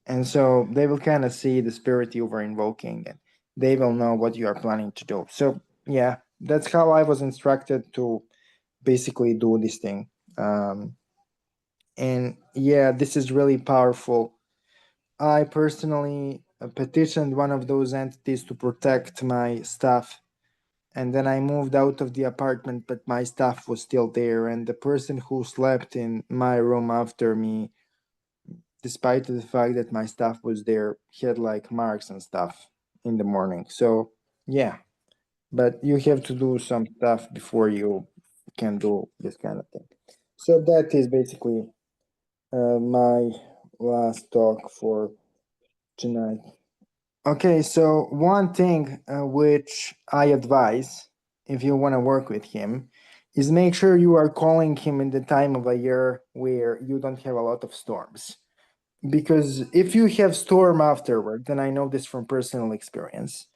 and so they will kind of see the spirit you were invoking, and they will know what you are planning to do. So yeah, that's how I was instructed to basically do this thing. And yeah, this is really powerful. I personally petitioned one of those entities to protect my stuff, and then I moved out of the apartment, but my stuff was still there, and the person who slept in my room after me, despite the fact that my stuff was there, had like marks and stuff in the morning. So yeah, but you have to do some stuff before you can do this kind of thing. So that is basically my last talk for tonight. Okay, so one thing which I advise if you want to work with him is make sure you are calling him in the time of a year where you don't have a lot of storms. Because if you have storm afterward, and I know this from personal experience,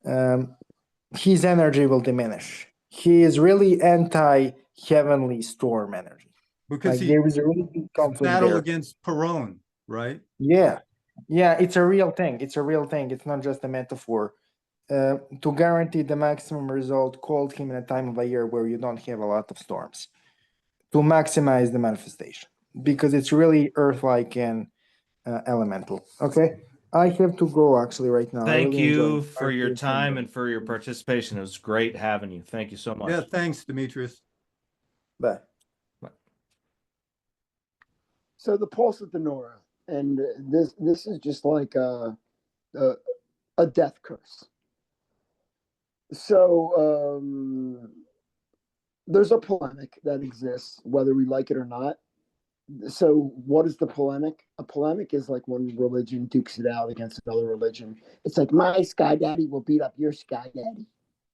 his energy will diminish. He is really anti-heavenly storm energy. Because Like there is a really big conflict battle there. against Perón, right? Yeah, yeah, it's a real thing. It's a real thing. It's not just a metaphor. To guarantee the maximum result, called him in a time of a year where you don't have a lot of storms to maximize the manifestation because it's really earth-like and elemental. Okay, I have to go actually right now. I Thank really enjoyed you for your time and for your participation. It was great having you. Thank you so much. Yeah, thanks, Demetrius. Bye. So the pulse of the Nora, and this is just like a death curse. So there's a polemic that exists, whether we like it or not. So what is the polemic? A polemic is like when religion dukes it out against another religion. It's like my sky daddy will beat up your sky daddy,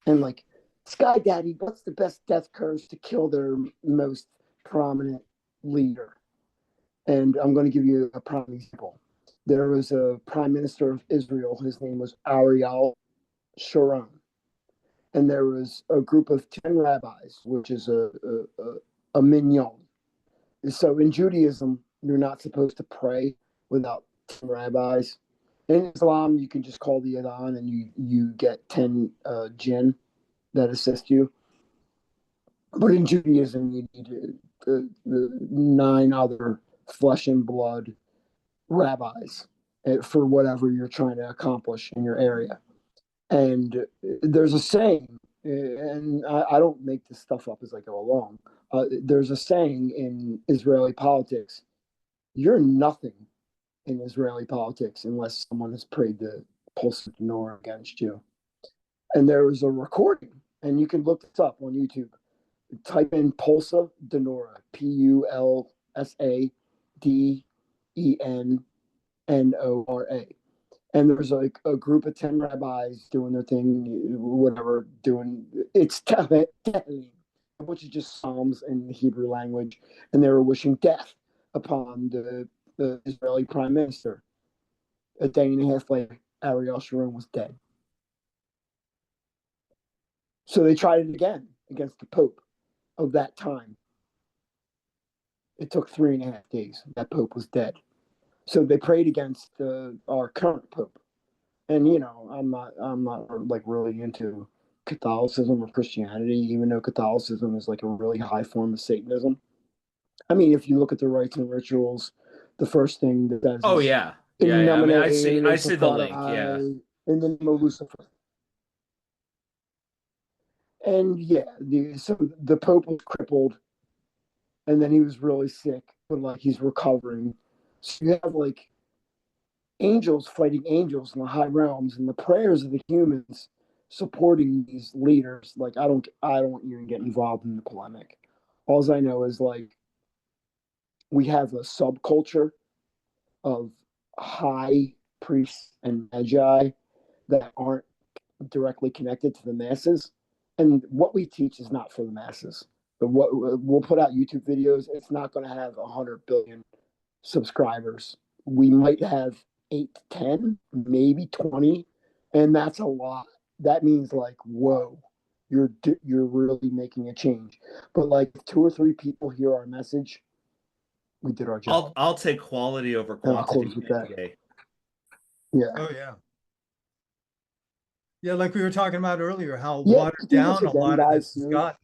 and like sky daddy, what's the best death curse to kill their most prominent leader? And I'm going to give you a prime example. There was a prime minister of Israel. His name was Ariel Sharon. And there was a group of 10 rabbis, which is a minyan. So in Judaism, you're not supposed to pray without 10 rabbis. In Islam, you can just call the adhan and you get 10 jinn that assist you. But in Judaism, you need the 9 other flesh and blood rabbis for whatever you're trying to accomplish in your area. And there's a saying, and I don't make this stuff up as I go along. There's a saying in Israeli politics: you're nothing in Israeli politics unless someone has prayed the Pulse of Nor against you. And there was a recording, and you can look this up on YouTube. Type in Pulsa Denora, Pulsa Denora. And there's like a group of 10 rabbis doing their thing, whatever, it's Tehillim, which is just Psalms in the Hebrew language. And they were wishing death upon the Israeli prime minister. A day and a half later, Ariel Sharon was dead. So they tried it again against the Pope of that time. It took 3.5 days. That Pope was dead. So they prayed against our current Pope. And I'm not like really into Catholicism or Christianity, even though Catholicism is like a really high form of Satanism. I mean, if you look at the rites and rituals, the first thing that does. Oh yeah, yeah. I mean, I see the link. Yeah. In the name of Lucifer. And yeah, so the Pope was crippled, and then he was really sick, but like he's recovering. So you have like angels fighting angels in the high realms, and the prayers of the humans supporting these leaders. Like I don't even get involved in the polemic. All I know is like we have a subculture of high priests and magi that aren't directly connected to the masses, and what we teach is not for the masses. But what we'll put out YouTube videos, it's not going to have 100 billion subscribers. We might have 8 to 10, maybe 20, and that's a lot. That means like, whoa, you're really making a change. But like, if 2 or 3 people hear our message, we did our job. I'll take quality over quantity. I'll close with that. Yeah. Oh yeah. Yeah, like we were talking about earlier, how Yeah, watered down a lot of this has gotten.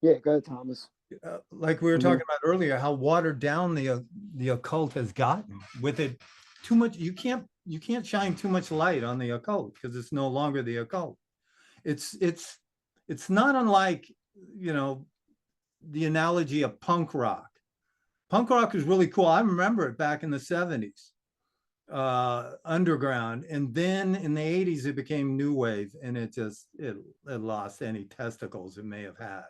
Yeah, go ahead, Thomas. Like we were talking about earlier, how watered down the occult has gotten. With it too much, you can't shine too much light on the occult because it's no longer the occult. It's not unlike, the analogy of punk rock. Punk rock is really cool. I remember it back in the 70s. underground, and then in the 80s it became new wave, and it lost any testicles it may have had.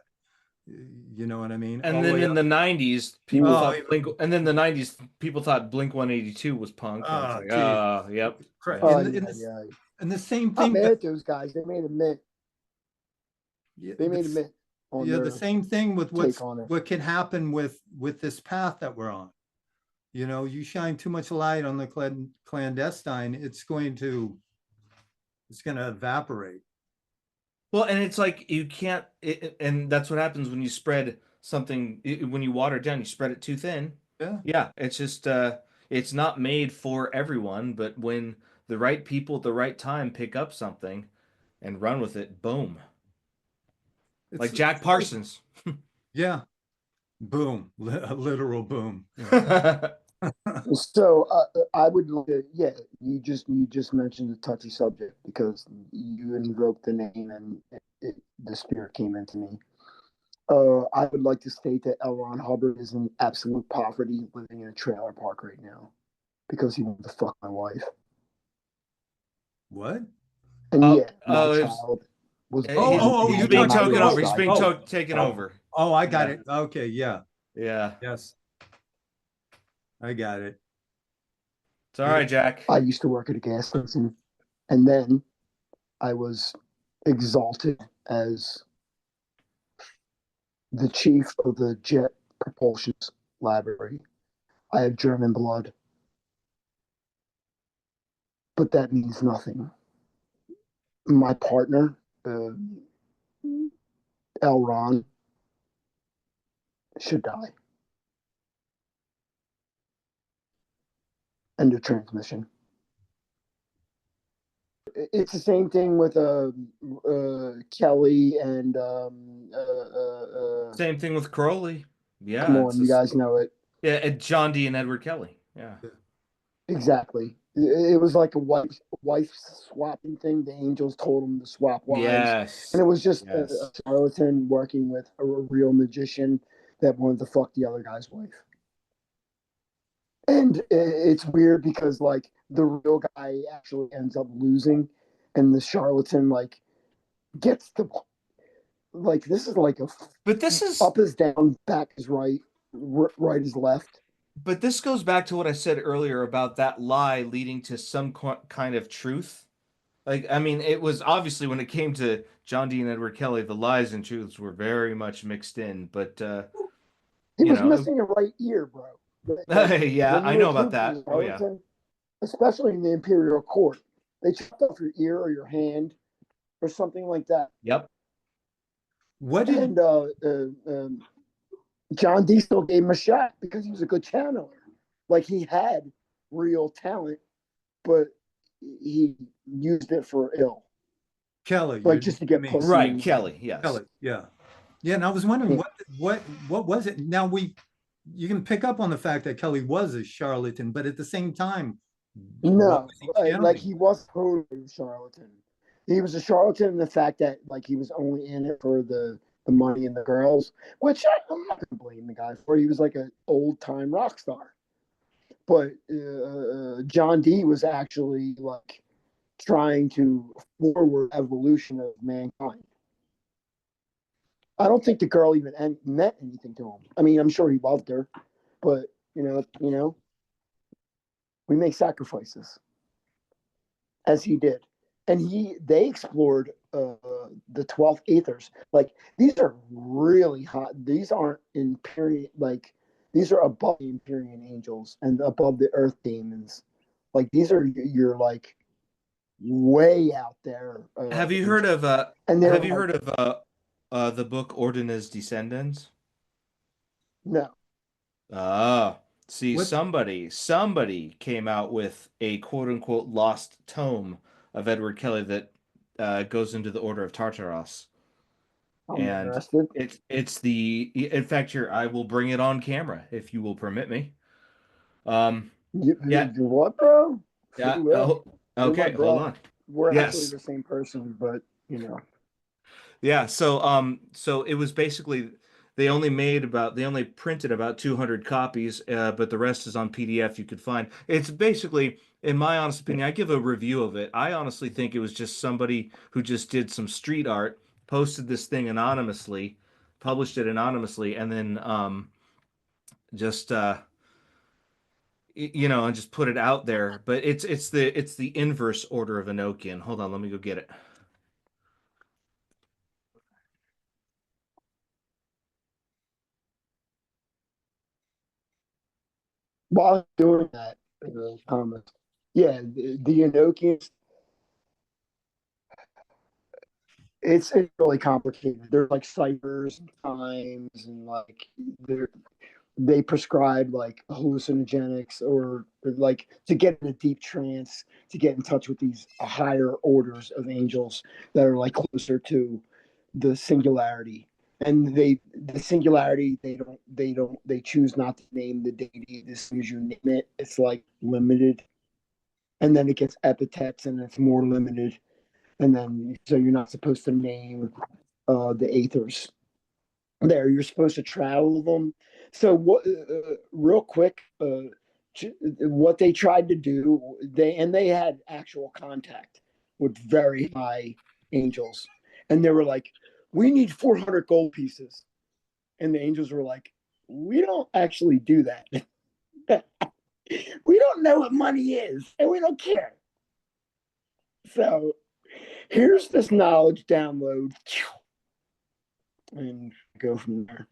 You know what I mean? And All then way in up. the 90s, people Oh, thought even- Blink, and then the 90s, people thought Blink 182 was punk. And it's Oh, like, geez. oh, yep. Correct. Oh, And, yeah, and, the, yeah. and the same I'm thing. mad at those guys. They made a mint. They made a mint on Yeah, their the same thing with take on it. what can happen with this path that we're on. You know, you shine too much light on the clandestine, it's going to evaporate. Well, and it's like you can't, and that's what happens when you spread something, when you water it down, you spread it too thin. Yeah. Yeah, it's just, it's not made for everyone, but when the right people at the right time pick up something and run with it, boom. Like Jack Parsons. Yeah. Boom. A literal boom. Yeah. So I would, yeah. You just mentioned a touchy subject because you invoked the name and the spirit came into me. I would like to state that L. Ron Hubbard is in absolute poverty, living in a trailer park right now because he wanted to fuck my wife. What? And Oh, yeah, my oh, child was he's, born oh, he's you're being talking- taken oh, over. He's being oh, taken oh. over. Oh, I got Yeah. it. Okay, yeah. Yeah. Yes. I got it. It's all right, Jack. I used to work at a gas station, and then I was exalted as the chief of the Jet Propulsion Laboratory. I have German blood, but that means nothing. My partner, L. Ron, should die. End of transmission. It's the same thing with Kelly and Same thing with Crowley. Yeah. come on, you guys know it. Yeah, John D. and Edward Kelly. Yeah. Exactly. It was like a wife swapping thing. The angels told him to swap wives. Yes. And it was just Yes. a charlatan working with a real magician that wanted to fuck the other guy's wife. And it's weird because like the real guy actually ends up losing, and the charlatan like gets the like this is like a But this is up is down, back is right, right is left. But this goes back to what I said earlier about that lie leading to some kind of truth. Like, I mean, it was obviously when it came to John D. and Edward Kelly, the lies and truths were very much mixed in. But He you was know, missing a right ear, bro. yeah, when I you know were about proved that. Oh yeah, charlatan, especially in the imperial court, they chopped off your ear or your hand or something like that. yep. What did And John D still gave him a shot because he was a good channeler. Like he had real talent, but he used it for ill, Kelly? like just to get pussy. Right, Kelly. Yes. Kelly, yeah. Yeah, and I was wondering what was it? Now you can pick up on the fact that Kelly was a charlatan, but at the same time, No, like channeling? he was totally a charlatan. He was a charlatan in the fact that like he was only in it for the money and the girls, which I'm not gonna blame the guy for. He was like an old time rock star, but John D was actually like trying to forward evolution of mankind. I don't think the girl even meant anything to him. I mean, I'm sure he loved her, but you know, we make sacrifices, as he did, and they explored the 12th ethers. Like these are really hot. These aren't Empyrean. Like these are above the Empyrean angels and above the Earth demons. Like these are you're like way out there. Have you heard of And Have you heard of the book Ordina's Descendants? No. See, What- somebody came out with a quote unquote lost tome of Edward Kelly that goes into the Order of Tartaros. I'm And interested. in fact, here, I will bring it on camera if you will permit me. Yeah. Yeah. What, bro? Yeah. Free will. You're my Okay, bro. hold on. We're Yes. actually the same person, but you know. Yeah, so it was basically they only printed about 200 copies, but the rest is on PDF you could find. It's basically, in my honest opinion, I give a review of it. I honestly think it was just somebody who just did some street art, posted this thing anonymously, published it anonymously, and then just and just put it out there. But it's the inverse order of Enochian. Hold on, let me go get it. While doing that, Thomas, yeah, the Enochians, it's really complicated. There's like ciphers and times, and like they prescribe like hallucinogenics or like to get in a deep trance, to get in touch with these higher orders of angels that are like closer to the singularity. And the singularity, they choose not to name the deity. As soon as you name it, it's like limited, and then it gets epithets and it's more limited, and then so you're not supposed to name the aethers there. You're supposed to travel them. So what? Real quick, what they tried to do, they had actual contact with very high angels, and they were like, "We need 400 gold pieces," and the angels were like, "We don't actually do that. We don't know what money is, and we don't care. So here's this knowledge download." And go from there.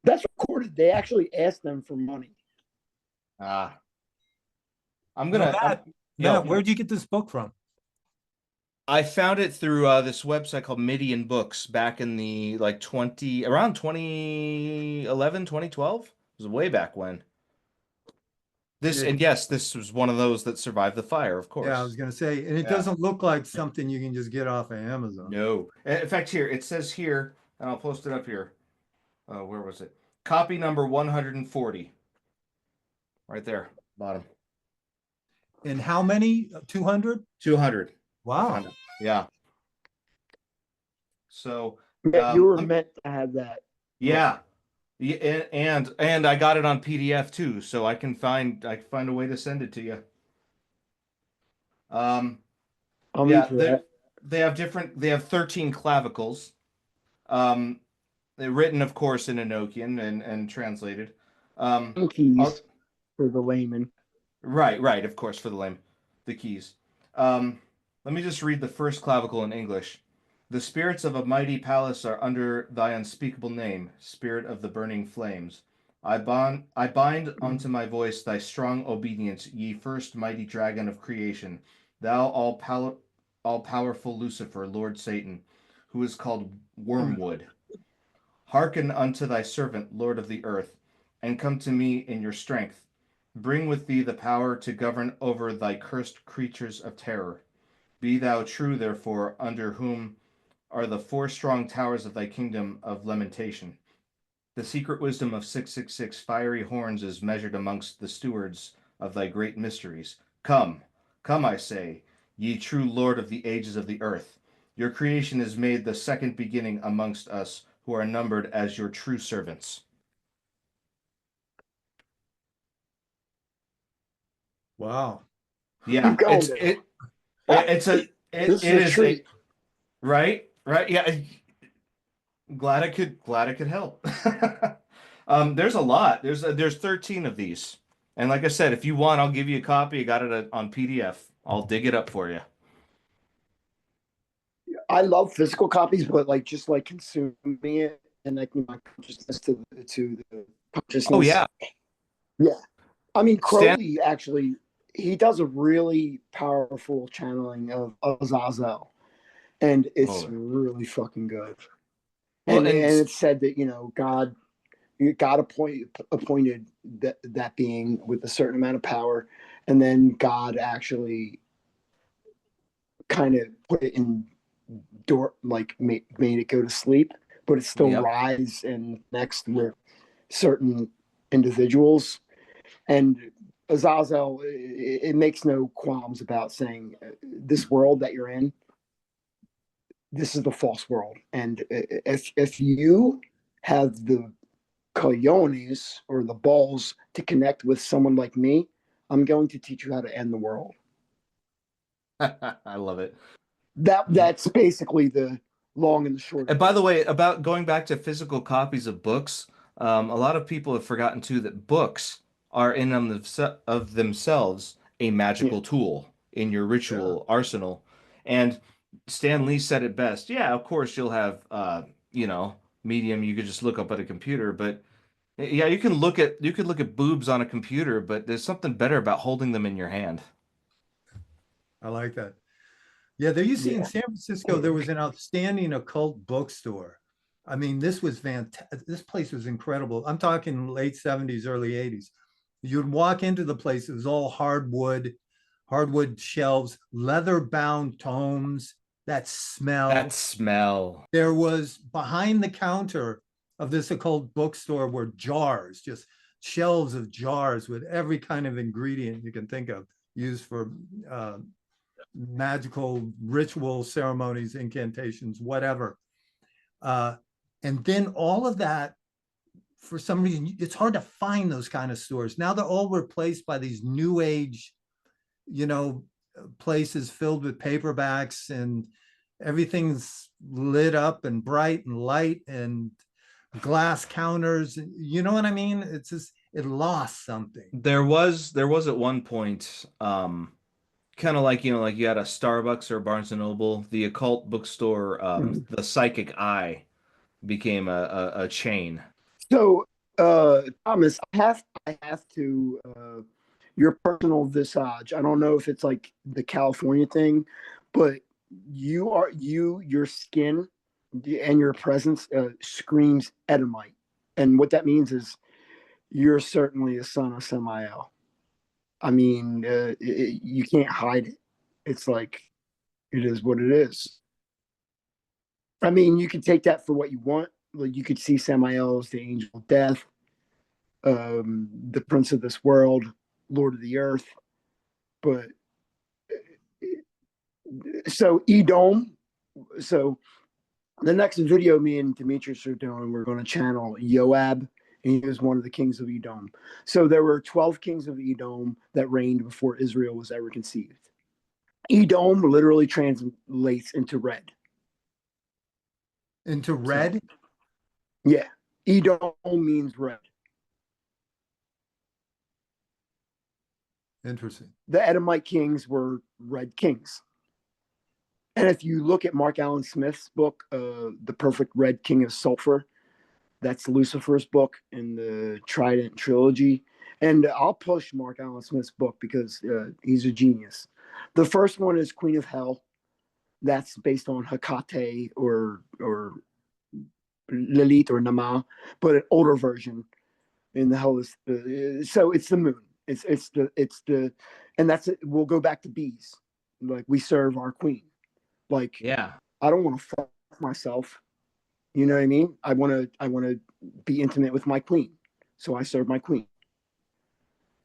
That's recorded. They actually asked them for money. I'm gonna. Matt, where'd you get this book from? I found it through this website called Midian Books back in the around 2011, 2012. It was way back when. This was one of those that survived the fire, of course. Yeah, I was gonna say, and it doesn't look like something you can just get off of Amazon. No. In fact, here, it says here, and I'll post it up here. Where was it? Copy number 140. Right there, bottom. And how many? 200? 200. Wow. Yeah. So you were meant to have that. Yeah. Yeah, and I got it on PDF too, so I can find a way to send it to you. They have 13 clavicles. They're written, of course, in Enochian and translated. Keys for the layman. Right, of course, for the layman. The keys. Let me just read the first clavicle in English. The spirits of a mighty palace are under thy unspeakable name, spirit of the burning flames. I bind unto my voice thy strong obedience, ye first mighty dragon of creation, thou all-powerful Lucifer, Lord Satan, who is called Wormwood. Hearken unto thy servant, Lord of the earth, and come to me in your strength. Bring with thee the power to govern over thy cursed creatures of terror. Be thou true, therefore, under whom are the 4 strong towers of thy kingdom of lamentation. The secret wisdom of 666 fiery horns is measured amongst the stewards of thy great mysteries. Come, I say, ye true Lord of the ages of the earth. Your creation is made the second beginning amongst us who are numbered as your true servants. Wow. Yeah, it is a right, yeah. Glad I could help. There's a lot. There's 13 of these, and like I said, if you want, I'll give you a copy. I got it on PDF. I'll dig it up for you. I love physical copies, but just consuming it and my consciousness to the consciousness. Oh yeah. I mean, Crowley actually, he does a really powerful channeling of Azazel, and it's really fucking good. And it's said that God appointed that being with a certain amount of power, and then God actually kind of put it in made it go to sleep, but it still rise and next with certain individuals. And Azazel, it makes no qualms about saying this world that you're in, this is the false world. And if you have the cojones or the balls to connect with someone like me, I'm going to teach you how to end the world. I love it. That's basically the long and the short And of by it. the way, about going back to physical copies of books, a lot of people have forgotten too that books are in of themselves a Yeah. magical tool in your ritual arsenal. And Stan Lee said it best. Yeah, of course you'll have you know, medium you could just look up at a computer, but yeah, you could look at boobs on a computer, but there's something better about holding them in your hand. I like that. Yeah, there you see in Yeah. San Francisco, there was an outstanding occult bookstore. I mean, this was fantastic. This place was incredible. I'm talking late 70s, early 80s. You'd walk into the place, it was all hardwood shelves, leather-bound tomes, that smell. That smell. There was behind the counter of this occult bookstore were jars, just shelves of jars with every kind of ingredient you can think of used for magical ritual ceremonies, incantations, whatever. And then all of that, for some reason, it's hard to find those kind of stores. Now they're all replaced by these new age, you know, places filled with paperbacks, and everything's lit up and bright and light and glass counters. You know what I mean? It's just, it lost something. There was at one point, kind of like, you know, like you had a Starbucks or Barnes and Noble, the occult bookstore, the Psychic Eye became a chain. So, Thomas, I have to your personal visage. I don't know if it's like the California thing, but your skin and your presence screams Edomite, and what that means is you're certainly a son of Samael. I mean, you can't hide it. It's like it is what it is. I mean, you can take that for what you want. Like you could see Samael as the angel of death, the prince of this world, lord of the earth. But so Edom. So the next video me and Demetrius are doing, we're going to channel Joab, and he was one of the kings of Edom. So there were 12 kings of Edom that reigned before Israel was ever conceived. Edom literally translates into red. Into red? So, yeah, Edom means red. Interesting. The Edomite kings were red kings. And if you look at Mark Allen Smith's book, The Perfect Red King of Sulfur, that's Lucifer's book in the Trident trilogy. And I'll push Mark Allen Smith's book because he's a genius. The first one is Queen of Hell. That's based on Hecate or Lilith or Nama, but an older version. In the hell is so it's the moon. It's the and that's it. We'll go back to bees. Like we serve our queen. Like Yeah. I don't want to fuck myself. You know what I mean? I want to be intimate with my queen. So I serve my queen.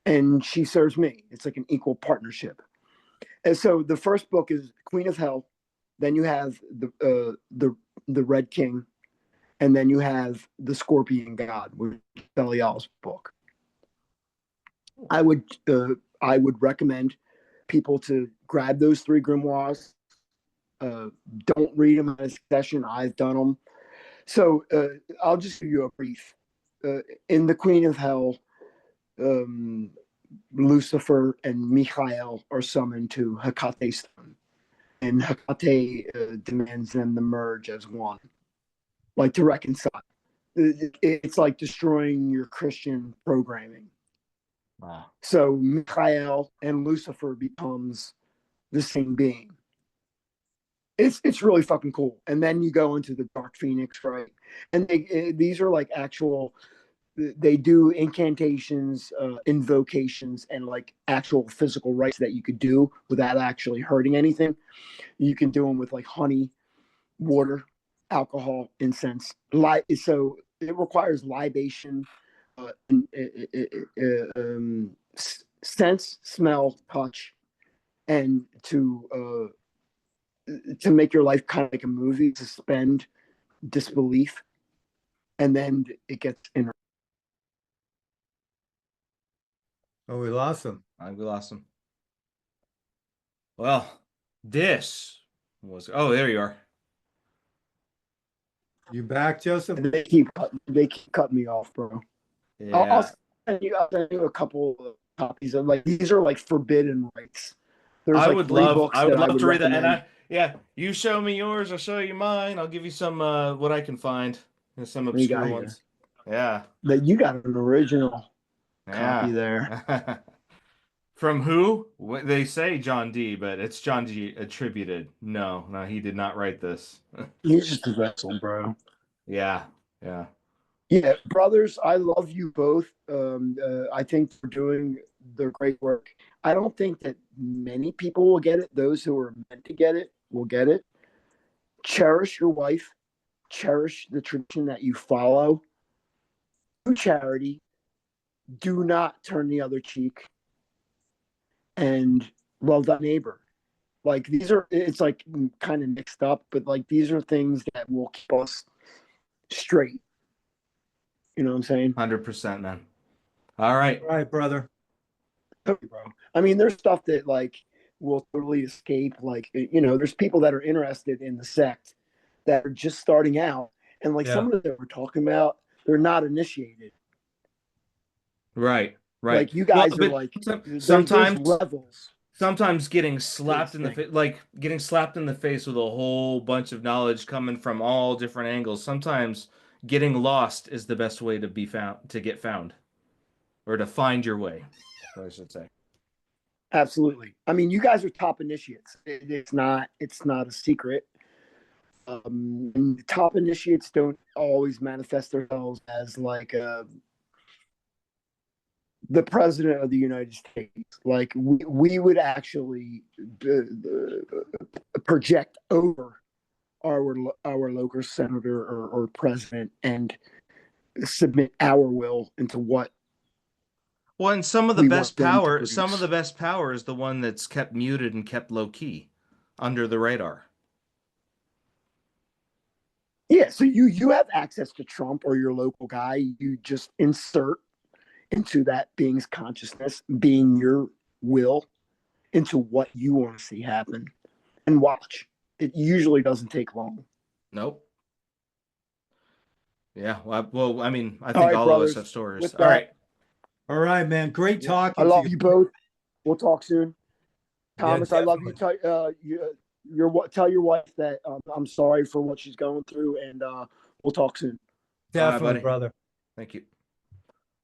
And she serves me. It's like an equal partnership. And so the first book is Queen of Hell. Then you have the Red King, and then you have the Scorpion God, which is Belial's book. I would recommend people to grab those three grimoires. Don't read them in a session. I've done them. So I'll just give you a brief. In the Queen of Hell, Lucifer and Michael are summoned to Hecate's throne, and Hecate demands them to merge as one, like to reconcile. It's like destroying your Christian programming. Wow. So Michael and Lucifer becomes the same being. It's really fucking cool. And then you go into the Dark Phoenix, right? And these are like actual. They do incantations, invocations, and like actual physical rites that you could do without actually hurting anything. You can do them with like honey, water, alcohol, incense. So it requires libation, sense, smell, touch, and to to make your life kind of like a movie, suspend disbelief, and then it gets in. Oh, we lost him. We lost him. Well, this was. Oh, there you are. You back, Joseph? They keep cutting me off, bro. Yeah. I'll send you a couple of copies of like these are like forbidden rights. There's I like would 3 love. books I would that love to read that. And recommend. yeah, you show me yours, I'll show you mine. I'll give you some what I can find. There's some What you got obscure here? ones. Yeah. That you got an original copy Yeah. there. From who? They say John D, but it's John D attributed. No, he did not write this. He's just a vessel, bro. Yeah, yeah. Yeah, brothers, I love you both. I think for doing their great work. I don't think that many people will get it. Those who are meant to get it will get it. Cherish your wife. Cherish the tradition that you follow. Do charity. Do not turn the other cheek. And love thy neighbor. Like it's like kind of mixed up, but like these are things that will keep us straight. You know what I'm saying? 100%, man. All right. All right, brother. Bro. I mean, there's stuff that like will totally escape. Like, there's people that are interested in the sect that are just starting out, and like some of them that we're talking about, they're not initiated. Right. Like you guys Well, are like sometimes there's levels. Sometimes getting slapped in the face, like getting slapped in the face with a whole bunch of knowledge coming from all different angles. Sometimes getting lost is the best way to get found, or to find your way, I should say. Absolutely. I mean, you guys are top initiates. It's not a secret. And top initiates don't always manifest themselves as like the president of the United States. Like we would actually project over our local senator or president and submit our will into what. Well, and some of the best power is the one that's kept muted and kept low key, under the radar. Yeah, so you have access to Trump or your local guy. You just insert into that being's consciousness, being your will, into what you want to see happen, and watch. It usually doesn't take long. Nope. Yeah. Well, I mean, I think all brothers, of us have stories. all right. All right, man. Great talking. I love you both. We'll talk soon. Thomas, Yeah, I love you. Tell your wife that I'm sorry for what she's going through, and we'll talk soon. Definitely, brother. Thank you.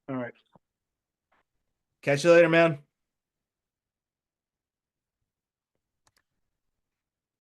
All right. Catch you later, man.